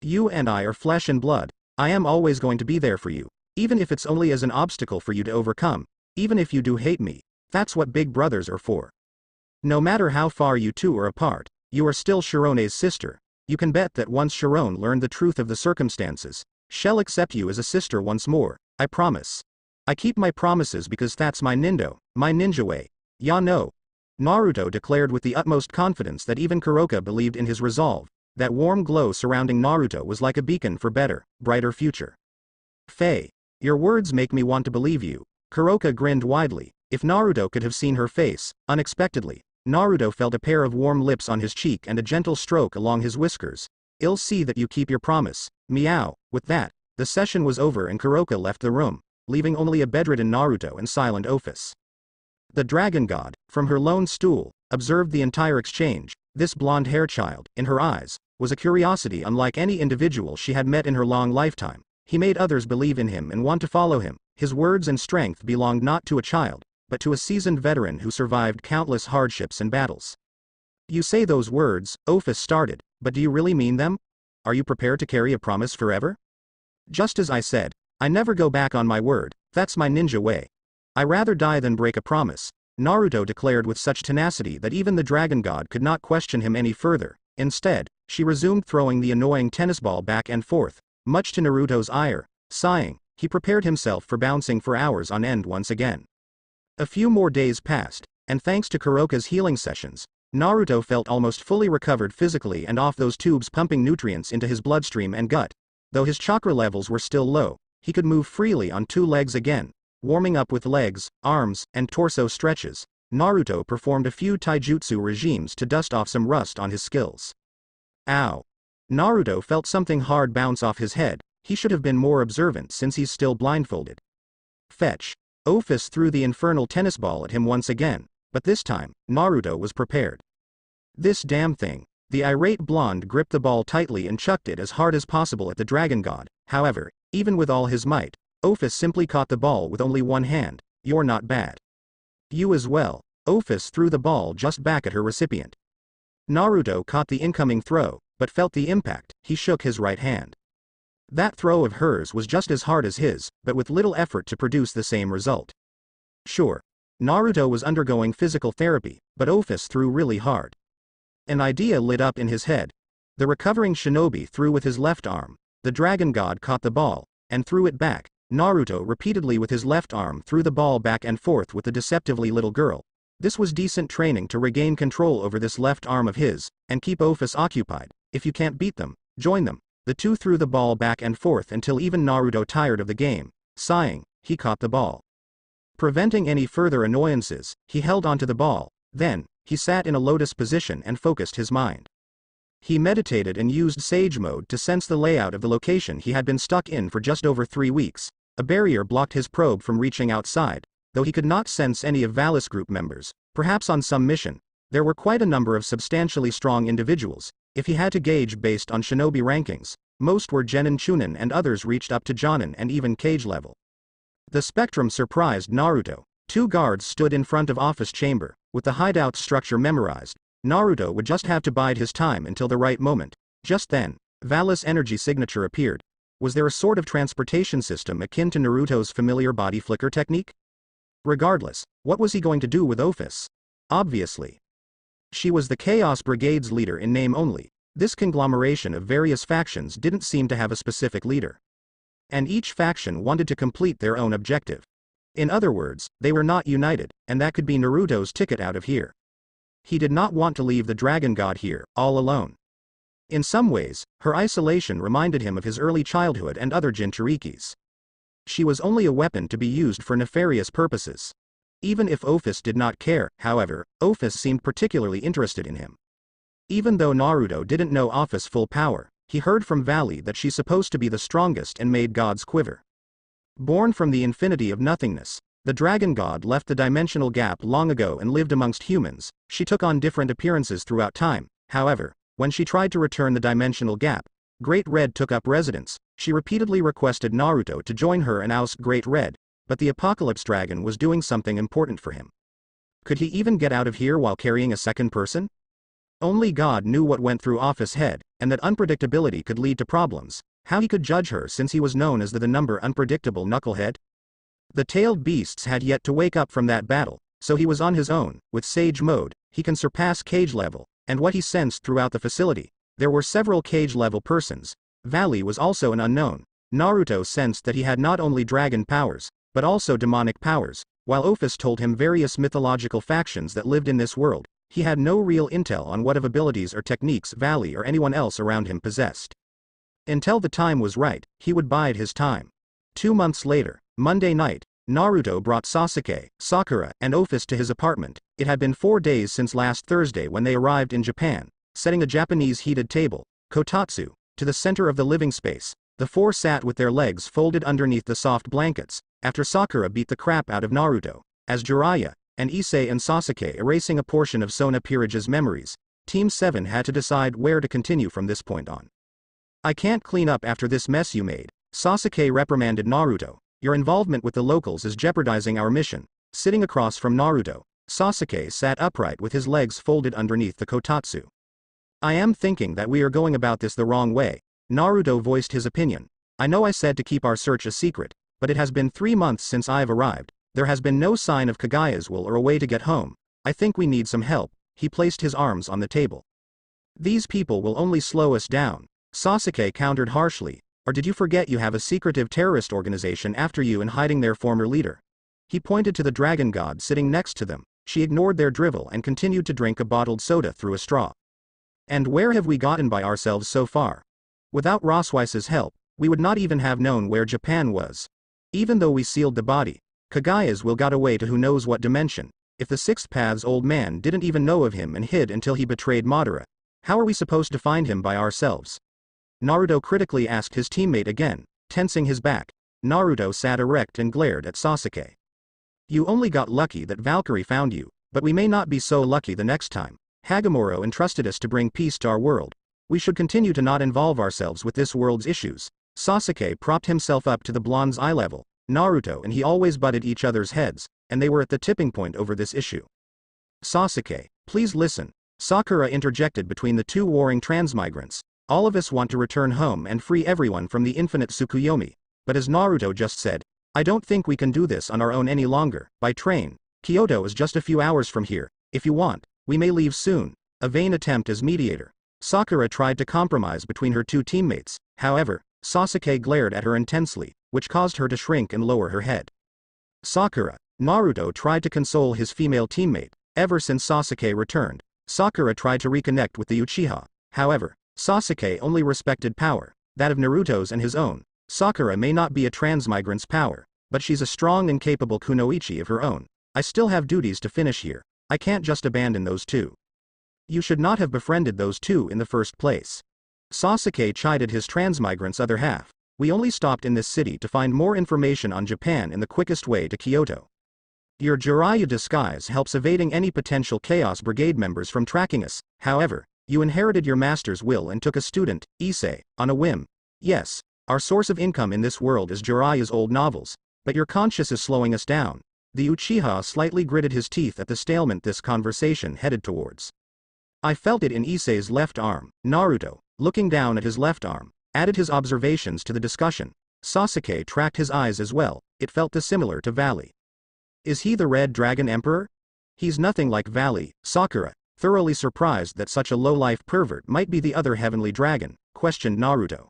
You and I are flesh and blood. I am always going to be there for you, even if it's only as an obstacle for you to overcome. Even if you do hate me, that's what big brothers are for. No matter how far you two are apart, you are still Sharone's sister. You can bet that once Sharon learned the truth of the circumstances, she'll accept you as a sister once more. I promise. I keep my promises because that's my ninja way. Ya no. Naruto declared with the utmost confidence that even Kuroka believed in his resolve. That warm glow surrounding Naruto was like a beacon for better, brighter future. Faye, your words make me want to believe you. Kuroka grinned widely. If Naruto could have seen her face, unexpectedly, Naruto felt a pair of warm lips on his cheek and a gentle stroke along his whiskers. I'll see that you keep your promise. Meow. With that, the session was over and Kuroka left the room, leaving only a bedridden Naruto and silent Office. The dragon god, from her lone stool, observed the entire exchange. This blonde-haired child, in her eyes, was a curiosity unlike any individual she had met in her long lifetime. He made others believe in him and want to follow him. His words and strength belonged not to a child, but to a seasoned veteran who survived countless hardships and battles. You say those words, Office started, but do you really mean them? Are you prepared to carry a promise forever? Just as I said, I never go back on my word, that's my ninja way. I rather die than break a promise, Naruto declared with such tenacity that even the dragon god could not question him any further. Instead, she resumed throwing the annoying tennis ball back and forth, much to Naruto's ire. Sighing, he prepared himself for bouncing for hours on end once again. A few more days passed, and thanks to Kuroka's healing sessions, Naruto felt almost fully recovered physically and off those tubes pumping nutrients into his bloodstream and gut. Though his chakra levels were still low, he could move freely on 2 legs again. Warming up with legs, arms, and torso stretches, Naruto performed a few taijutsu regimes to dust off some rust on his skills. Ow! Naruto felt something hard bounce off his head. He should have been more observant since he's still blindfolded. Fetch! Office threw the infernal tennis ball at him once again, but this time, Naruto was prepared. This damn thing! The irate blonde gripped the ball tightly and chucked it as hard as possible at the dragon god. However, even with all his might, Office simply caught the ball with only one hand. You're not bad. You as well. Office threw the ball just back at her recipient. Naruto caught the incoming throw, but felt the impact. He shook his right hand. That throw of hers was just as hard as his, but with little effort to produce the same result. Sure, Naruto was undergoing physical therapy, but Office threw really hard. An idea lit up in his head. The recovering shinobi threw with his left arm. The dragon god caught the ball, and threw it back. Naruto repeatedly with his left arm threw the ball back and forth with the deceptively little girl. This was decent training to regain control over this left arm of his, and keep Office occupied. If you can't beat them, join them. The two threw the ball back and forth until even Naruto tired of the game. Sighing, he caught the ball. Preventing any further annoyances, he held onto the ball. Then, he sat in a lotus position and focused his mind. He meditated and used Sage Mode to sense the layout of the location he had been stuck in for just over 3 weeks. A barrier blocked his probe from reaching outside, though he could not sense any of Valis group members. Perhaps on some mission, there were quite a number of substantially strong individuals. If he had to gauge based on shinobi rankings, most were Genin Chunin and others reached up to Jonin and even Cage level. The spectrum surprised Naruto. 2 guards stood in front of office chamber. With the hideout structure memorized, Naruto would just have to bide his time until the right moment. Just then, Valis' energy signature appeared. Was there a sort of transportation system akin to Naruto's familiar body flicker technique? Regardless, what was he going to do with Office? Obviously. She was the Chaos Brigade's leader in name only. This conglomeration of various factions didn't seem to have a specific leader. And each faction wanted to complete their own objective. In other words, they were not united, and that could be Naruto's ticket out of here. He did not want to leave the dragon god here, all alone. In some ways, her isolation reminded him of his early childhood and other Jinchurikis. She was only a weapon to be used for nefarious purposes. Even if Office did not care, however, Office seemed particularly interested in him. Even though Naruto didn't know Office's full power, he heard from Valley that she's supposed to be the strongest and made gods quiver. Born from the infinity of nothingness, the dragon god left the dimensional gap long ago and lived amongst humans. She took on different appearances throughout time. However, when she tried to return the dimensional gap, Great Red took up residence. She repeatedly requested Naruto to join her and oust Great Red, but the Apocalypse Dragon was doing something important for him. Could he even get out of here while carrying a second person? Only God knew what went through Office's head, and that unpredictability could lead to problems. How he could judge her since he was known as the number unpredictable knucklehead? The tailed beasts had yet to wake up from that battle, so he was on his own. With Sage Mode, he can surpass Cage level, and what he sensed throughout the facility. There were several Cage level persons. Valley was also an unknown. Naruto sensed that he had not only dragon powers, but also demonic powers. While Office told him various mythological factions that lived in this world, he had no real intel on what of abilities or techniques Valley or anyone else around him possessed. Until the time was right, he would bide his time. 2 months later, Monday night, Naruto brought Sasuke, Sakura, and Office to his apartment. It had been 4 days since last Thursday when they arrived in Japan, setting a Japanese heated table, kotatsu, to the center of the living space. The four sat with their legs folded underneath the soft blankets, after Sakura beat the crap out of Naruto. As Jiraiya, and Issei and Sasuke erasing a portion of Sona Pirage's memories, Team 7 had to decide where to continue from this point on. I can't clean up after this mess you made, Sasuke reprimanded Naruto. Your involvement with the locals is jeopardizing our mission. Sitting across from Naruto, Sasuke sat upright with his legs folded underneath the kotatsu. I am thinking that we are going about this the wrong way. Naruto voiced his opinion. I know I said to keep our search a secret, but it has been 3 months since I've arrived. There has been no sign of Kagaya's will or a way to get home. I think we need some help. He placed his arms on the table. These people will only slow us down, Sasuke countered harshly. Or did you forget you have a secretive terrorist organization after you and hiding their former leader? He pointed to the dragon god sitting next to them. She ignored their drivel and continued to drink a bottled soda through a straw. And where have we gotten by ourselves so far? Without Roswice's help, we would not even have known where Japan was. Even though we sealed the body, Kagaya's will got away to who knows what dimension. If the Sixth Path's old man didn't even know of him and hid until he betrayed Madara, how are we supposed to find him by ourselves? Naruto critically asked his teammate again, tensing his back. Naruto sat erect and glared at Sasuke. You only got lucky that Valkyrie found you, but we may not be so lucky the next time. Hagamoro entrusted us to bring peace to our world. We should continue to not involve ourselves with this world's issues. Sasuke propped himself up to the blonde's eye level. Naruto and he always butted each other's heads, and they were at the tipping point over this issue. Sasuke, please listen. Sakura interjected between the two warring transmigrants. All of us want to return home and free everyone from the infinite Tsukuyomi. But as Naruto just said, I don't think we can do this on our own any longer. By train, Kyoto is just a few hours from here. If you want, we may leave soon. A vain attempt as mediator. Sakura tried to compromise between her two teammates. However, Sasuke glared at her intensely, which caused her to shrink and lower her head. Sakura, Naruto tried to console his female teammate. Ever since Sasuke returned, Sakura tried to reconnect with the Uchiha. However, Sasuke only respected power, that of Naruto's and his own. Sakura may not be a transmigrant's power, but she's a strong and capable kunoichi of her own. I still have duties to finish here. I can't just abandon those two. You should not have befriended those two in the first place. Sasuke chided his transmigrant's other half. We only stopped in this city to find more information on Japan in the quickest way to Kyoto. Your Jiraiya disguise helps evading any potential Chaos Brigade members from tracking us. However, you inherited your master's will and took a student, Issei, on a whim. Yes, our source of income in this world is Jiraiya's old novels, but your conscience is slowing us down. The Uchiha slightly gritted his teeth at the stalemate this conversation headed towards. I felt it in Issei's left arm. Naruto, looking down at his left arm, added his observations to the discussion. Sasuke tracked his eyes as well. It felt dissimilar to Valley. Is he the Red Dragon Emperor? He's nothing like Valley. Sakura, thoroughly surprised that such a low-life pervert might be the other heavenly dragon, questioned Naruto.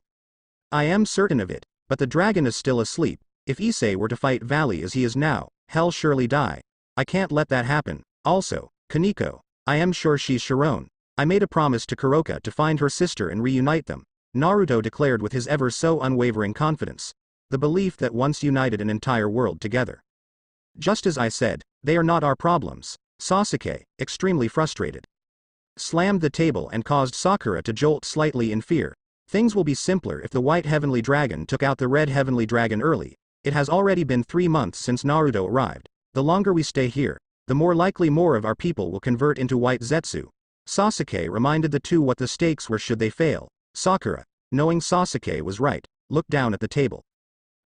I am certain of it, but the dragon is still asleep. If Issei were to fight Valley as he is now, hell surely die. I can't let that happen. Also, Kaneko, I am sure she's Sharon. I made a promise to Kuroka to find her sister and reunite them, Naruto declared with his ever so unwavering confidence. The belief that once united an entire world together. Just as I said, they are not our problems. Sasuke, extremely frustrated, slammed the table and caused Sakura to jolt slightly in fear. Things will be simpler if the White Heavenly Dragon took out the Red Heavenly Dragon early. It has already been 3 months since Naruto arrived. The longer we stay here, the more likely more of our people will convert into White Zetsu. Sasuke reminded the two what the stakes were should they fail. Sakura, knowing Sasuke was right, looked down at the table.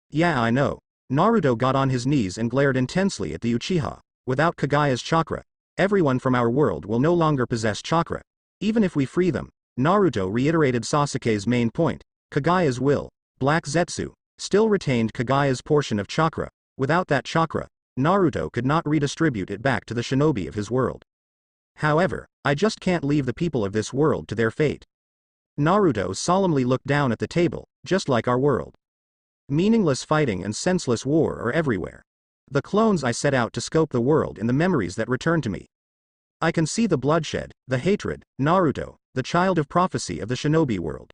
Yeah, I know. Naruto got on his knees and glared intensely at the Uchiha. Without Kagaya's chakra, everyone from our world will no longer possess chakra. Even if we free them, Naruto reiterated Sasuke's main point. Kagaya's will, Black Zetsu, still retained Kagaya's portion of chakra. Without that chakra, Naruto could not redistribute it back to the shinobi of his world. However, I just can't leave the people of this world to their fate. Naruto solemnly looked down at the table, just like our world. Meaningless fighting and senseless war are everywhere. The clones I set out to scope the world in the memories that return to me. I can see the bloodshed, the hatred. Naruto, the child of prophecy of the shinobi world,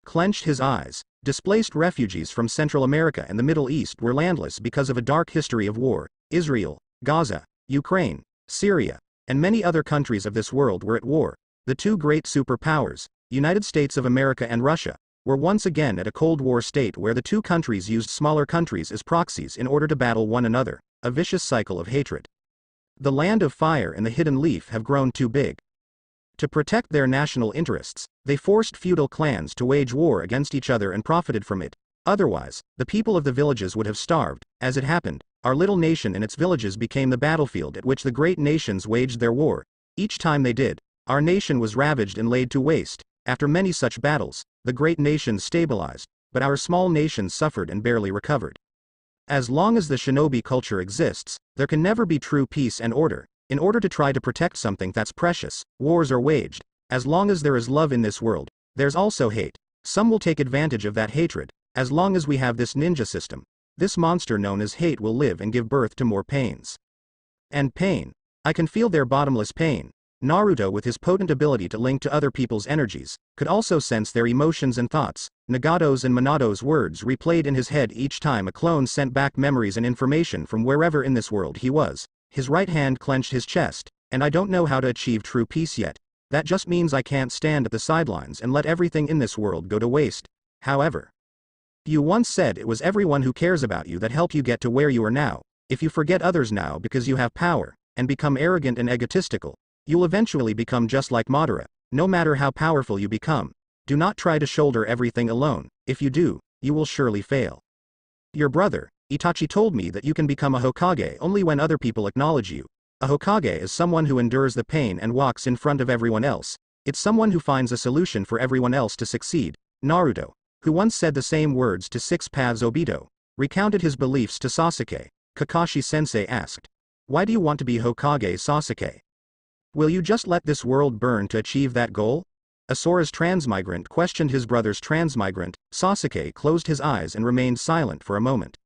clenched his eyes. Displaced refugees from Central America and the Middle East were landless because of a dark history of war. Israel, Gaza, Ukraine, Syria, and many other countries of this world were at war. The two great superpowers, United States of America and Russia, We're once again at a Cold War state where the two countries used smaller countries as proxies in order to battle one another, a vicious cycle of hatred. The Land of Fire and the Hidden Leaf have grown too big. To protect their national interests, they forced feudal clans to wage war against each other and profited from it. Otherwise, the people of the villages would have starved. As it happened, our little nation and its villages became the battlefield at which the great nations waged their war. Each time they did, our nation was ravaged and laid to waste. After many such battles, the great nations stabilized, but our small nations suffered and barely recovered. As long as the shinobi culture exists, there can never be true peace and order. In order to try to protect something that's precious, wars are waged. As long as there is love in this world, there's also hate. Some will take advantage of that hatred. As long as we have this ninja system, this monster known as hate will live and give birth to more pains. And pain. I can feel their bottomless pain. Naruto, with his potent ability to link to other people's energies, could also sense their emotions and thoughts. Nagato's and Minato's words replayed in his head each time a clone sent back memories and information from wherever in this world he was. His right hand clenched his chest, and I don't know how to achieve true peace yet. That just means I can't stand at the sidelines and let everything in this world go to waste. However, you once said it was everyone who cares about you that helped you get to where you are now. If you forget others now because you have power, and become arrogant and egotistical, you'll eventually become just like Madara. No matter how powerful you become, do not try to shoulder everything alone. If you do, you will surely fail. Your brother, Itachi, told me that you can become a Hokage only when other people acknowledge you. A Hokage is someone who endures the pain and walks in front of everyone else. It's someone who finds a solution for everyone else to succeed. Naruto, who once said the same words to Six Paths Obito, recounted his beliefs to Sasuke. Kakashi-sensei asked, "Why do you want to be Hokage, Sasuke? Will you just let this world burn to achieve that goal?" Asora's transmigrant questioned his brother's transmigrant. Sasuke closed his eyes and remained silent for a moment.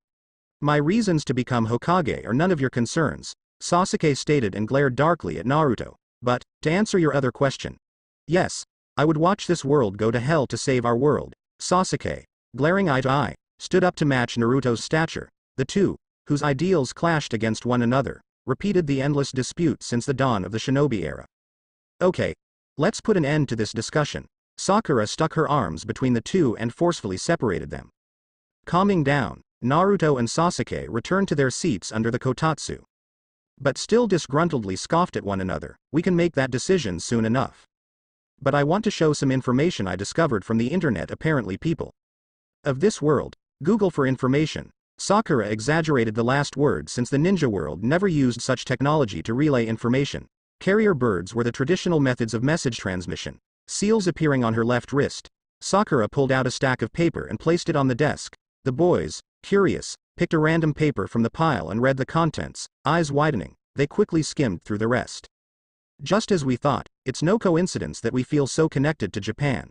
"My reasons to become Hokage are none of your concerns," Sasuke stated and glared darkly at Naruto. "But, to answer your other question, yes, I would watch this world go to hell to save our world." Sasuke, glaring eye to eye, stood up to match Naruto's stature. The two, whose ideals clashed against one another, repeated the endless dispute since the dawn of the shinobi era. "Okay, let's put an end to this discussion." Sakura stuck her arms between the two and forcefully separated them. Calming down, Naruto and Sasuke returned to their seats under the kotatsu. But still disgruntledly scoffed at one another. "We can make that decision soon enough. But I want to show some information I discovered from the internet. Apparently people of this world Google for information." Sakura exaggerated the last word since the ninja world never used such technology to relay information. Carrier birds were the traditional methods of message transmission. Seals appearing on her left wrist. Sakura pulled out a stack of paper and placed it on the desk. The boys, curious, picked a random paper from the pile and read the contents. Eyes widening, they quickly skimmed through the rest. "Just as we thought, it's no coincidence that we feel so connected to Japan,"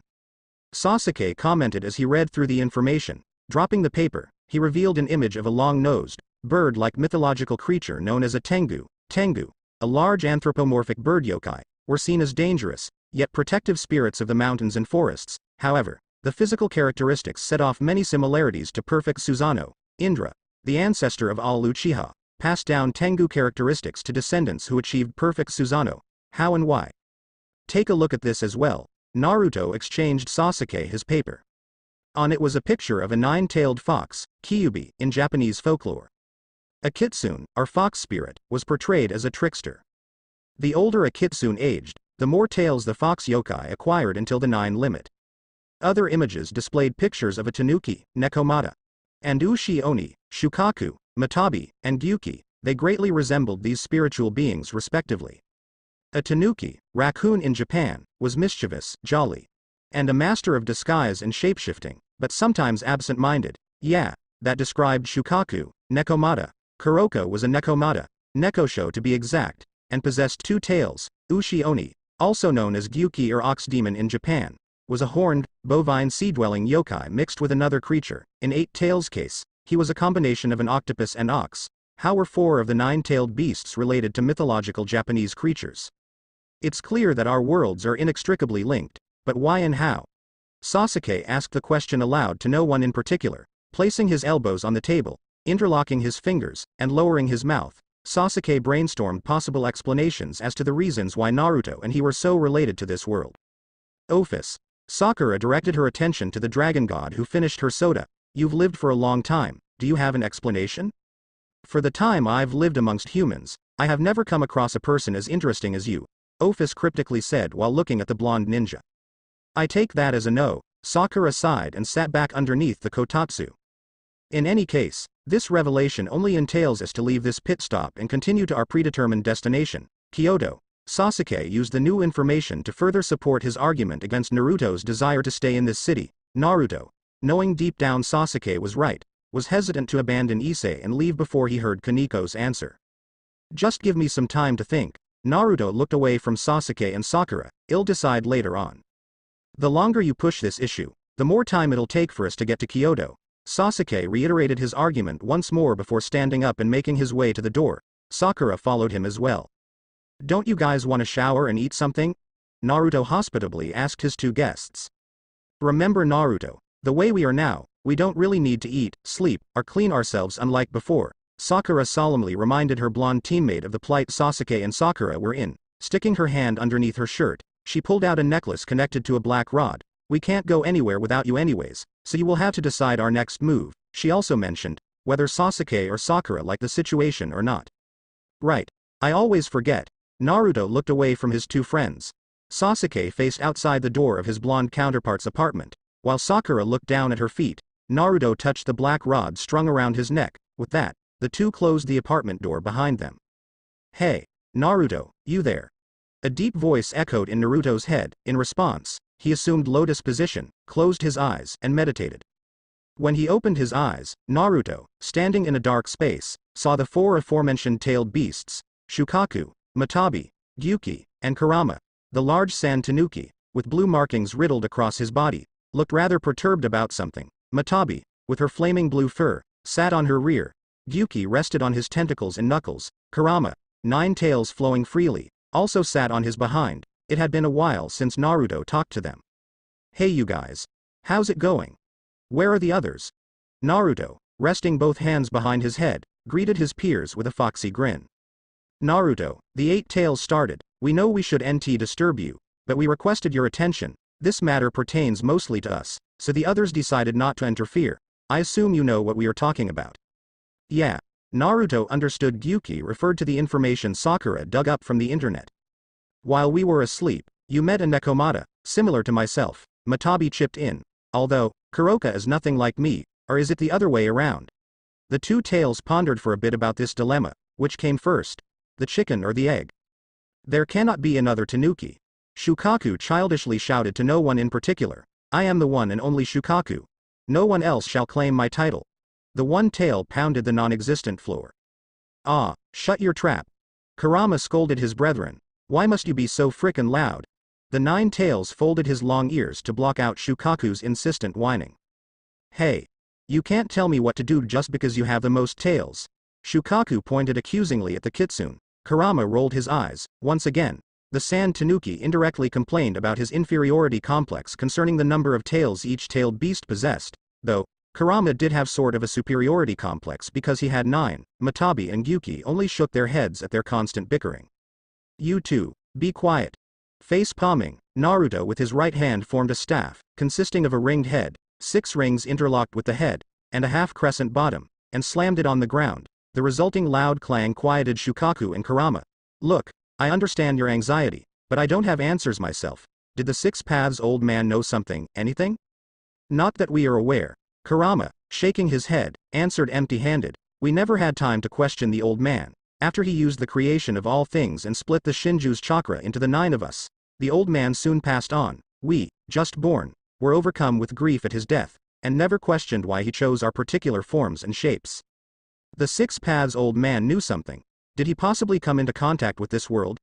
Sasuke commented as he read through the information. Dropping the paper, he revealed an image of a long-nosed, bird-like mythological creature known as a tengu. Tengu, a large anthropomorphic bird yokai, were seen as dangerous, yet protective spirits of the mountains and forests. However, the physical characteristics set off many similarities to perfect Susanoo. Indra, the ancestor of all Uchiha, passed down tengu characteristics to descendants who achieved perfect Susanoo. How and why? Take a look at this as well. Naruto exchanged Sasuke his paper. On it was a picture of a nine-tailed fox, Kyubi, in Japanese folklore. A kitsune, or fox spirit, was portrayed as a trickster. The older a kitsune aged, the more tails the fox yokai acquired until the 9 limit. Other images displayed pictures of a tanuki, nekomata, and ushi oni, shukaku, matabi, and gyuki. They greatly resembled these spiritual beings respectively. A tanuki, raccoon in Japan, was mischievous, jolly, and a master of disguise and shapeshifting, but sometimes absent-minded. Yeah, that described Shukaku. Nekomata. Kuroko was a nekomata, nekosho to be exact, and possessed 2 tails. Ushi oni, also known as gyuki or ox demon in Japan, was a horned, bovine sea-dwelling yokai mixed with another creature. In 8 tails case, he was a combination of an octopus and ox. How were 4 of the 9-tailed beasts related to mythological Japanese creatures? It's clear that our worlds are inextricably linked, but why and how? Sasuke asked the question aloud to no one in particular, placing his elbows on the table, interlocking his fingers, and lowering his mouth. Sasuke brainstormed possible explanations as to the reasons why Naruto and he were so related to this world. Ophis. Sakura directed her attention to the dragon god who finished her soda. You've lived for a long time, do you have an explanation? For the time I've lived amongst humans, I have never come across a person as interesting as you, Ophis cryptically said while looking at the blonde ninja. I take that as a no, Sakura sighed and sat back underneath the kotatsu. In any case, this revelation only entails us to leave this pit stop and continue to our predetermined destination, Kyoto. Sasuke used the new information to further support his argument against Naruto's desire to stay in this city. Naruto, knowing deep down Sasuke was right, was hesitant to abandon Issei and leave before he heard Kaniko's answer. Just give me some time to think. Naruto looked away from Sasuke and Sakura. I'll decide later on. The longer you push this issue, the more time it'll take for us to get to Kyoto. Sasuke reiterated his argument once more before standing up and making his way to the door. Sakura followed him as well. Don't you guys want to shower and eat something? Naruto hospitably asked his two guests. Remember Naruto, the way we are now, we don't really need to eat, sleep, or clean ourselves unlike before. Sakura solemnly reminded her blonde teammate of the plight Sasuke and Sakura were in. Sticking her hand underneath her shirt, she pulled out a necklace connected to a black rod. We can't go anywhere without you anyways, so you will have to decide our next move. She also mentioned whether Sasuke or Sakura like the situation or not. Right. I always forget. Naruto looked away from his two friends. Sasuke faced outside the door of his blonde counterpart's apartment, while Sakura looked down at her feet. Naruto touched the black rod strung around his neck. With that, the two closed the apartment door behind them. Hey, Naruto, you there? A deep voice echoed in Naruto's head. In response, he assumed lotus position, closed his eyes, and meditated. When he opened his eyes, Naruto, standing in a dark space, saw the four aforementioned tailed beasts, Shukaku, Matabi, Gyuki, and Kurama. The large sand tanuki, with blue markings riddled across his body, looked rather perturbed about something. Matabi, with her flaming blue fur, sat on her rear. Gyuki rested on his tentacles and knuckles. Kurama, 9 tails flowing freely, also sat on his behind. It had been a while since Naruto talked to them. Hey you guys. How's it going? Where are the others? Naruto, resting both hands behind his head, greeted his peers with a foxy grin. Naruto, the 8 tails started. We know we should nt disturb you, but we requested your attention. This matter pertains mostly to us, so the others decided not to interfere. I assume you know what we are talking about. Yeah. Naruto understood Gyuki referred to the information Sakura dug up from the internet. While we were asleep, you met a Nekomata, similar to myself. Matabi chipped in. Although, Kuroka is nothing like me, or is it the other way around? The two tails pondered for a bit about this dilemma. Which came first? The chicken or the egg? There cannot be another Tanuki. Shukaku childishly shouted to no one in particular. I am the one and only Shukaku. No one else shall claim my title. The one tail pounded the non-existent floor. Ah, shut your trap. Kurama scolded his brethren. Why must you be so frickin' loud? The 9 tails folded his long ears to block out Shukaku's insistent whining. Hey. You can't tell me what to do just because you have the most tails. Shukaku pointed accusingly at the kitsune. Kurama rolled his eyes. Once again, the sand tanuki indirectly complained about his inferiority complex concerning the number of tails each tailed beast possessed, though Kurama did have sort of a superiority complex because he had 9. Matabi and Gyuki only shook their heads at their constant bickering. You two, be quiet. Face palming, Naruto with his right hand formed a staff, consisting of a ringed head, 6 rings interlocked with the head, and a half-crescent bottom, and slammed it on the ground. The resulting loud clang quieted Shukaku and Kurama. Look, I understand your anxiety, but I don't have answers myself. Did the 6 Paths old man know something, anything? Not that we are aware. Kurama, shaking his head, answered empty-handed. We never had time to question the old man. After he used the creation of all things and split the Shinju's chakra into the 9 of us, the old man soon passed on. We, just born, were overcome with grief at his death, and never questioned why he chose our particular forms and shapes. The 6 Paths old man knew something. Did he possibly come into contact with this world?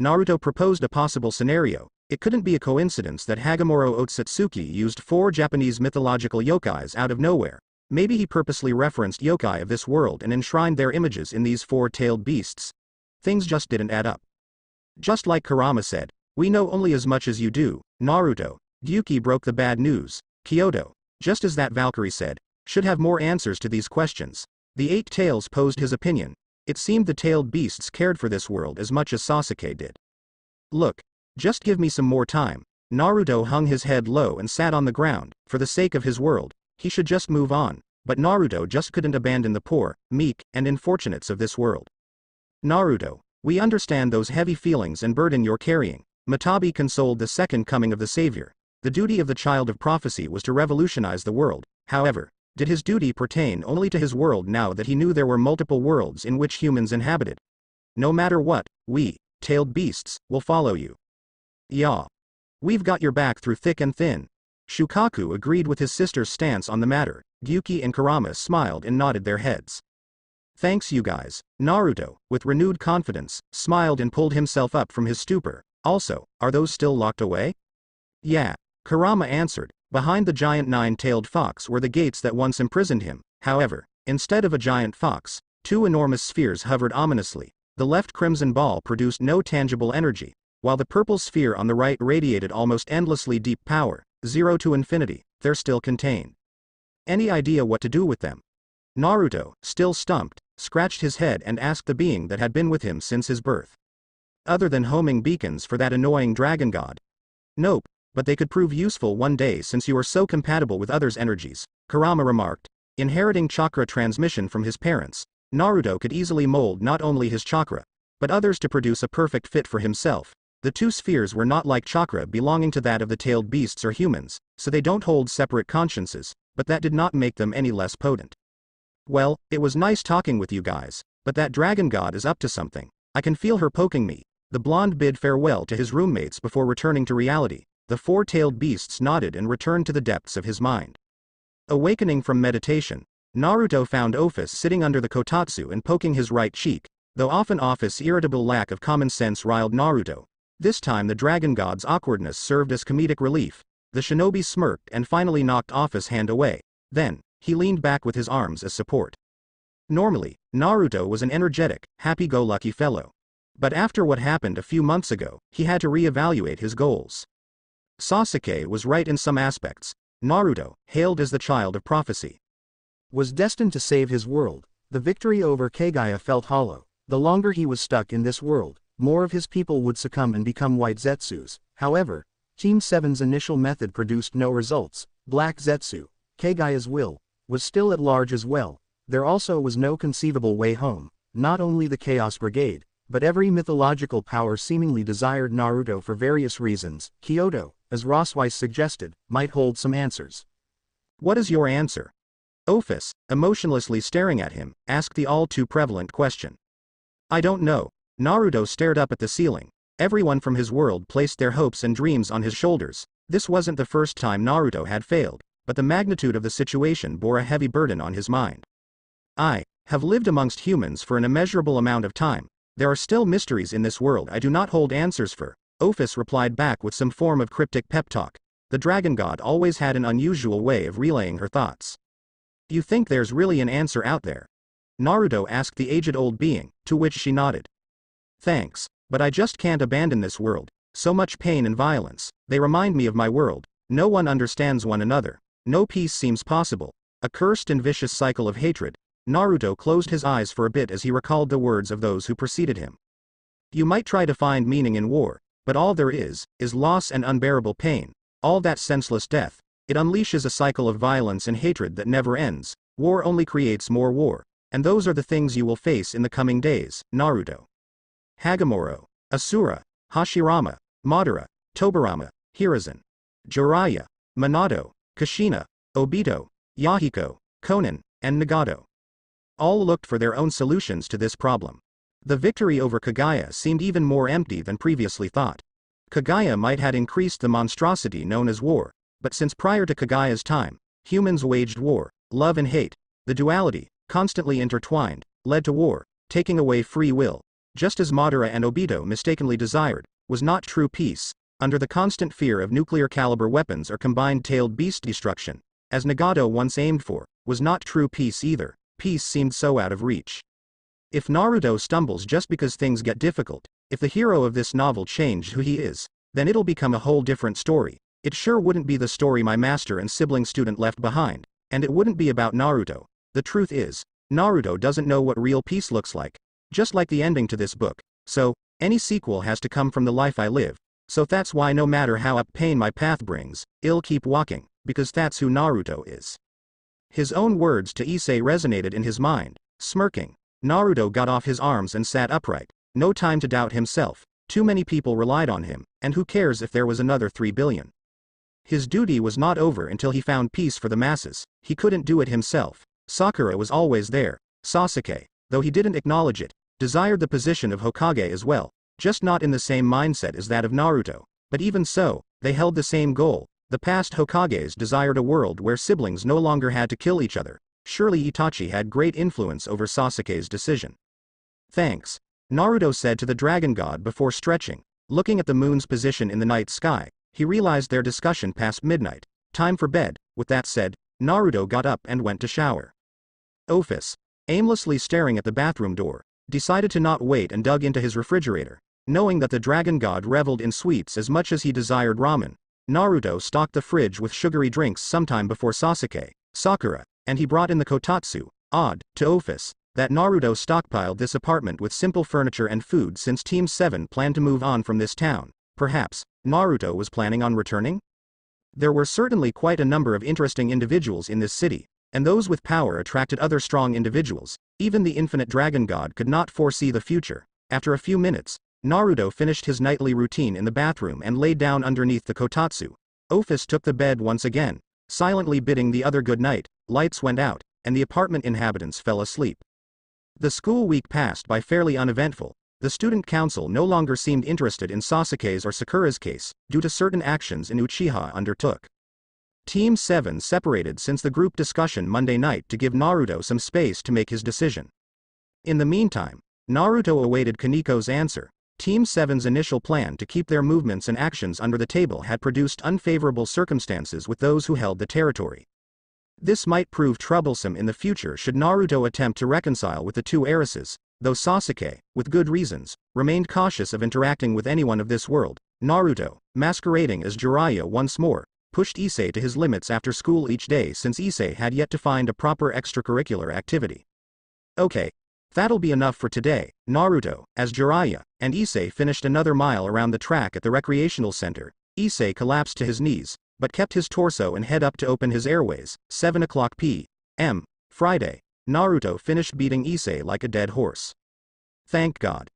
Naruto proposed a possible scenario. It couldn't be a coincidence that Hagamoro Otsutsuki used 4 Japanese mythological yokais out of nowhere. Maybe he purposely referenced yokai of this world and enshrined their images in these 4-tailed beasts. Things just didn't add up. Just like Kurama said, we know only as much as you do, Naruto. Gyuki broke the bad news. Kyoto, just as that Valkyrie said, should have more answers to these questions. The 8 tails posed his opinion. It seemed the tailed beasts cared for this world as much as Sasuke did. Look, just give me some more time. Naruto hung his head low and sat on the ground. For the sake of his world, he should just move on, but Naruto just couldn't abandon the poor, meek, and unfortunates of this world. Naruto, we understand those heavy feelings and burden you're carrying. Matabi consoled the second coming of the savior. The duty of the child of prophecy was to revolutionize the world. However, did his duty pertain only to his world now that he knew there were multiple worlds in which humans inhabited? No matter what, we, tailed beasts, will follow you. Yeah. We've got your back through thick and thin. Shukaku agreed with his sister's stance on the matter. Gyuki and Kurama smiled and nodded their heads. Thanks you guys. Naruto, with renewed confidence, smiled and pulled himself up from his stupor. Also, are those still locked away? Yeah. Kurama answered. Behind the giant nine-tailed fox were the gates that once imprisoned him. However, instead of a giant fox, two enormous spheres hovered ominously. The left crimson ball produced no tangible energy, while the purple sphere on the right radiated almost endlessly deep power, 0 to infinity. They're still contained. Any idea what to do with them? Naruto, still stumped, scratched his head and asked the being that had been with him since his birth. Other than homing beacons for that annoying dragon god? Nope, but they could prove useful one day since you are so compatible with others' energies, Kurama remarked. Inheriting chakra transmission from his parents, Naruto could easily mold not only his chakra, but others to produce a perfect fit for himself. The two spheres were not like chakra belonging to that of the tailed beasts or humans, so they don't hold separate consciences, but that did not make them any less potent. Well, it was nice talking with you guys, but that dragon god is up to something. I can feel her poking me. The blonde bid farewell to his roommates before returning to reality. The four-tailed beasts nodded and returned to the depths of his mind. Awakening from meditation, Naruto found Office sitting under the kotatsu and poking his right cheek, though often Office's irritable lack of common sense riled Naruto. This time the dragon god's awkwardness served as comedic relief. The shinobi smirked and finally knocked Office's hand away. Then, he leaned back with his arms as support. Normally, Naruto was an energetic, happy-go-lucky fellow. But after what happened a few months ago, he had to reevaluate his goals. Sasuke was right in some aspects. Naruto, hailed as the child of prophecy, was destined to save his world. The victory over Kagaya felt hollow. The longer he was stuck in this world, more of his people would succumb and become white Zetsus. However, Team 7's initial method produced no results. Black Zetsu, Kagaya's will, was still at large as well. There also was no conceivable way home. Not only the Chaos Brigade, but every mythological power seemingly desired Naruto for various reasons. Kyoto, as Rossweiss suggested, might hold some answers. What is your answer? Office, emotionlessly staring at him, asked the all-too-prevalent question. I don't know. Naruto stared up at the ceiling. Everyone from his world placed their hopes and dreams on his shoulders. This wasn't the first time Naruto had failed, but the magnitude of the situation bore a heavy burden on his mind. I have lived amongst humans for an immeasurable amount of time. There are still mysteries in this world I do not hold answers for. Office replied back with some form of cryptic pep talk. The dragon god always had an unusual way of relaying her thoughts. You think there's really an answer out there? Naruto asked the aged old being, to which she nodded. Thanks, but I just can't abandon this world. So much pain and violence. They remind me of my world. No one understands one another. No peace seems possible. A cursed and vicious cycle of hatred. Naruto closed his eyes for a bit as he recalled the words of those who preceded him. You might try to find meaning in war, but all there is loss and unbearable pain. All that senseless death. It unleashes a cycle of violence and hatred that never ends. War only creates more war. And those are the things you will face in the coming days, Naruto. Hagamoro, Asura, Hashirama, Madara, Tobirama, Hiruzen, Jiraiya, Minato, Kushina, Obito, Yahiko, Konan, and Nagato. All looked for their own solutions to this problem. The victory over Kagaya seemed even more empty than previously thought. Kagaya might have increased the monstrosity known as war, but since prior to Kagaya's time, humans waged war. Love and hate, the duality, constantly intertwined, led to war, taking away free will. Just as Madara and Obito mistakenly desired, was not true peace, under the constant fear of nuclear-caliber weapons or combined tailed beast destruction, as Nagato once aimed for, was not true peace either. Peace seemed so out of reach. If Naruto stumbles just because things get difficult, if the hero of this novel changed who he is, then it'll become a whole different story. It sure wouldn't be the story my master and sibling student left behind, and it wouldn't be about Naruto. The truth is, Naruto doesn't know what real peace looks like, just like the ending to this book. So, any sequel has to come from the life I live. So that's why no matter how up pain my path brings, I'll keep walking, because that's who Naruto is. His own words to Issei resonated in his mind. Smirking, Naruto got off his arms and sat upright. No time to doubt himself. Too many people relied on him, and who cares if there was another 3 billion? His duty was not over until he found peace for the masses. He couldn't do it himself. Sakura was always there. Sasuke, though he didn't acknowledge it, desired the position of Hokage as well, just not in the same mindset as that of Naruto. But even so, they held the same goal. The past Hokages desired a world where siblings no longer had to kill each other. Surely Itachi had great influence over Sasuke's decision. Thanks, Naruto said to the Dragon God before stretching. Looking at the moon's position in the night sky, he realized their discussion past midnight. Time for bed. With that said, Naruto got up and went to shower. Office, aimlessly staring at the bathroom door, decided to not wait and dug into his refrigerator. Knowing that the Dragon God reveled in sweets as much as he desired ramen, Naruto stocked the fridge with sugary drinks sometime before Sasuke, Sakura, and he brought in the kotatsu. Odd, to Office, that Naruto stockpiled this apartment with simple furniture and food since Team 7 planned to move on from this town. Perhaps, Naruto was planning on returning? There were certainly quite a number of interesting individuals in this city, and those with power attracted other strong individuals. Even the infinite Dragon God could not foresee the future. After a few minutes, Naruto finished his nightly routine in the bathroom and lay down underneath the kotatsu. Office took the bed once again, silently bidding the other good night. Lights went out, and the apartment inhabitants fell asleep. The school week passed by fairly uneventful. The student council no longer seemed interested in Sasuke's or Sakura's case, due to certain actions Uchiha undertook. Team 7 separated since the group discussion Monday night to give Naruto some space to make his decision. In the meantime, Naruto awaited Kaniko's answer. Team 7's initial plan to keep their movements and actions under the table had produced unfavorable circumstances with those who held the territory. This might prove troublesome in the future should Naruto attempt to reconcile with the two heiresses, though Sasuke, with good reasons, remained cautious of interacting with anyone of this world. Naruto, masquerading as Jiraiya once more, pushed Issei to his limits after school each day since Issei had yet to find a proper extracurricular activity. Okay, that'll be enough for today. Naruto, as Jiraiya, and Issei finished another mile around the track at the recreational center. Issei collapsed to his knees, but kept his torso and head up to open his airways. 7 o'clock p.m. Friday. Naruto finished beating Issei like a dead horse. Thank God.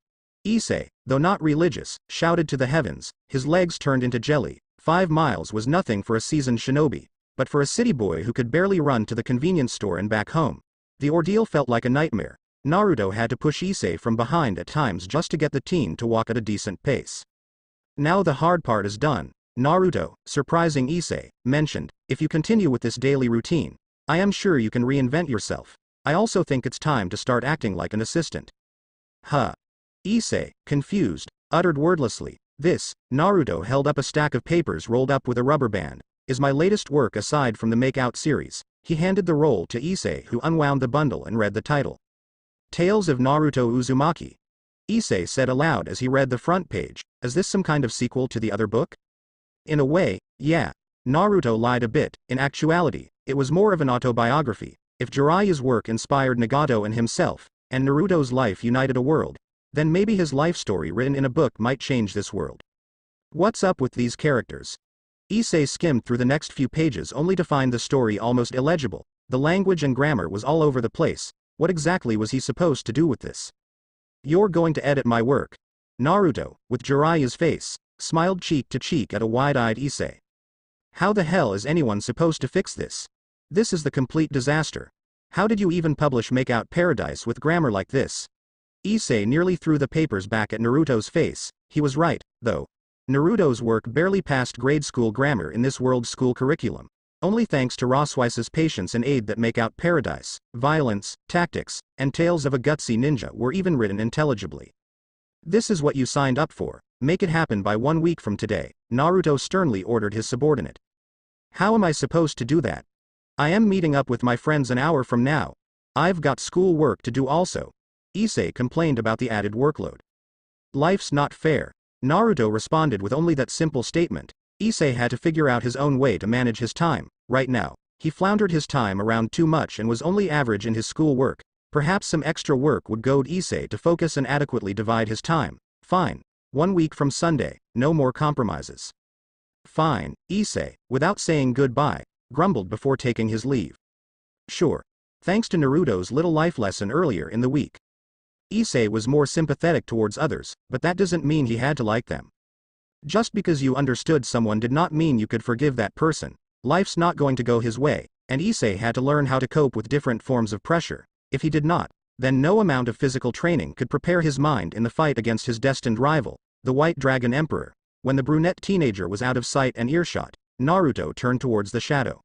Issei, though not religious, shouted to the heavens. His legs turned into jelly. 5 miles was nothing for a seasoned shinobi, but for a city boy who could barely run to the convenience store and back home, the ordeal felt like a nightmare. Naruto had to push Issei from behind at times just to get the teen to walk at a decent pace. Now the hard part is done. Naruto, surprising Issei, mentioned, if you continue with this daily routine, I am sure you can reinvent yourself. I also think it's time to start acting like an assistant. Huh. Issei, confused, uttered wordlessly. This, Naruto held up a stack of papers rolled up with a rubber band, is my latest work aside from the Make-Out series. He handed the roll to Issei, who unwound the bundle and read the title. Tales of Naruto Uzumaki. Issei said aloud as he read the front page, is this some kind of sequel to the other book? In a way, yeah. Naruto lied a bit. In actuality, it was more of an autobiography. If Jiraiya's work inspired Nagato and himself, and Naruto's life united a world, then maybe his life story written in a book might change this world. What's up with these characters? Issei skimmed through the next few pages only to find the story almost illegible. The language and grammar was all over the place. What exactly was he supposed to do with this? You're going to edit my work. Naruto, with Jiraiya's face, smiled cheek to cheek at a wide-eyed Issei. How the hell is anyone supposed to fix this? This is the complete disaster. How did you even publish Make-Out Paradise with grammar like this? Issei nearly threw the papers back at Naruto's face. He was right, though. Naruto's work barely passed grade school grammar in this world's school curriculum. Only thanks to Roswice's patience and aid that Make-Out Paradise, violence, tactics, and tales of a gutsy ninja were even written intelligibly. This is what you signed up for. Make it happen by 1 week from today, Naruto sternly ordered his subordinate. How am I supposed to do that? I am meeting up with my friends an hour from now. I've got school work to do also. Issei complained about the added workload. Life's not fair. Naruto responded with only that simple statement. Issei had to figure out his own way to manage his time. Right now, he floundered his time around too much and was only average in his school work. Perhaps some extra work would goad Issei to focus and adequately divide his time. Fine. 1 week from Sunday, no more compromises. Fine, Issei, without saying goodbye, grumbled before taking his leave. Sure. Thanks to Naruto's little life lesson earlier in the week. Issei was more sympathetic towards others, but that doesn't mean he had to like them. Just because you understood someone did not mean you could forgive that person. Life's not going to go his way, and Issei had to learn how to cope with different forms of pressure. If he did not, then no amount of physical training could prepare his mind in the fight against his destined rival, the White Dragon Emperor. When the brunette teenager was out of sight and earshot, Naruto turned towards the shadow.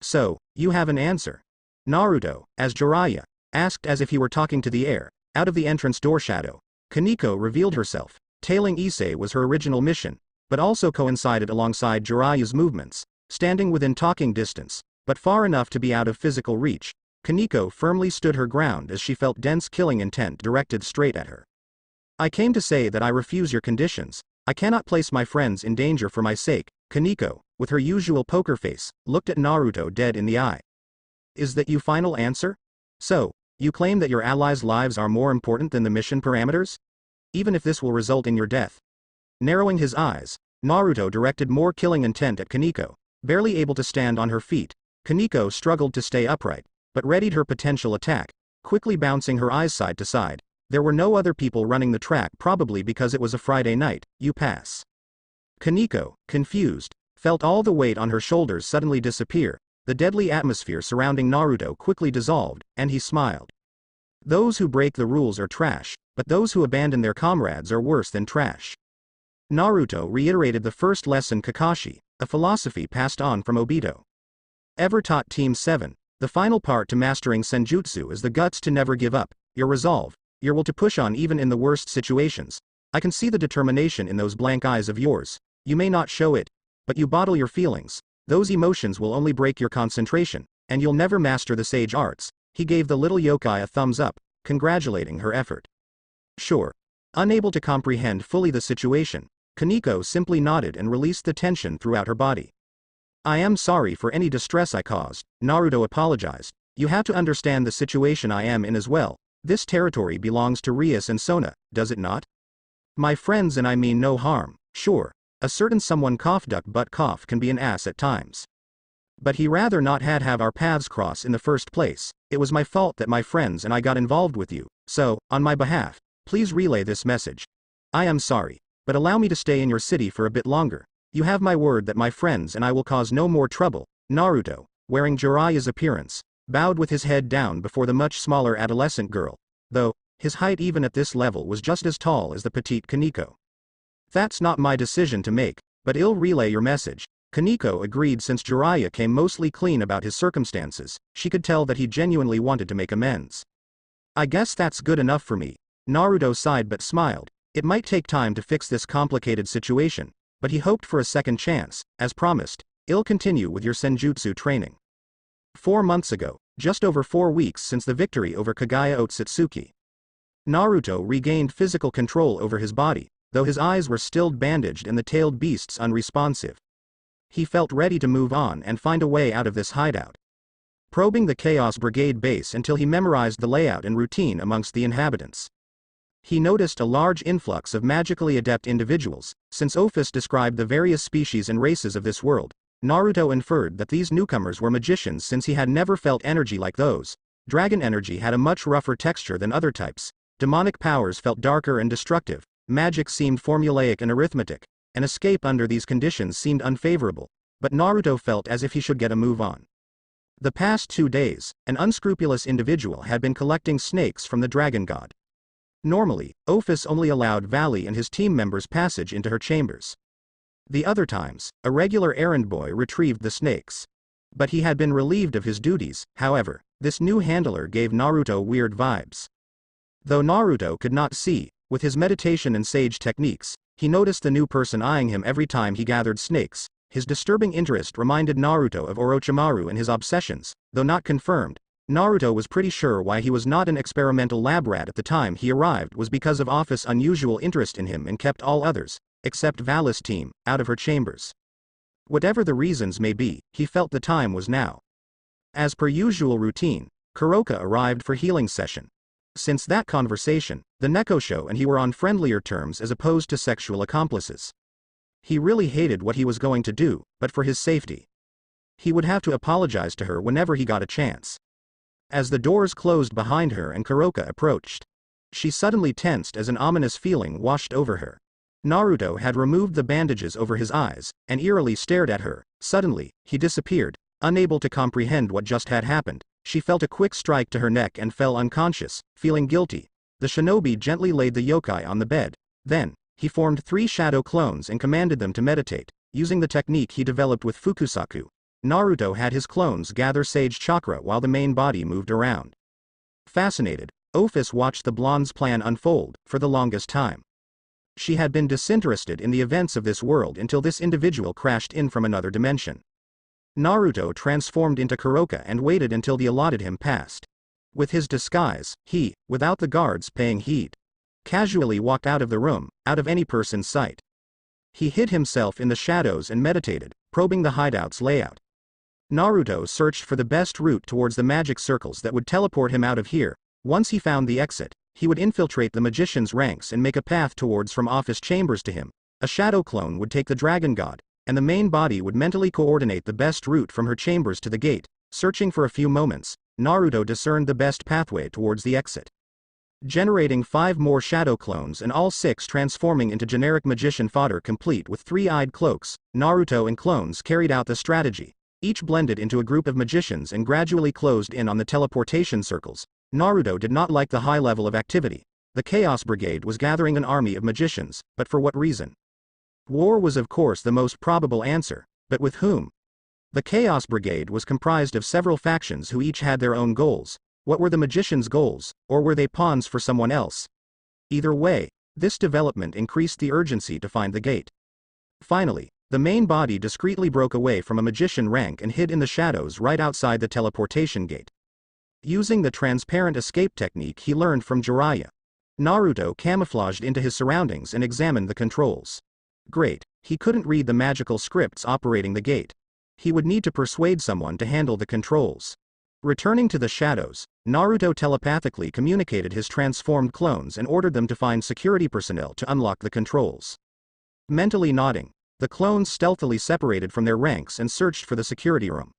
So, you have an answer? Naruto, as Jiraiya, asked as if he were talking to the air. Out of the entrance door shadow, Kaneko revealed herself. Tailing Issei was her original mission, but also coincided alongside Jiraiya's movements, standing within talking distance, but far enough to be out of physical reach. Kaneko firmly stood her ground as she felt dense killing intent directed straight at her. I came to say that I refuse your conditions. I cannot place my friends in danger for my sake. Kaneko, with her usual poker face, looked at Naruto dead in the eye. Is that your final answer? So, you claim that your allies' lives are more important than the mission parameters? Even if this will result in your death? Narrowing his eyes, Naruto directed more killing intent at Kaneko. Barely able to stand on her feet, Kaneko struggled to stay upright, but readied her potential attack, quickly bouncing her eyes side to side. There were no other people running the track, probably because it was a Friday night. You pass. Kaneko, confused, felt all the weight on her shoulders suddenly disappear. The deadly atmosphere surrounding Naruto quickly dissolved, and he smiled. Those who break the rules are trash, but those who abandon their comrades are worse than trash. Naruto reiterated the first lesson Kakashi, a philosophy passed on from Obito. Ever taught Team 7, the final part to mastering Senjutsu is the guts to never give up, your resolve, your will to push on even in the worst situations. I can see the determination in those blank eyes of yours. You may not show it, but you bottle your feelings. Those emotions will only break your concentration, and you'll never master the sage arts. He gave the little yokai a thumbs up, congratulating her effort. Sure. Unable to comprehend fully the situation, Kaneko simply nodded and released the tension throughout her body. I am sorry for any distress I caused, Naruto apologized. You have to understand the situation I am in as well. This territory belongs to Rias and Sona, does it not? My friends, and I mean no harm. Sure, a certain someone cough duck butt cough can be an ass at times. But he rather not have our paths cross in the first place. It was my fault that my friends and I got involved with you, so, on my behalf, please relay this message. I am sorry, but allow me to stay in your city for a bit longer. You have my word that my friends and I will cause no more trouble. Naruto, wearing Jiraiya's appearance, bowed with his head down before the much smaller adolescent girl, though, his height even at this level was just as tall as the petite Kaneko. That's not my decision to make, but I'll relay your message. Kaneko agreed since Jiraiya came mostly clean about his circumstances. She could tell that he genuinely wanted to make amends. I guess that's good enough for me. Naruto sighed but smiled. It might take time to fix this complicated situation, but he hoped for a second chance. As promised, I'll continue with your senjutsu training. 4 months ago, just over 4 weeks since the victory over Kagaya Otsutsuki, Naruto regained physical control over his body, though his eyes were still bandaged and the tailed beasts unresponsive. He felt ready to move on and find a way out of this hideout. Probing the Chaos Brigade base until he memorized the layout and routine amongst the inhabitants. He noticed a large influx of magically adept individuals. Since Ophis described the various species and races of this world, Naruto inferred that these newcomers were magicians since he had never felt energy like those. Dragon energy had a much rougher texture than other types. Demonic powers felt darker and destructive. Magic seemed formulaic and arithmetic. An escape under these conditions seemed unfavorable, but Naruto felt as if he should get a move on. The past 2 days, an unscrupulous individual had been collecting snakes from the dragon god. Normally, Ophis only allowed Valley and his team members passage into her chambers. The other times, a regular errand boy retrieved the snakes. But he had been relieved of his duties. However, this new handler gave Naruto weird vibes. Though Naruto could not see, with his meditation and sage techniques, he noticed the new person eyeing him every time he gathered snakes. His disturbing interest reminded Naruto of Orochimaru and his obsessions. Though not confirmed, Naruto was pretty sure why he was not an experimental lab rat at the time he arrived was because of Ophis' unusual interest in him and kept all others, except Valley's team, out of her chambers. Whatever the reasons may be, he felt the time was now. As per usual routine, Kuroka arrived for healing session. Since that conversation, the Nekosho and he were on friendlier terms as opposed to sexual accomplices. He really hated what he was going to do, but for his safety, he would have to apologize to her whenever he got a chance. As the doors closed behind her and Kuroka approached, she suddenly tensed as an ominous feeling washed over her. Naruto had removed the bandages over his eyes, and eerily stared at her. Suddenly, he disappeared, unable to comprehend what just had happened. She felt a quick strike to her neck and fell unconscious, feeling guilty. The shinobi gently laid the yokai on the bed. Then, he formed 3 shadow clones and commanded them to meditate, using the technique he developed with Fukusaku. Naruto had his clones gather sage chakra while the main body moved around. Fascinated, Ophis watched the blonde's plan unfold, for the longest time. She had been disinterested in the events of this world until this individual crashed in from another dimension. Naruto transformed into Kuroka and waited until the allotted him passed. With his disguise, he, without the guards paying heed, casually walked out of the room, out of any person's sight. He hid himself in the shadows and meditated, probing the hideout's layout. Naruto searched for the best route towards the magic circles that would teleport him out of here. Once he found the exit, he would infiltrate the magician's ranks and make a path towards from office chambers to him. A shadow clone would take the dragon god, and the main body would mentally coordinate the best route from her chambers to the gate. Searching for a few moments, Naruto discerned the best pathway towards the exit. Generating 5 more shadow clones and all 6 transforming into generic magician fodder complete with 3-eyed cloaks, Naruto and clones carried out the strategy. Each blended into a group of magicians and gradually closed in on the teleportation circles. Naruto did not like the high level of activity. The Chaos Brigade was gathering an army of magicians, but for what reason? War was of course the most probable answer, but with whom? The Chaos Brigade was comprised of several factions who each had their own goals. What were the magicians' goals, or were they pawns for someone else? Either way, this development increased the urgency to find the gate. Finally, the main body discreetly broke away from a magician rank and hid in the shadows right outside the teleportation gate. Using the transparent escape technique he learned from Jiraiya, Naruto camouflaged into his surroundings and examined the controls. Great, he couldn't read the magical scripts operating the gate. He would need to persuade someone to handle the controls. Returning to the shadows, Naruto telepathically communicated his transformed clones and ordered them to find security personnel to unlock the controls. Mentally nodding, the clones stealthily separated from their ranks and searched for the security room.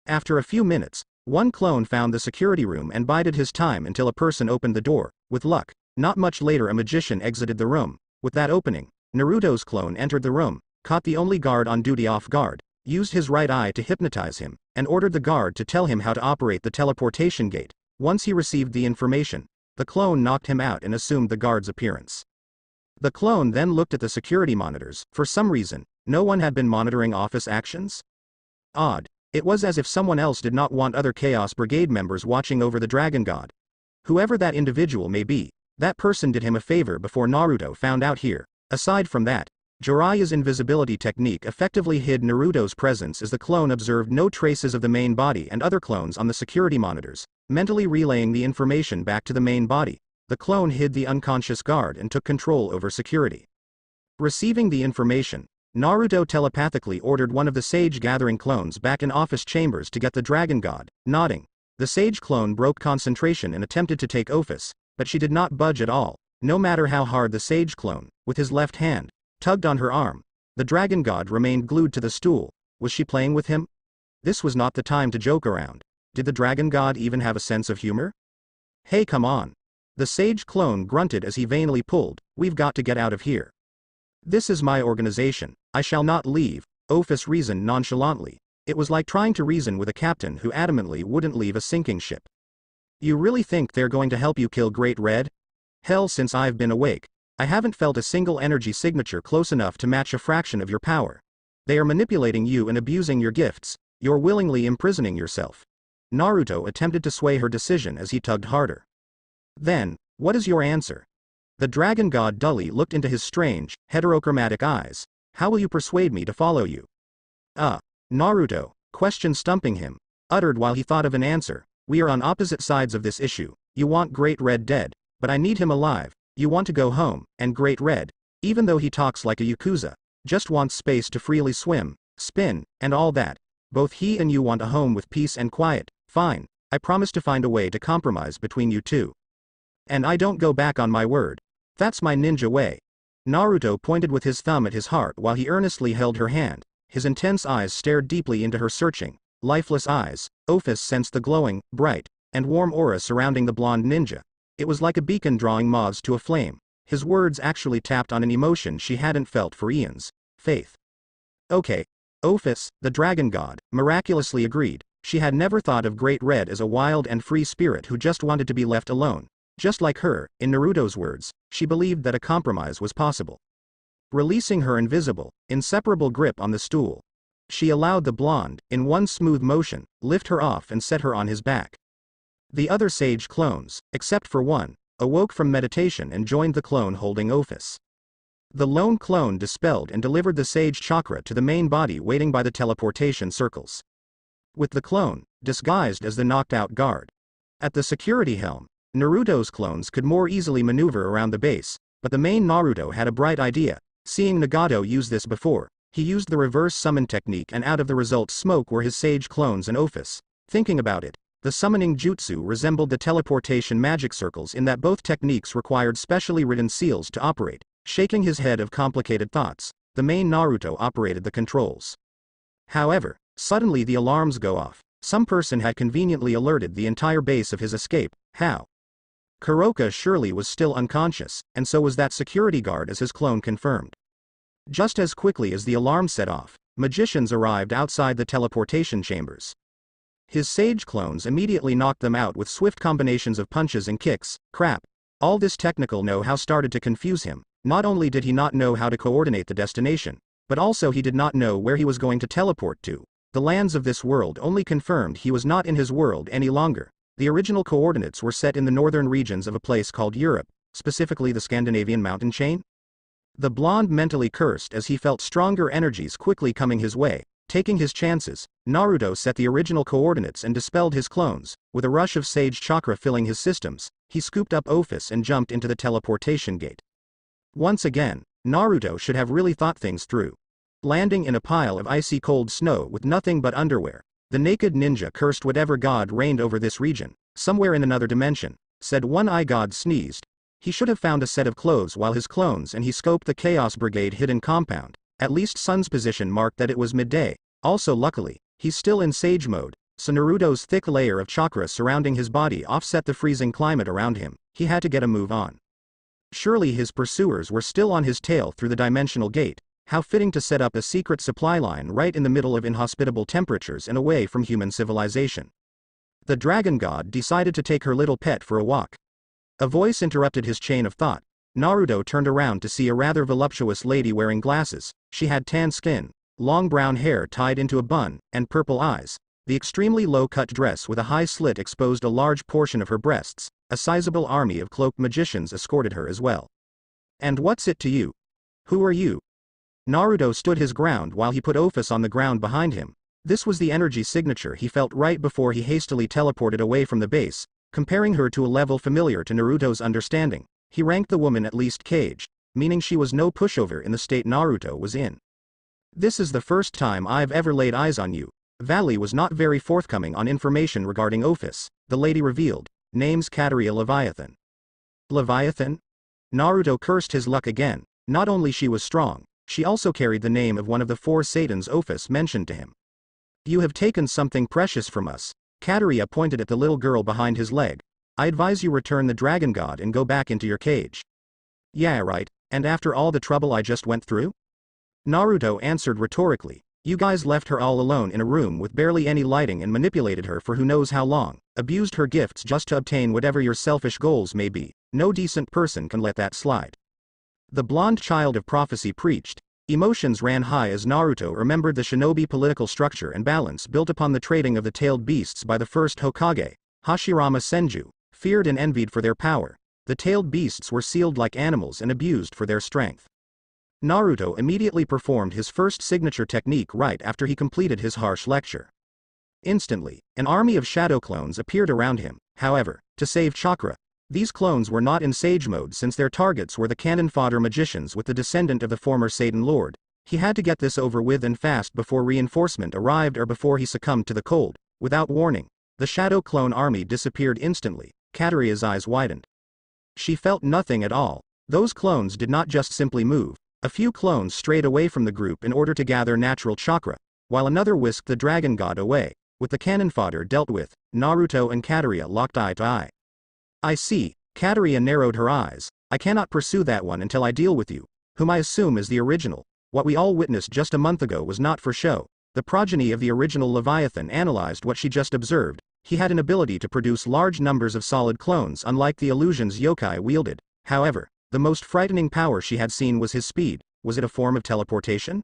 After a few minutes, one clone found the security room and bided his time until a person opened the door. With luck, not much later a magician exited the room. With that opening, Naruto's clone entered the room, caught the only guard on duty off guard, used his right eye to hypnotize him, and ordered the guard to tell him how to operate the teleportation gate. Once he received the information, the clone knocked him out and assumed the guard's appearance. The clone then looked at the security monitors. For some reason, no one had been monitoring office actions? Odd. It was as if someone else did not want other Chaos Brigade members watching over the Dragon God. Whoever that individual may be, that person did him a favor before Naruto found out here. Aside from that, Jiraiya's invisibility technique effectively hid Naruto's presence as the clone observed no traces of the main body and other clones on the security monitors. Mentally relaying the information back to the main body, the clone hid the unconscious guard and took control over security. Receiving the information, Naruto telepathically ordered one of the Sage Gathering clones back in office chambers to get the Dragon God. Nodding, the Sage clone broke concentration and attempted to take Ophis, but she did not budge at all. No matter how hard the Sage clone, with his left hand, tugged on her arm, the Dragon God remained glued to the stool. Was she playing with him? This was not the time to joke around. Did the Dragon God even have a sense of humor? Hey, come on. The Sage clone grunted as he vainly pulled. We've got to get out of here. This is my organization. I shall not leave, Ophis reasoned nonchalantly. It was like trying to reason with a captain who adamantly wouldn't leave a sinking ship. You really think they're going to help you kill Great Red? Hell, since I've been awake, I haven't felt a single energy signature close enough to match a fraction of your power. They are manipulating you and abusing your gifts. You're willingly imprisoning yourself. Naruto attempted to sway her decision as he tugged harder. Then, what is your answer? The Dragon God dully looked into his strange, heterochromatic eyes. How will you persuade me to follow you? Naruto, question stumping him, uttered while he thought of an answer. We are on opposite sides of this issue. You want Great Red dead, but I need him alive. You want to go home, and Great Red, even though he talks like a Yakuza, just wants space to freely swim, spin, and all that. Both he and you want a home with peace and quiet. Fine, I promise to find a way to compromise between you two. And I don't go back on my word. That's my ninja way. Naruto pointed with his thumb at his heart while he earnestly held her hand. His intense eyes stared deeply into her searching, lifeless eyes. Ophis sensed the glowing, bright, and warm aura surrounding the blonde ninja. It was like a beacon drawing moths to a flame. His words actually tapped on an emotion she hadn't felt for eons: faith. Okay. Ophis, the dragon god, miraculously agreed. She had never thought of Great Red as a wild and free spirit who just wanted to be left alone. Just like her, in Naruto's words, she believed that a compromise was possible. Releasing her invisible, inseparable grip on the stool, she allowed the blonde, in one smooth motion, lift her off and set her on his back. The other sage clones, except for one, awoke from meditation and joined the clone holding Ophis. The lone clone dispelled and delivered the sage chakra to the main body waiting by the teleportation circles. With the clone, disguised as the knocked-out guard. At the security helm, Naruto's clones could more easily maneuver around the base, but the main Naruto had a bright idea. Seeing Nagato use this before, he used the reverse summon technique, and out of the result smoke were his sage clones and Ophis. Thinking about it, the summoning jutsu resembled the teleportation magic circles in that both techniques required specially written seals to operate. Shaking his head of complicated thoughts, the main Naruto operated the controls. However, suddenly the alarms go off. Some person had conveniently alerted the entire base of his escape. How? Kuroka surely was still unconscious, and so was that security guard, as his clone confirmed. Just as quickly as the alarm set off, magicians arrived outside the teleportation chambers. His sage clones immediately knocked them out with swift combinations of punches and kicks. Crap. All this technical know-how started to confuse him. Not only did he not know how to coordinate the destination, but also he did not know where he was going to teleport to. The lands of this world only confirmed he was not in his world any longer. The original coordinates were set in the northern regions of a place called Europe, specifically the Scandinavian mountain chain. The blonde mentally cursed as he felt stronger energies quickly coming his way. Taking his chances, Naruto set the original coordinates and dispelled his clones. With a rush of sage chakra filling his systems, he scooped up Ophis and jumped into the teleportation gate. Once again, Naruto should have really thought things through. Landing in a pile of icy cold snow with nothing but underwear, the naked ninja cursed whatever god reigned over this region. Somewhere in another dimension, said one-eye god sneezed. He should have found a set of clothes while his clones, and he scoped the Chaos Brigade hidden compound. At least Sun's position marked that it was midday. Also luckily, he's still in sage mode, so Naruto's thick layer of chakra surrounding his body offset the freezing climate around him. He had to get a move on. Surely his pursuers were still on his tail through the dimensional gate. How fitting to set up a secret supply line right in the middle of inhospitable temperatures and away from human civilization. The dragon god decided to take her little pet for a walk. A voice interrupted his chain of thought. Naruto turned around to see a rather voluptuous lady wearing glasses. She had tan skin, long brown hair tied into a bun, and purple eyes. The extremely low-cut dress with a high slit exposed a large portion of her breasts. A sizable army of cloaked magicians escorted her as well. And what's it to you? Who are you? Naruto stood his ground while he put Ophis on the ground behind him. This was the energy signature he felt right before he hastily teleported away from the base, comparing her to a level familiar to Naruto's understanding. He ranked the woman at least cage, meaning she was no pushover in the state Naruto was in. This is the first time I've ever laid eyes on you. Valley was not very forthcoming on information regarding Ophis. The lady revealed. Name's Kateria Leviathan. Leviathan? Naruto cursed his luck again. Not only she was strong, she also carried the name of one of the four Satans Ophis mentioned to him. You have taken something precious from us. Kateria pointed at the little girl behind his leg. I advise you return the dragon god and go back into your cage. Yeah, right, and after all the trouble I just went through? Naruto answered rhetorically. You guys left her all alone in a room with barely any lighting and manipulated her for who knows how long, abused her gifts just to obtain whatever your selfish goals may be. No decent person can let that slide. The blonde child of prophecy preached. Emotions ran high as Naruto remembered the shinobi political structure and balance built upon the trading of the tailed beasts by the first Hokage, Hashirama Senju, feared and envied for their power. The tailed beasts were sealed like animals and abused for their strength. Naruto immediately performed his first signature technique right after he completed his harsh lecture. Instantly, an army of shadow clones appeared around him. However, to save chakra, these clones were not in sage mode since their targets were the cannon fodder magicians with the descendant of the former Satan Lord. He had to get this over with and fast before reinforcement arrived or before he succumbed to the cold. Without warning, the shadow clone army disappeared instantly. Kateria's eyes widened. She felt nothing at all. Those clones did not just simply move. A few clones strayed away from the group in order to gather natural chakra, while another whisked the dragon god away. With the cannon fodder dealt with, Naruto and Kaguya locked eye to eye. I see. Kaguya narrowed her eyes. I cannot pursue that one until I deal with you, whom I assume is the original. What we all witnessed just a month ago was not for show. The progeny of the original Leviathan analyzed what she just observed. He had an ability to produce large numbers of solid clones, unlike the illusions yokai wielded. However, the most frightening power she had seen was his speed. Was it a form of teleportation?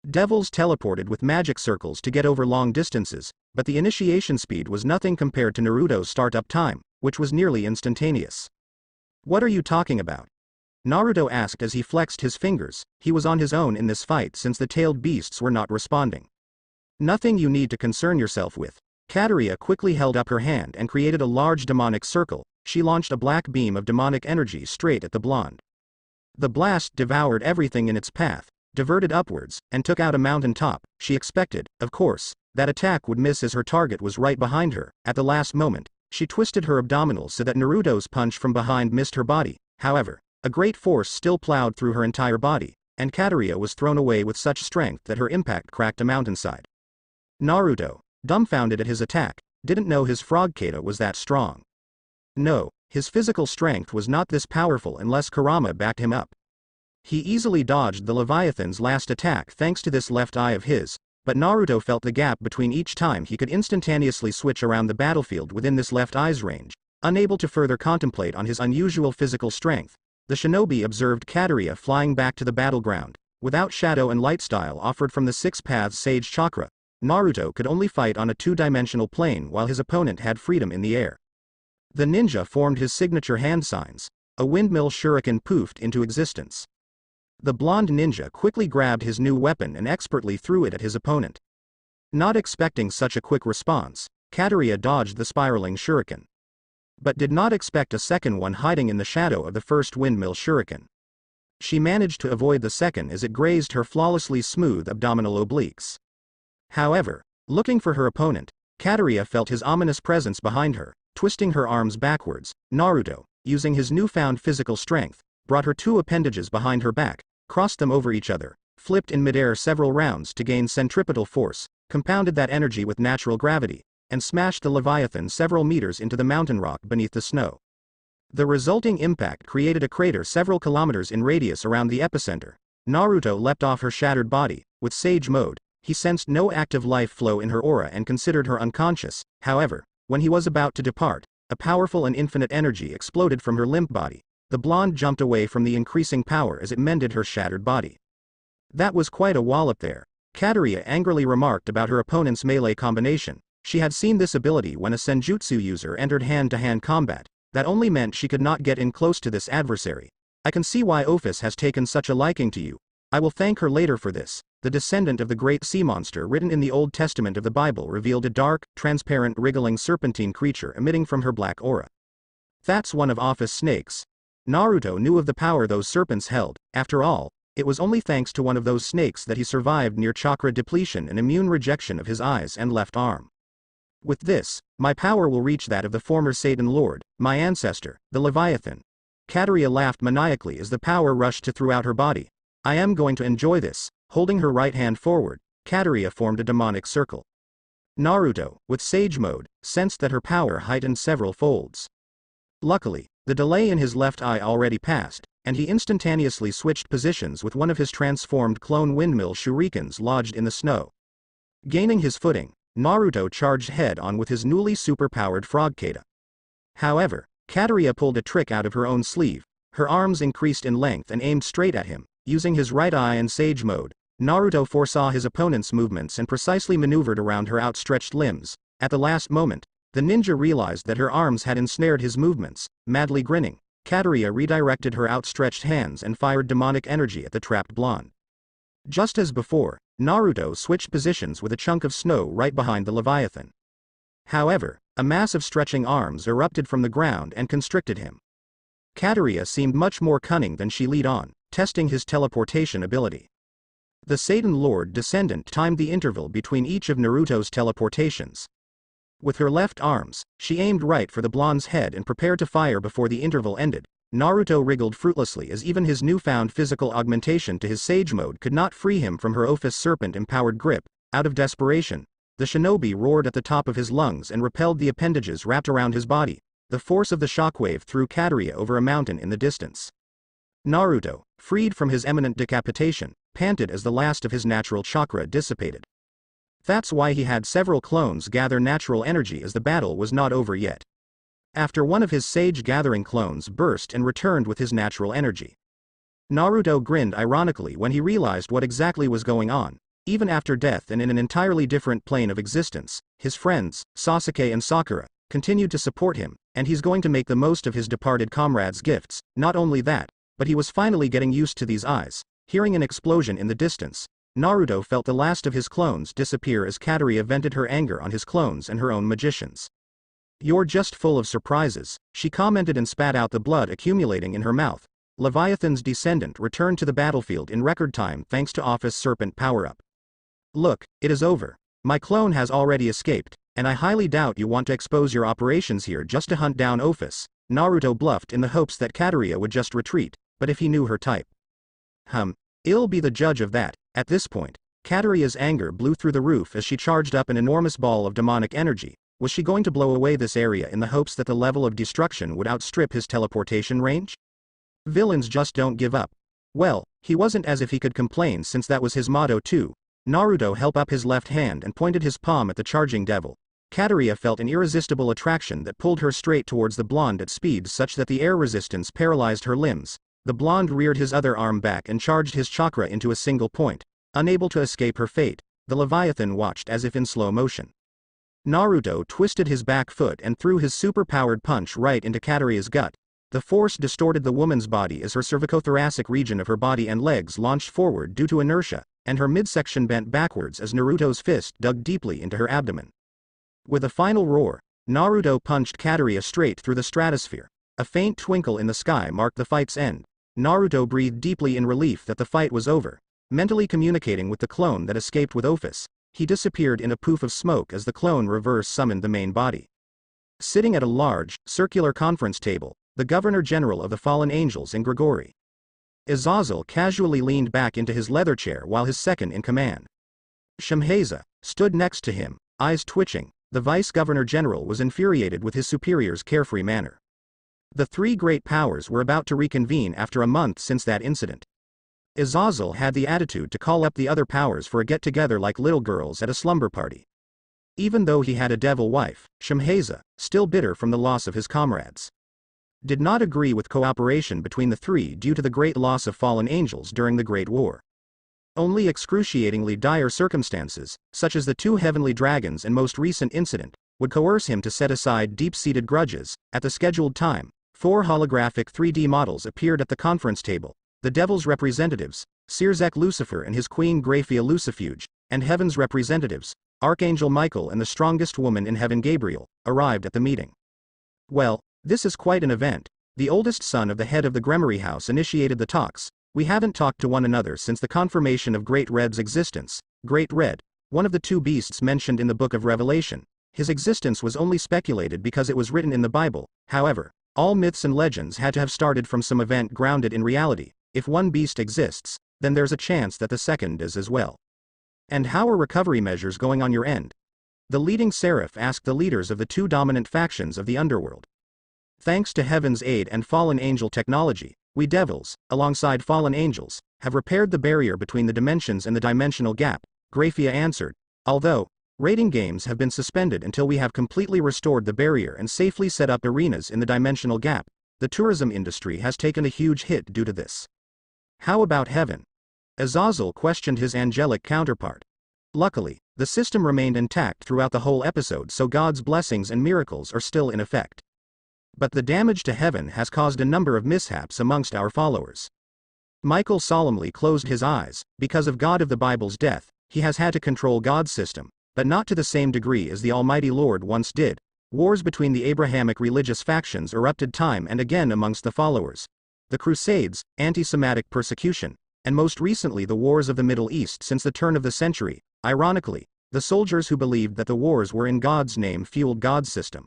Devils teleported with magic circles to get over long distances, but the initiation speed was nothing compared to Naruto's startup time, which was nearly instantaneous. What are you talking about? Naruto asked as he flexed his fingers. He was on his own in this fight since the tailed beasts were not responding. Nothing you need to concern yourself with. Kaguya quickly held up her hand and created a large demonic circle. She launched a black beam of demonic energy straight at the blonde. The blast devoured everything in its path, diverted upwards, and took out a mountain top. She expected, of course, that attack would miss as her target was right behind her. At the last moment, she twisted her abdominals so that Naruto's punch from behind missed her body. However, a great force still plowed through her entire body, and Kaguya was thrown away with such strength that her impact cracked a mountainside. Naruto, dumbfounded at his attack, didn't know his frog kata was that strong. No, his physical strength was not this powerful unless Kurama backed him up. He easily dodged the Leviathan's last attack thanks to this left eye of his, but Naruto felt the gap between each time he could instantaneously switch around the battlefield within this left eye's range. Unable to further contemplate on his unusual physical strength, the shinobi observed Kaguya flying back to the battleground. Without shadow and light style offered from the Six Paths Sage Chakra, Naruto could only fight on a two-dimensional plane while his opponent had freedom in the air. The ninja formed his signature hand signs. A windmill shuriken poofed into existence. The blonde ninja quickly grabbed his new weapon and expertly threw it at his opponent. Not expecting such a quick response, Kaguya dodged the spiraling shuriken, but did not expect a second one hiding in the shadow of the first windmill shuriken. She managed to avoid the second as it grazed her flawlessly smooth abdominal obliques. However, looking for her opponent, Kaguya felt his ominous presence behind her. Twisting her arms backwards, Naruto, using his newfound physical strength, brought her two appendages behind her back, crossed them over each other, flipped in midair several rounds to gain centripetal force, compounded that energy with natural gravity, and smashed the Leviathan several meters into the mountain rock beneath the snow. The resulting impact created a crater several kilometers in radius around the epicenter. Naruto leapt off her shattered body. With Sage Mode, he sensed no active life flow in her aura and considered her unconscious. However, when he was about to depart, a powerful and infinite energy exploded from her limp body. The blonde jumped away from the increasing power as it mended her shattered body. That was quite a wallop there. Kaguya angrily remarked about her opponent's melee combination. She had seen this ability when a senjutsu user entered hand-to-hand combat. That only meant she could not get in close to this adversary. I can see why Ophis has taken such a liking to you. I will thank her later for this. The descendant of the great sea monster written in the Old Testament of the Bible revealed a dark, transparent wriggling serpentine creature emitting from her black aura. That's one of Ophis' snakes. Naruto knew of the power those serpents held. After all, it was only thanks to one of those snakes that he survived near chakra depletion and immune rejection of his eyes and left arm. With this, my power will reach that of the former Satan Lord, my ancestor, the Leviathan. Kaguya laughed maniacally as the power rushed throughout her body. I am going to enjoy this. Holding her right hand forward, Kaguya formed a demonic circle. Naruto, with Sage Mode, sensed that her power heightened several folds. Luckily, the delay in his left eye already passed, and he instantaneously switched positions with one of his transformed clone windmill shurikens lodged in the snow. Gaining his footing, Naruto charged head-on with his newly superpowered frog kata. However, Kaguya pulled a trick out of her own sleeve. Her arms increased in length and aimed straight at him. Using his right eye in Sage Mode, Naruto foresaw his opponent's movements and precisely maneuvered around her outstretched limbs. At the last moment, the ninja realized that her arms had ensnared his movements. Madly grinning, Kaguya redirected her outstretched hands and fired demonic energy at the trapped blonde. Just as before, Naruto switched positions with a chunk of snow right behind the Leviathan. However, a mass of stretching arms erupted from the ground and constricted him. Kaguya seemed much more cunning than she lead on, testing his teleportation ability. The Satan Lord descendant timed the interval between each of Naruto's teleportations. With her left arms, she aimed right for the blonde's head and prepared to fire before the interval ended. Naruto wriggled fruitlessly as even his newfound physical augmentation to his Sage mode could not free him from her Ophis serpent-empowered grip. Out of desperation, the shinobi roared at the top of his lungs and repelled the appendages wrapped around his body. The force of the shockwave threw Kateria over a mountain in the distance. Naruto, freed from his imminent decapitation, panted as the last of his natural chakra dissipated. That's why he had several clones gather natural energy, as the battle was not over yet. After one of his sage-gathering clones burst and returned with his natural energy, Naruto grinned ironically when he realized what exactly was going on. Even after death and in an entirely different plane of existence, his friends, Sasuke and Sakura, continued to support him, and he's going to make the most of his departed comrades' gifts. Not only that, but he was finally getting used to these eyes. Hearing an explosion in the distance, Naruto felt the last of his clones disappear as Kateria vented her anger on his clones and her own magicians. "You're just full of surprises," she commented and spat out the blood accumulating in her mouth. Leviathan's descendant returned to the battlefield in record time thanks to Ophis Serpent power-up. "Look, it is over. My clone has already escaped, and I highly doubt you want to expose your operations here just to hunt down Ophis." Naruto bluffed in the hopes that Kateria would just retreat, but if he knew her type. I'll be the judge of that. At this point, Kateria's anger blew through the roof as she charged up an enormous ball of demonic energy. Was she going to blow away this area in the hopes that the level of destruction would outstrip his teleportation range? Villains just don't give up. Well, he wasn't as if he could complain since that was his motto too. Naruto held up his left hand and pointed his palm at the charging devil. Kateria felt an irresistible attraction that pulled her straight towards the blonde at speeds such that the air resistance paralyzed her limbs. The blonde reared his other arm back and charged his chakra into a single point. Unable to escape her fate, the Leviathan watched as if in slow motion. Naruto twisted his back foot and threw his super-powered punch right into Kateria's gut. The force distorted the woman's body as her cervicothoracic region of her body and legs launched forward due to inertia, and her midsection bent backwards as Naruto's fist dug deeply into her abdomen. With a final roar, Naruto punched Kateria straight through the stratosphere. A faint twinkle in the sky marked the fight's end. Naruto breathed deeply in relief that the fight was over. Mentally communicating with the clone that escaped with Ophis, he disappeared in a poof of smoke as the clone reverse summoned the main body. Sitting at a large, circular conference table, the Governor-General of the Fallen Angels and Grigori Azazel casually leaned back into his leather chair while his second-in-command, Shamhaza, stood next to him, eyes twitching. The Vice-Governor-General was infuriated with his superior's carefree manner. The three great powers were about to reconvene after a month since that incident. Azazel had the attitude to call up the other powers for a get-together like little girls at a slumber party. Even though he had a devil wife, Shamhaza, still bitter from the loss of his comrades, did not agree with cooperation between the three due to the great loss of fallen angels during the Great War. Only excruciatingly dire circumstances, such as the two heavenly dragons and most recent incident, would coerce him to set aside deep-seated grudges. At the scheduled time, 4 holographic 3D models appeared at the conference table. The Devil's representatives, Sirzek Lucifer and his queen Graphia Lucifuge, and Heaven's representatives, Archangel Michael and the strongest woman in heaven Gabriel, arrived at the meeting. Well, this is quite an event. The oldest son of the head of the Gremory House initiated the talks. We haven't talked to one another since the confirmation of Great Red's existence. Great Red, one of the two beasts mentioned in the Book of Revelation. His existence was only speculated because it was written in the Bible. However, all myths and legends had to have started from some event grounded in reality. If one beast exists, then there's a chance that the second is as well. And how are recovery measures going on your end? The leading seraph asked the leaders of the two dominant factions of the underworld. Thanks to Heaven's aid and fallen angel technology, we devils, alongside fallen angels, have repaired the barrier between the dimensions and the dimensional gap, Graphia answered. Although, raiding games have been suspended until we have completely restored the barrier and safely set up arenas in the dimensional gap, the tourism industry has taken a huge hit due to this. How about heaven? Azazel questioned his angelic counterpart. Luckily, the system remained intact throughout the whole episode, so God's blessings and miracles are still in effect. But the damage to heaven has caused a number of mishaps amongst our followers. Michael solemnly closed his eyes. Because of God of the Bible's death, he has had to control God's system, but not to the same degree as the Almighty Lord once did. Wars between the Abrahamic religious factions erupted time and again amongst the followers. The Crusades, anti-Semitic persecution, and most recently the wars of the Middle East since the turn of the century. Ironically, the soldiers who believed that the wars were in God's name fueled God's system.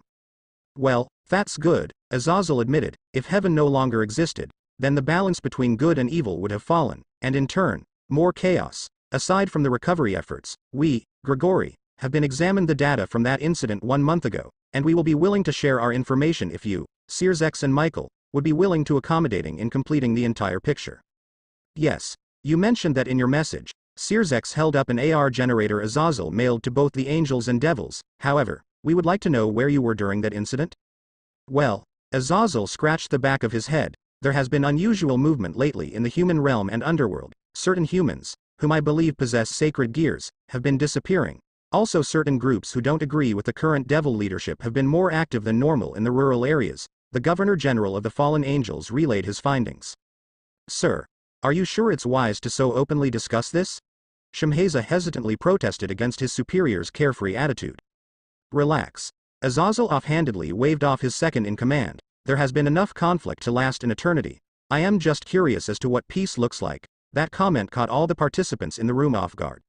Well, that's good, Azazel admitted. If heaven no longer existed, then the balance between good and evil would have fallen, and in turn, more chaos. Aside from the recovery efforts, we, Grigori, have been examined the data from that incident 1 month ago, and we will be willing to share our information if you, Searsex and Michael, would be willing to accommodating in completing the entire picture. Yes, you mentioned that in your message. Searsex held up an AR generator Azazel mailed to both the angels and devils. However, we would like to know where you were during that incident. Well, Azazel scratched the back of his head. There has been unusual movement lately in the human realm and underworld. Certain humans, whom I believe possess sacred gears, have been disappearing. Also, certain groups who don't agree with the current devil leadership have been more active than normal in the rural areas. The Governor General of the Fallen Angels relayed his findings. Sir, are you sure it's wise to so openly discuss this? Shemhaza hesitantly protested against his superior's carefree attitude. Relax. Azazel offhandedly waved off his second-in-command. There has been enough conflict to last an eternity. I am just curious as to what peace looks like. That comment caught all the participants in the room off guard.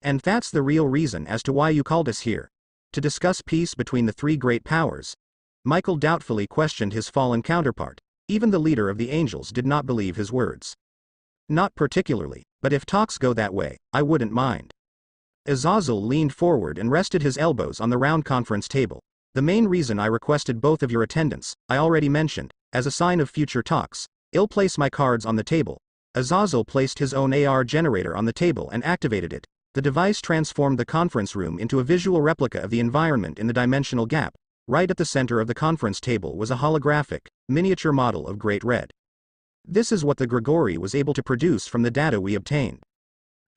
And that's the real reason as to why you called us here. To discuss peace between the three great powers. Michael doubtfully questioned his fallen counterpart. Even the leader of the angels did not believe his words. Not particularly, but if talks go that way, I wouldn't mind. Azazel leaned forward and rested his elbows on the round conference table. The main reason I requested both of your attendance, I already mentioned, as a sign of future talks. I'll place my cards on the table. Azazel placed his own AR generator on the table and activated it. The device transformed the conference room into a visual replica of the environment in the dimensional gap. Right at the center of the conference table was a holographic, miniature model of Great Red. This is what the Grigori was able to produce from the data we obtained.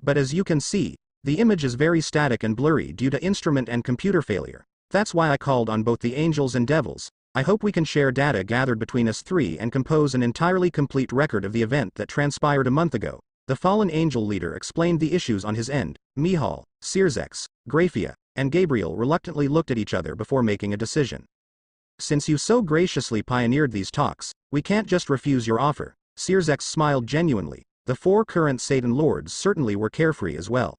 But as you can see, the image is very static and blurry due to instrument and computer failure. That's why I called on both the angels and devils. I hope we can share data gathered between us three and compose an entirely complete record of the event that transpired a month ago. The fallen angel leader explained the issues on his end. Mihal, Searsex, Graphia, and Gabriel reluctantly looked at each other before making a decision. Since you so graciously pioneered these talks, we can't just refuse your offer. Searsex smiled genuinely. The 4 current Satan lords certainly were carefree as well.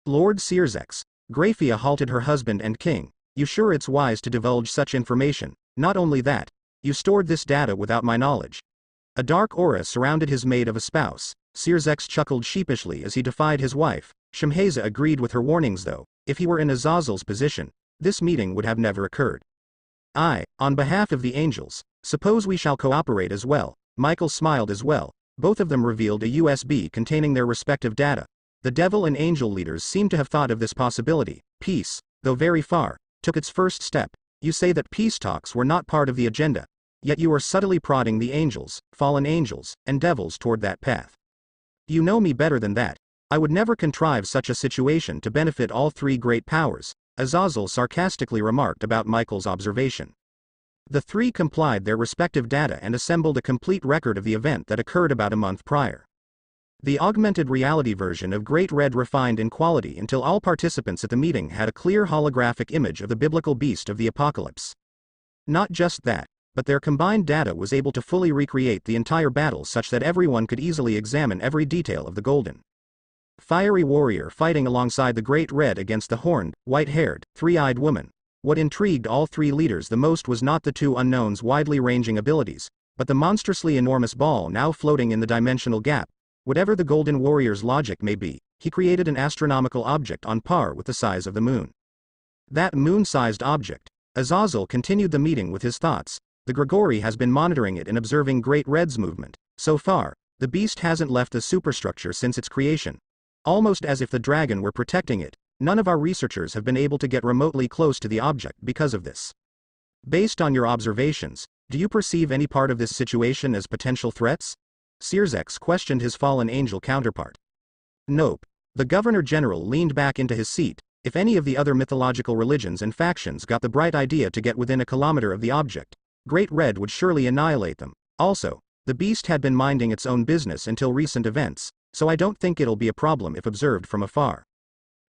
Lord Searsex, Graphia halted her husband and king. You sure it's wise to divulge such information? Not only that, you stored this data without my knowledge. A dark aura surrounded his maid of a spouse. Searsex chuckled sheepishly as he defied his wife. Shemhaza agreed with her warnings though. If he were in Azazel's position, this meeting would have never occurred. On behalf of the angels, suppose we shall cooperate as well. Michael smiled as well. Both of them revealed a USB containing their respective data. The devil and angel leaders seem to have thought of this possibility. Peace, though very far, took its first step. You say that peace talks were not part of the agenda. Yet you are subtly prodding the angels, fallen angels, and devils toward that path. You know me better than that. I would never contrive such a situation to benefit all 3 great powers, Azazel sarcastically remarked about Michael's observation. The 3 complied their respective data and assembled a complete record of the event that occurred about a month prior. The augmented reality version of Great Red refined in quality until all participants at the meeting had a clear holographic image of the biblical beast of the apocalypse. Not just that, but their combined data was able to fully recreate the entire battle such that everyone could easily examine every detail of the golden fiery warrior fighting alongside the Great Red against the horned, white-haired, 3-eyed woman. What intrigued all 3 leaders the most was not the 2 unknowns' widely ranging abilities, but the monstrously enormous ball now floating in the dimensional gap. Whatever the golden warrior's logic may be, he created an astronomical object on par with the size of the moon. That moon-sized object. Azazel continued the meeting with his thoughts. The Grigori has been monitoring it and observing Great Red's movement. So far, the beast hasn't left the superstructure since its creation. Almost as if the dragon were protecting it. None of our researchers have been able to get remotely close to the object because of this. Based on your observations, do you perceive any part of this situation as potential threats? Searsex questioned his fallen angel counterpart. Nope. The Governor General leaned back into his seat. If any of the other mythological religions and factions got the bright idea to get within a kilometer of the object, Great Red would surely annihilate them. Also, the beast had been minding its own business until recent events, so I don't think it'll be a problem if observed from afar.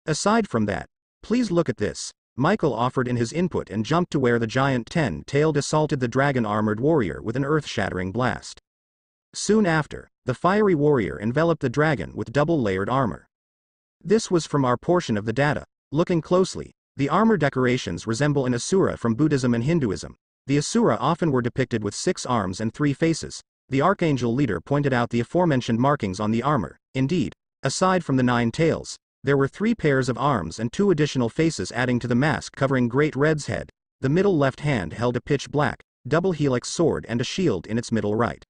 Aside from that, please look at this. Michael offered in his input and jumped to where the giant 10-tailed assaulted the dragon-armored warrior with an earth-shattering blast. Soon after, the fiery warrior enveloped the dragon with double-layered armor. This was from our portion of the data. Looking closely, the armor decorations resemble an asura from Buddhism and Hinduism. The asura often were depicted with 6 arms and 3 faces. The archangel leader pointed out the aforementioned markings on the armor. Indeed, aside from the 9 tails, there were 3 pairs of arms and 2 additional faces adding to the mask covering Great Red's head. The middle left hand held a pitch black, double helix sword and a shield in its middle right.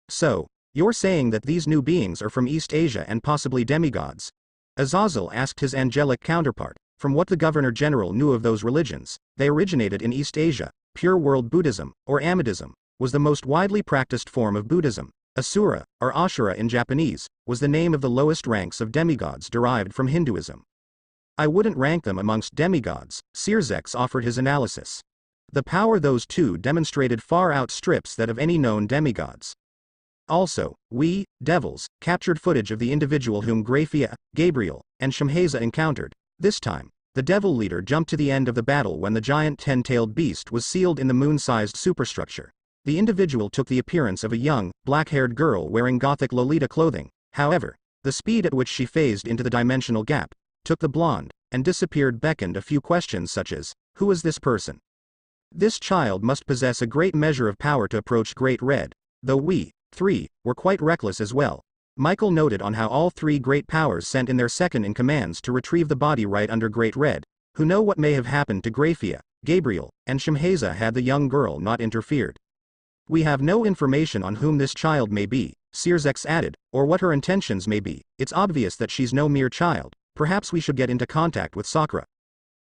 So, you're saying that these new beings are from East Asia and possibly demigods? Azazel asked his angelic counterpart. From what the Governor General knew of those religions, they originated in East Asia. Pure world Buddhism, or Amidism, was the most widely practiced form of Buddhism. Asura, or Ashura in Japanese, was the name of the lowest ranks of demigods derived from Hinduism. I wouldn't rank them amongst demigods, Sirzex offered his analysis. The power those two demonstrated far outstrips that of any known demigods. Also, we, devils, captured footage of the individual whom Graphia, Gabriel, and Shemheza encountered. This time, the devil leader jumped to the end of the battle when the giant 10-tailed beast was sealed in the moon-sized superstructure. The individual took the appearance of a young, black-haired girl wearing gothic Lolita clothing. However, the speed at which she phased into the dimensional gap, took the blonde, and disappeared beckoned a few questions such as, who is this person? This child must possess a great measure of power to approach Great Red, though we, 3, were quite reckless as well. Michael noted on how all 3 great powers sent in their second-in-commands to retrieve the body right under Great Red, who know what may have happened to Graphia, Gabriel, and Shemheza had the young girl not interfered. We have no information on whom this child may be, Sirzex added, or what her intentions may be. It's obvious that she's no mere child. Perhaps we should get into contact with Sakura.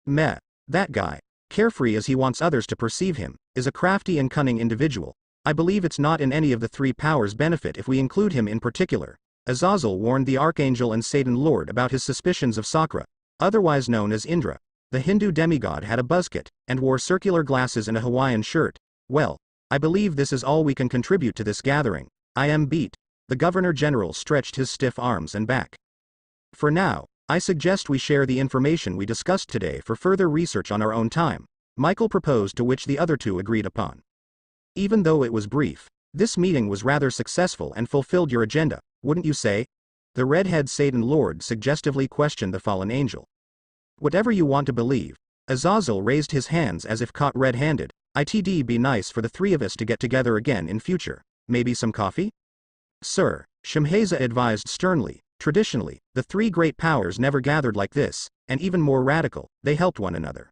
Meh. That guy, carefree as he wants others to perceive him, is a crafty and cunning individual. I believe it's not in any of the 3 powers' benefit if we include him in particular. Azazel warned the Archangel and Satan Lord about his suspicions of Sakura, otherwise known as Indra. The Hindu demigod had a buzzcut, and wore circular glasses and a Hawaiian shirt. Well, I believe this is all we can contribute to this gathering. I am beat. The Governor General stretched his stiff arms and back. For now, I suggest we share the information we discussed today for further research on our own time. Michael proposed, to which the other 2 agreed upon. Even though it was brief, this meeting was rather successful and fulfilled your agenda, wouldn't you say? The redhead Satan Lord suggestively questioned the fallen angel. Whatever you want to believe. Azazel raised his hands as if caught red-handed. It'd be nice for the 3 of us to get together again in future. Maybe some coffee? Sir, Shemheza advised sternly. Traditionally, the 3 great powers never gathered like this, and even more radical, they helped one another.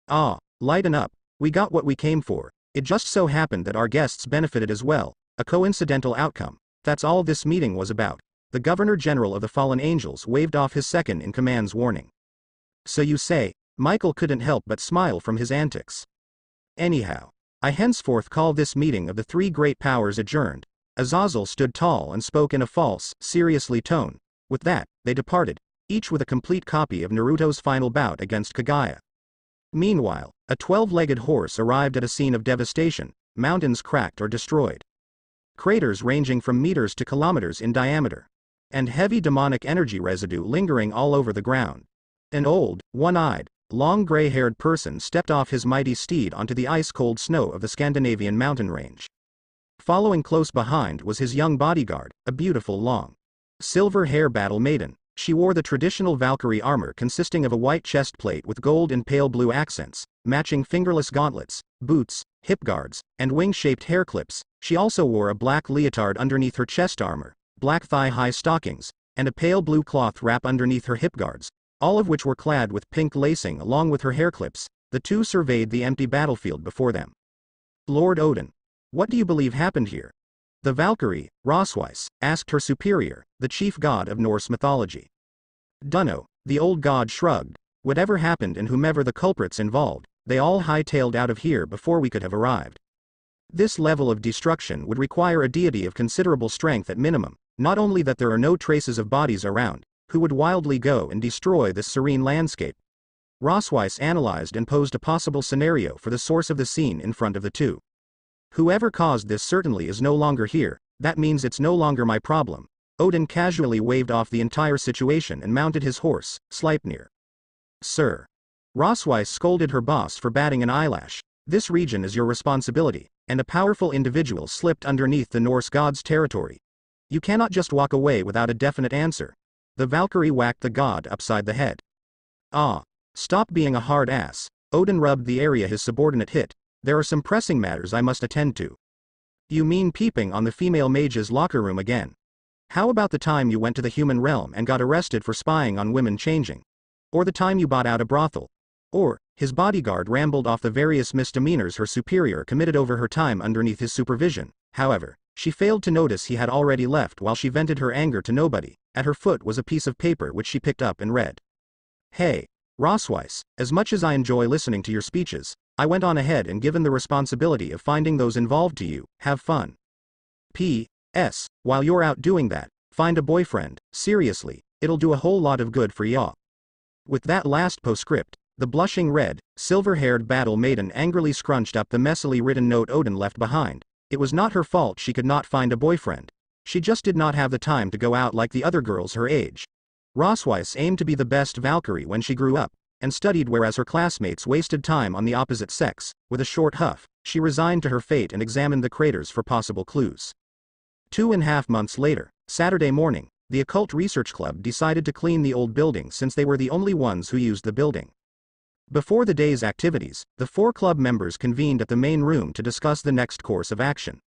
Ah, lighten up. We got what we came for. It just so happened that our guests benefited as well. A coincidental outcome. That's all this meeting was about. The Governor General of the Fallen Angels waved off his second-in-command's warning. So you say? Michael couldn't help but smile from his antics. Anyhow, I henceforth call this meeting of the 3 great powers adjourned. Azazel stood tall and spoke in a false, seriously tone. With that, they departed, each with a complete copy of Naruto's final bout against Kaguya. Meanwhile, a 12-legged horse arrived at a scene of devastation, mountains cracked or destroyed. Craters ranging from meters to kilometers in diameter. And heavy demonic energy residue lingering all over the ground. An old, one-eyed, long gray-haired person stepped off his mighty steed onto the ice-cold snow of the Scandinavian mountain range. Following close behind was his young bodyguard, a beautiful long, silver-hair battle maiden. She wore the traditional Valkyrie armor consisting of a white chest plate with gold and pale blue accents, matching fingerless gauntlets, boots, hip guards, and wing-shaped hair clips. She also wore a black leotard underneath her chest armor, black thigh-high stockings, and a pale blue cloth wrap underneath her hip guards, all of which were clad with pink lacing along with her hair clips. The 2 surveyed the empty battlefield before them. Lord Odin, what do you believe happened here? The Valkyrie, Rosweiss, asked her superior, the chief god of Norse mythology. Dunno, the old god shrugged. Whatever happened and whomever the culprits involved, they all hightailed out of here before we could have arrived. This level of destruction would require a deity of considerable strength at minimum, not only that there are no traces of bodies around, who would wildly go and destroy this serene landscape. Rosweiss analyzed and posed a possible scenario for the source of the scene in front of the 2. Whoever caused this certainly is no longer here. That means it's no longer my problem. Odin casually waved off the entire situation and mounted his horse, Sleipnir. Sir. Rosweiss scolded her boss for batting an eyelash. This region is your responsibility, and a powerful individual slipped underneath the Norse god's territory. You cannot just walk away without a definite answer. The Valkyrie whacked the god upside the head. Ah. Stop being a hard ass. Odin rubbed the area his subordinate hit. There are some pressing matters I must attend to. You mean peeping on the female mage's locker room again? How about the time you went to the human realm and got arrested for spying on women changing? Or the time you bought out a brothel? Or, his bodyguard rambled off the various misdemeanors her superior committed over her time underneath his supervision. However, she failed to notice he had already left while she vented her anger to nobody. At her foot was a piece of paper which she picked up and read. Hey, Rossweiss, as much as I enjoy listening to your speeches, I went on ahead and given the responsibility of finding those involved to you. Have fun. P.S. While you're out doing that, find a boyfriend. Seriously, it'll do a whole lot of good for ya. With that last postscript, the blushing red, silver-haired battle maiden angrily scrunched up the messily written note Odin left behind. It was not her fault she could not find a boyfriend. She just did not have the time to go out like the other girls her age. Rossweiss aimed to be the best Valkyrie when she grew up, and studied whereas her classmates wasted time on the opposite sex. With a short huff, she resigned to her fate and examined the craters for possible clues. 2.5 months later, Saturday morning, the Occult Research Club decided to clean the old building since they were the only ones who used the building. Before the day's activities, the 4 club members convened at the main room to discuss the next course of action.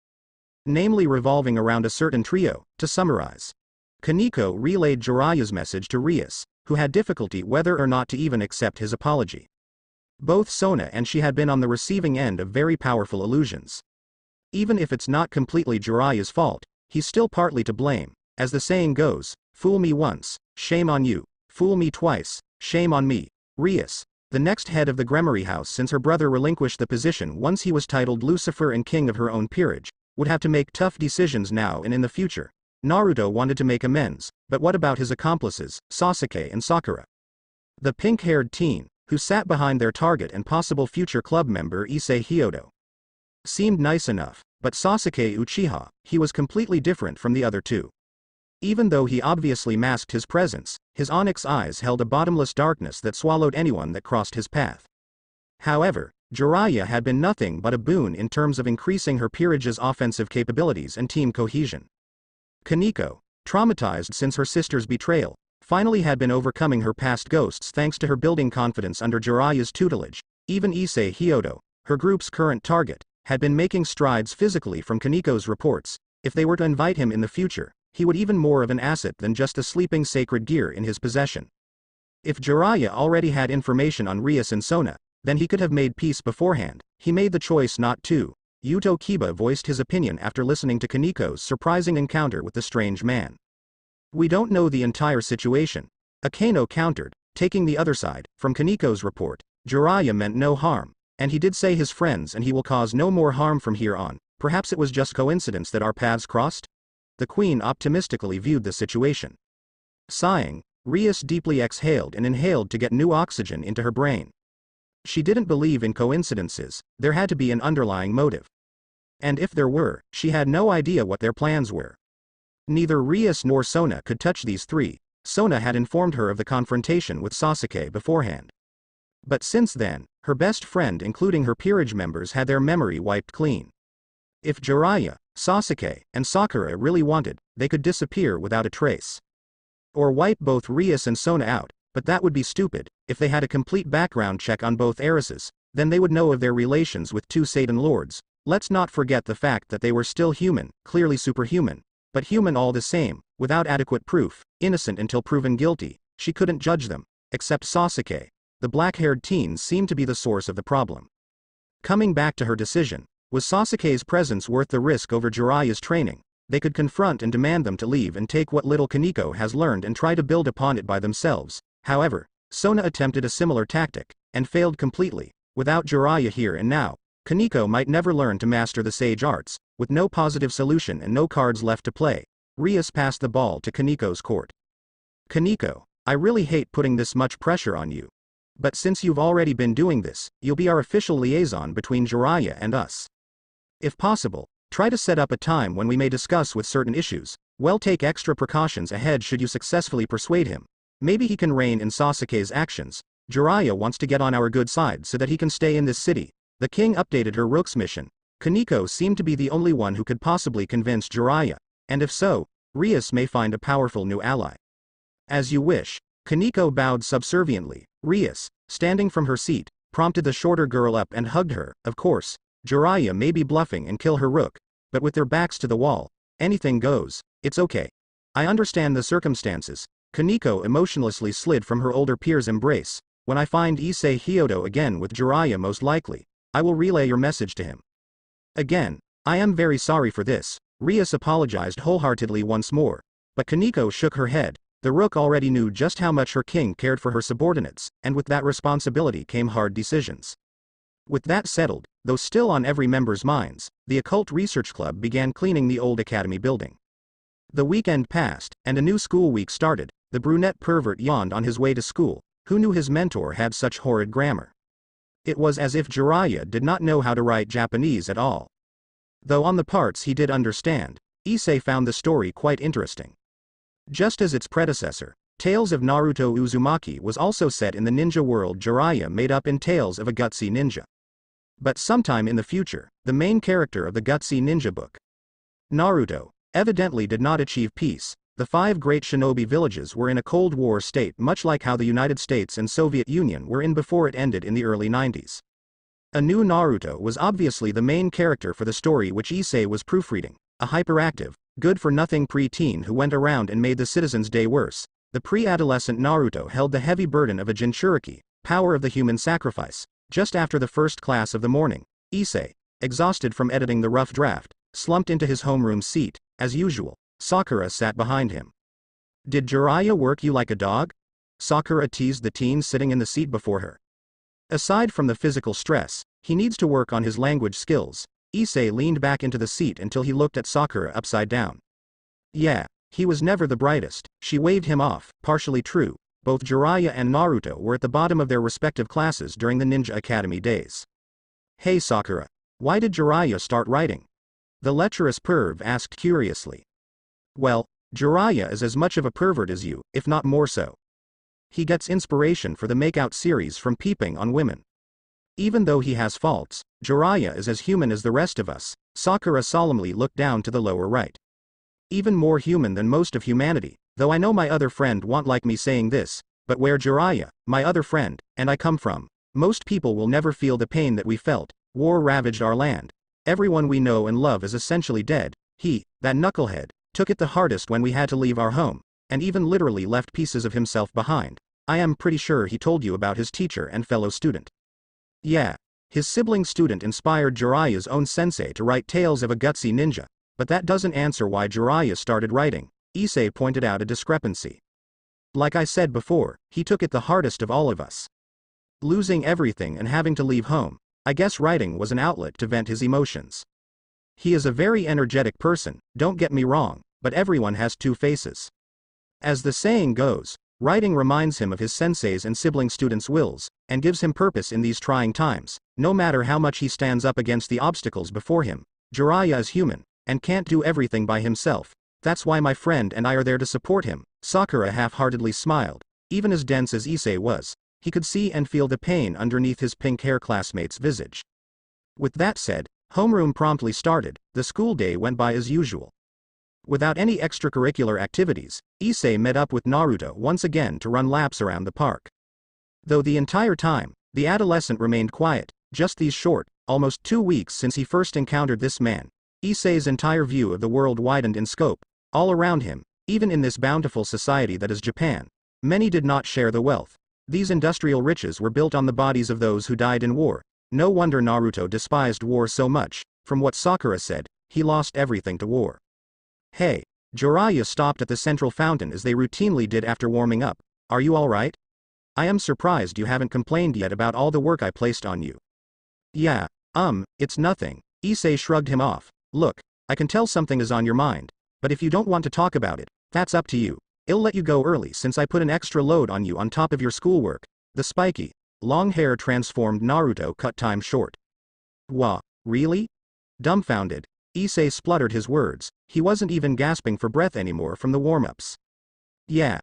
Namely revolving around a certain trio. To summarize, Kaneko relayed Jiraiya's message to Rias, who had difficulty whether or not to even accept his apology. Both Sona and she had been on the receiving end of very powerful illusions. Even if it's not completely Jiraiya's fault, he's still partly to blame. As the saying goes, fool me once, shame on you. Fool me twice, shame on me. Rias, the next head of the Gremory house since her brother relinquished the position once he was titled Lucifer and king of her own peerage, would have to make tough decisions now and in the future. Naruto wanted to make amends, but what about his accomplices, Sasuke and Sakura? The pink-haired teen, who sat behind their target and possible future club member Issei Hyodo, seemed nice enough, but Sasuke Uchiha, he was completely different from the other two. Even though he obviously masked his presence, his onyx eyes held a bottomless darkness that swallowed anyone that crossed his path. However, Jiraiya had been nothing but a boon in terms of increasing her peerage's offensive capabilities and team cohesion. Kaneko, traumatized since her sister's betrayal, finally had been overcoming her past ghosts thanks to her building confidence under Jiraiya's tutelage. Even Issei Hyodo, her group's current target, had been making strides physically from Kaneko's reports. If they were to invite him in the future, he would even more of an asset than just the sleeping sacred gear in his possession. If Jiraiya already had information on Rias and Sona, then he could have made peace beforehand. He made the choice not to. Yuto Kiba voiced his opinion after listening to Kaneko's surprising encounter with the strange man. We don't know the entire situation, Akeno countered, taking the other side. From Kaneko's report, Jiraiya meant no harm, and he did say his friends and he will cause no more harm from here on. Perhaps it was just coincidence that our paths crossed? The queen optimistically viewed the situation. Sighing, Rias deeply exhaled and inhaled to get new oxygen into her brain. She didn't believe in coincidences, there had to be an underlying motive. And if there were, she had no idea what their plans were. Neither Rias nor Sona could touch these three. Sona had informed her of the confrontation with Sasuke beforehand. But since then, her best friend including her peerage members had their memory wiped clean. If Jiraiya, Sasuke, and Sakura really wanted, they could disappear without a trace. Or wipe both Rias and Sona out, but that would be stupid. If they had a complete background check on both heiresses, then they would know of their relations with 2 Satan lords. Let's not forget the fact that they were still human, clearly superhuman, but human all the same, without adequate proof, innocent until proven guilty. She couldn't judge them, except Sasuke. The black-haired teen seemed to be the source of the problem. Coming back to her decision, was Sasuke's presence worth the risk over Jiraiya's training? They could confront and demand them to leave and take what little Kaneko has learned and try to build upon it by themselves. However, Sona attempted a similar tactic, and failed completely. Without Jiraiya here and now, Kaneko might never learn to master the sage arts. With no positive solution and no cards left to play, Rias passed the ball to Kaneko's court. Kaneko, I really hate putting this much pressure on you. But since you've already been doing this, you'll be our official liaison between Jiraiya and us. If possible, try to set up a time when we may discuss with certain issues. Well, take extra precautions ahead should you successfully persuade him. Maybe he can rein in Sasuke's actions. Jiraiya wants to get on our good side so that he can stay in this city. The king updated her Rook's mission. Kaneko seemed to be the only one who could possibly convince Jiraiya, and if so, Rias may find a powerful new ally. As you wish. Kaneko bowed subserviently. Rias, standing from her seat, prompted the shorter girl up and hugged her. Of course, Jiraiya may be bluffing and kill her rook, but with their backs to the wall, anything goes. It's okay. I understand the circumstances. Kaneko emotionlessly slid from her older peer's embrace. When I find Issei Hyodo again with Jiraiya, most likely, I will relay your message to him. Again, I am very sorry for this. Rias apologized wholeheartedly once more, but Kaneko shook her head. The rook already knew just how much her king cared for her subordinates, and with that responsibility came hard decisions. With that settled, though still on every member's minds, the Occult Research Club began cleaning the old academy building. The weekend passed, and a new school week started. The brunette pervert yawned on his way to school. Who knew his mentor had such horrid grammar? It was as if Jiraiya did not know how to write Japanese at all. Though on the parts he did understand, Issei found the story quite interesting. Just as its predecessor, Tales of Naruto Uzumaki was also set in the ninja world Jiraiya made up in Tales of a Gutsy Ninja. But sometime in the future, the main character of the Gutsy Ninja book, Naruto, evidently did not achieve peace. The 5 great shinobi villages were in a Cold War state, much like how the United States and Soviet Union were in before it ended in the early 90s. A new Naruto was obviously the main character for the story which Issei was proofreading, a hyperactive, good-for-nothing pre-teen who went around and made the citizens' day worse. The pre-adolescent Naruto held the heavy burden of a Jinchuriki, power of the human sacrifice. Just after the first class of the morning, Issei, exhausted from editing the rough draft, slumped into his homeroom seat. As usual, Sakura sat behind him. Did Jiraiya work you like a dog? Sakura teased the teen sitting in the seat before her. Aside from the physical stress, he needs to work on his language skills. Issei leaned back into the seat until he looked at Sakura upside down. Yeah, he was never the brightest. She waved him off. Partially true, both Jiraiya and Naruto were at the bottom of their respective classes during the Ninja Academy days. Hey Sakura, why did Jiraiya start writing? The lecherous perv asked curiously. Well, Jiraiya is as much of a pervert as you, if not more so. He gets inspiration for the Makeout series from peeping on women. Even though he has faults, Jiraiya is as human as the rest of us. Sakura solemnly looked down to the lower right. Even more human than most of humanity, though I know my other friend won't like me saying this, but where Jiraiya, my other friend, and I come from, most people will never feel the pain that we felt. War ravaged our land. Everyone we know and love is essentially dead. He, that knucklehead, took it the hardest when we had to leave our home, and even literally left pieces of himself behind. I am pretty sure he told you about his teacher and fellow student. Yeah, his sibling student inspired Jiraiya's own sensei to write Tales of a Gutsy Ninja, but that doesn't answer why Jiraiya started writing. Issei pointed out a discrepancy. Like I said before, he took it the hardest of all of us. Losing everything and having to leave home, I guess writing was an outlet to vent his emotions. He is a very energetic person, don't get me wrong, but everyone has 2 faces. As the saying goes, writing reminds him of his sensei's and sibling students' wills, and gives him purpose in these trying times. No matter how much he stands up against the obstacles before him, Jiraiya is human, and can't do everything by himself. That's why my friend and I are there to support him. Sakura half-heartedly smiled. Even as dense as Issei was, he could see and feel the pain underneath his pink-hair classmate's visage. With that said, homeroom promptly started. The school day went by as usual. Without any extracurricular activities, Issei met up with Naruto once again to run laps around the park. Though the entire time, the adolescent remained quiet. Just these short, almost 2 weeks since he first encountered this man, Issei's entire view of the world widened in scope. All around him, even in this bountiful society that is Japan, many did not share the wealth. These industrial riches were built on the bodies of those who died in war. No wonder Naruto despised war so much. From what Sakura said, he lost everything to war. Hey, Jiraiya stopped at the central fountain as they routinely did after warming up. Are you alright? I am surprised you haven't complained yet about all the work I placed on you. Yeah, it's nothing. Issei shrugged him off. Look, I can tell something is on your mind, but if you don't want to talk about it, that's up to you. I'll let you go early since I put an extra load on you on top of your schoolwork. The spiky, long hair transformed Naruto cut time short. Wha, really? Dumbfounded, Issei spluttered his words. He wasn't even gasping for breath anymore from the warm-ups. Yeah,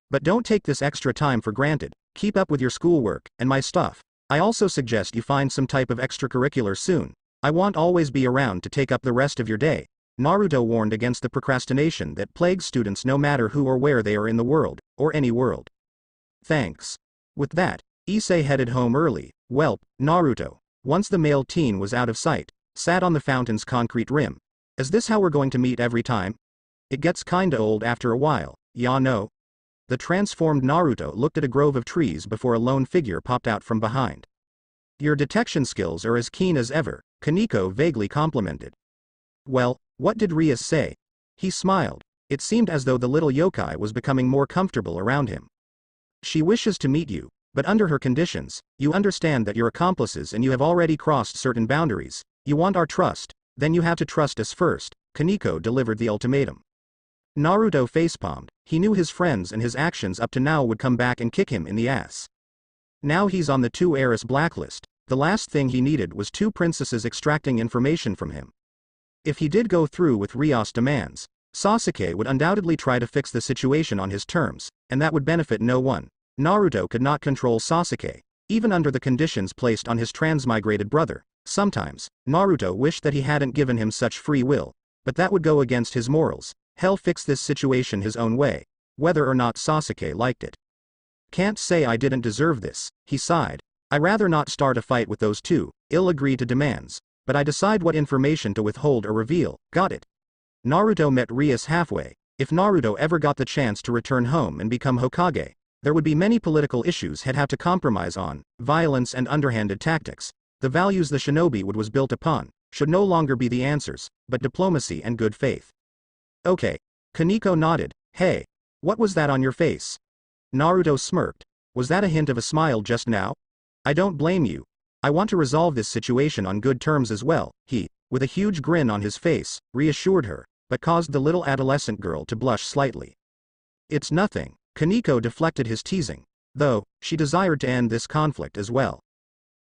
but don't take this extra time for granted. Keep up with your schoolwork, and my stuff. I also suggest you find some type of extracurricular soon. I won't always be around to take up the rest of your day. Naruto warned against the procrastination that plagues students no matter who or where they are in the world, or any world. Thanks. With that, Issei headed home early. Welp, Naruto. Once the male teen was out of sight, sat on the fountain's concrete rim. Is this how we're going to meet every time? It gets kinda old after a while, ya know? The transformed Naruto looked at a grove of trees before a lone figure popped out from behind. Your detection skills are as keen as ever, Kaneko vaguely complimented. Well, what did Rias say? He smiled. It seemed as though the little yokai was becoming more comfortable around him. She wishes to meet you, but under her conditions. You understand that you're accomplices and you have already crossed certain boundaries. You want our trust, then you have to trust us first, Kaneko delivered the ultimatum. Naruto facepalmed. He knew his friends and his actions up to now would come back and kick him in the ass. Now he's on the two heiress blacklist. The last thing he needed was two princesses extracting information from him. If he did go through with Rias' demands, Sasuke would undoubtedly try to fix the situation on his terms, and that would benefit no one. Naruto could not control Sasuke, even under the conditions placed on his transmigrated brother. Sometimes, Naruto wished that he hadn't given him such free will, but that would go against his morals. Hell, fix this situation his own way, whether or not Sasuke liked it. Can't say I didn't deserve this, he sighed. I'd rather not start a fight with those two, ill-agree to demands, but I decide what information to withhold or reveal, got it? Naruto met Rias halfway. If Naruto ever got the chance to return home and become Hokage, there would be many political issues he'd have to compromise on. Violence and underhanded tactics. The values the shinobi was built upon should no longer be the answers, but diplomacy and good faith. Okay. Kaneko nodded. Hey. What was that on your face? Naruto smirked. Was that a hint of a smile just now? I don't blame you. I want to resolve this situation on good terms as well, he, with a huge grin on his face, reassured her, but caused the little adolescent girl to blush slightly. It's nothing. Kaneko deflected his teasing, though she desired to end this conflict as well.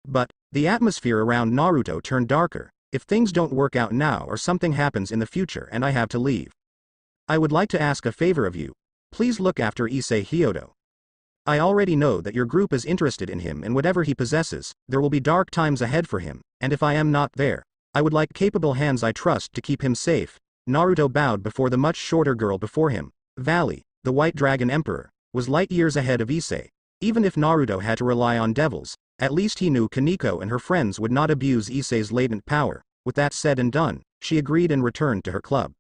But the atmosphere around Naruto turned darker. If things don't work out now or something happens in the future and I have to leave, I would like to ask a favor of you. Please look after Issei Hyodo. I already know that your group is interested in him and whatever he possesses. There will be dark times ahead for him, and if I am not there, I would like capable hands I trust to keep him safe. Naruto bowed before the much shorter girl before him. Valley, the White Dragon Emperor, was light years ahead of Issei. Even if Naruto had to rely on devils, at least he knew Kaneko and her friends would not abuse Issei's latent power. With that said and done, she agreed and returned to her club.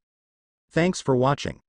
Thanks for watching.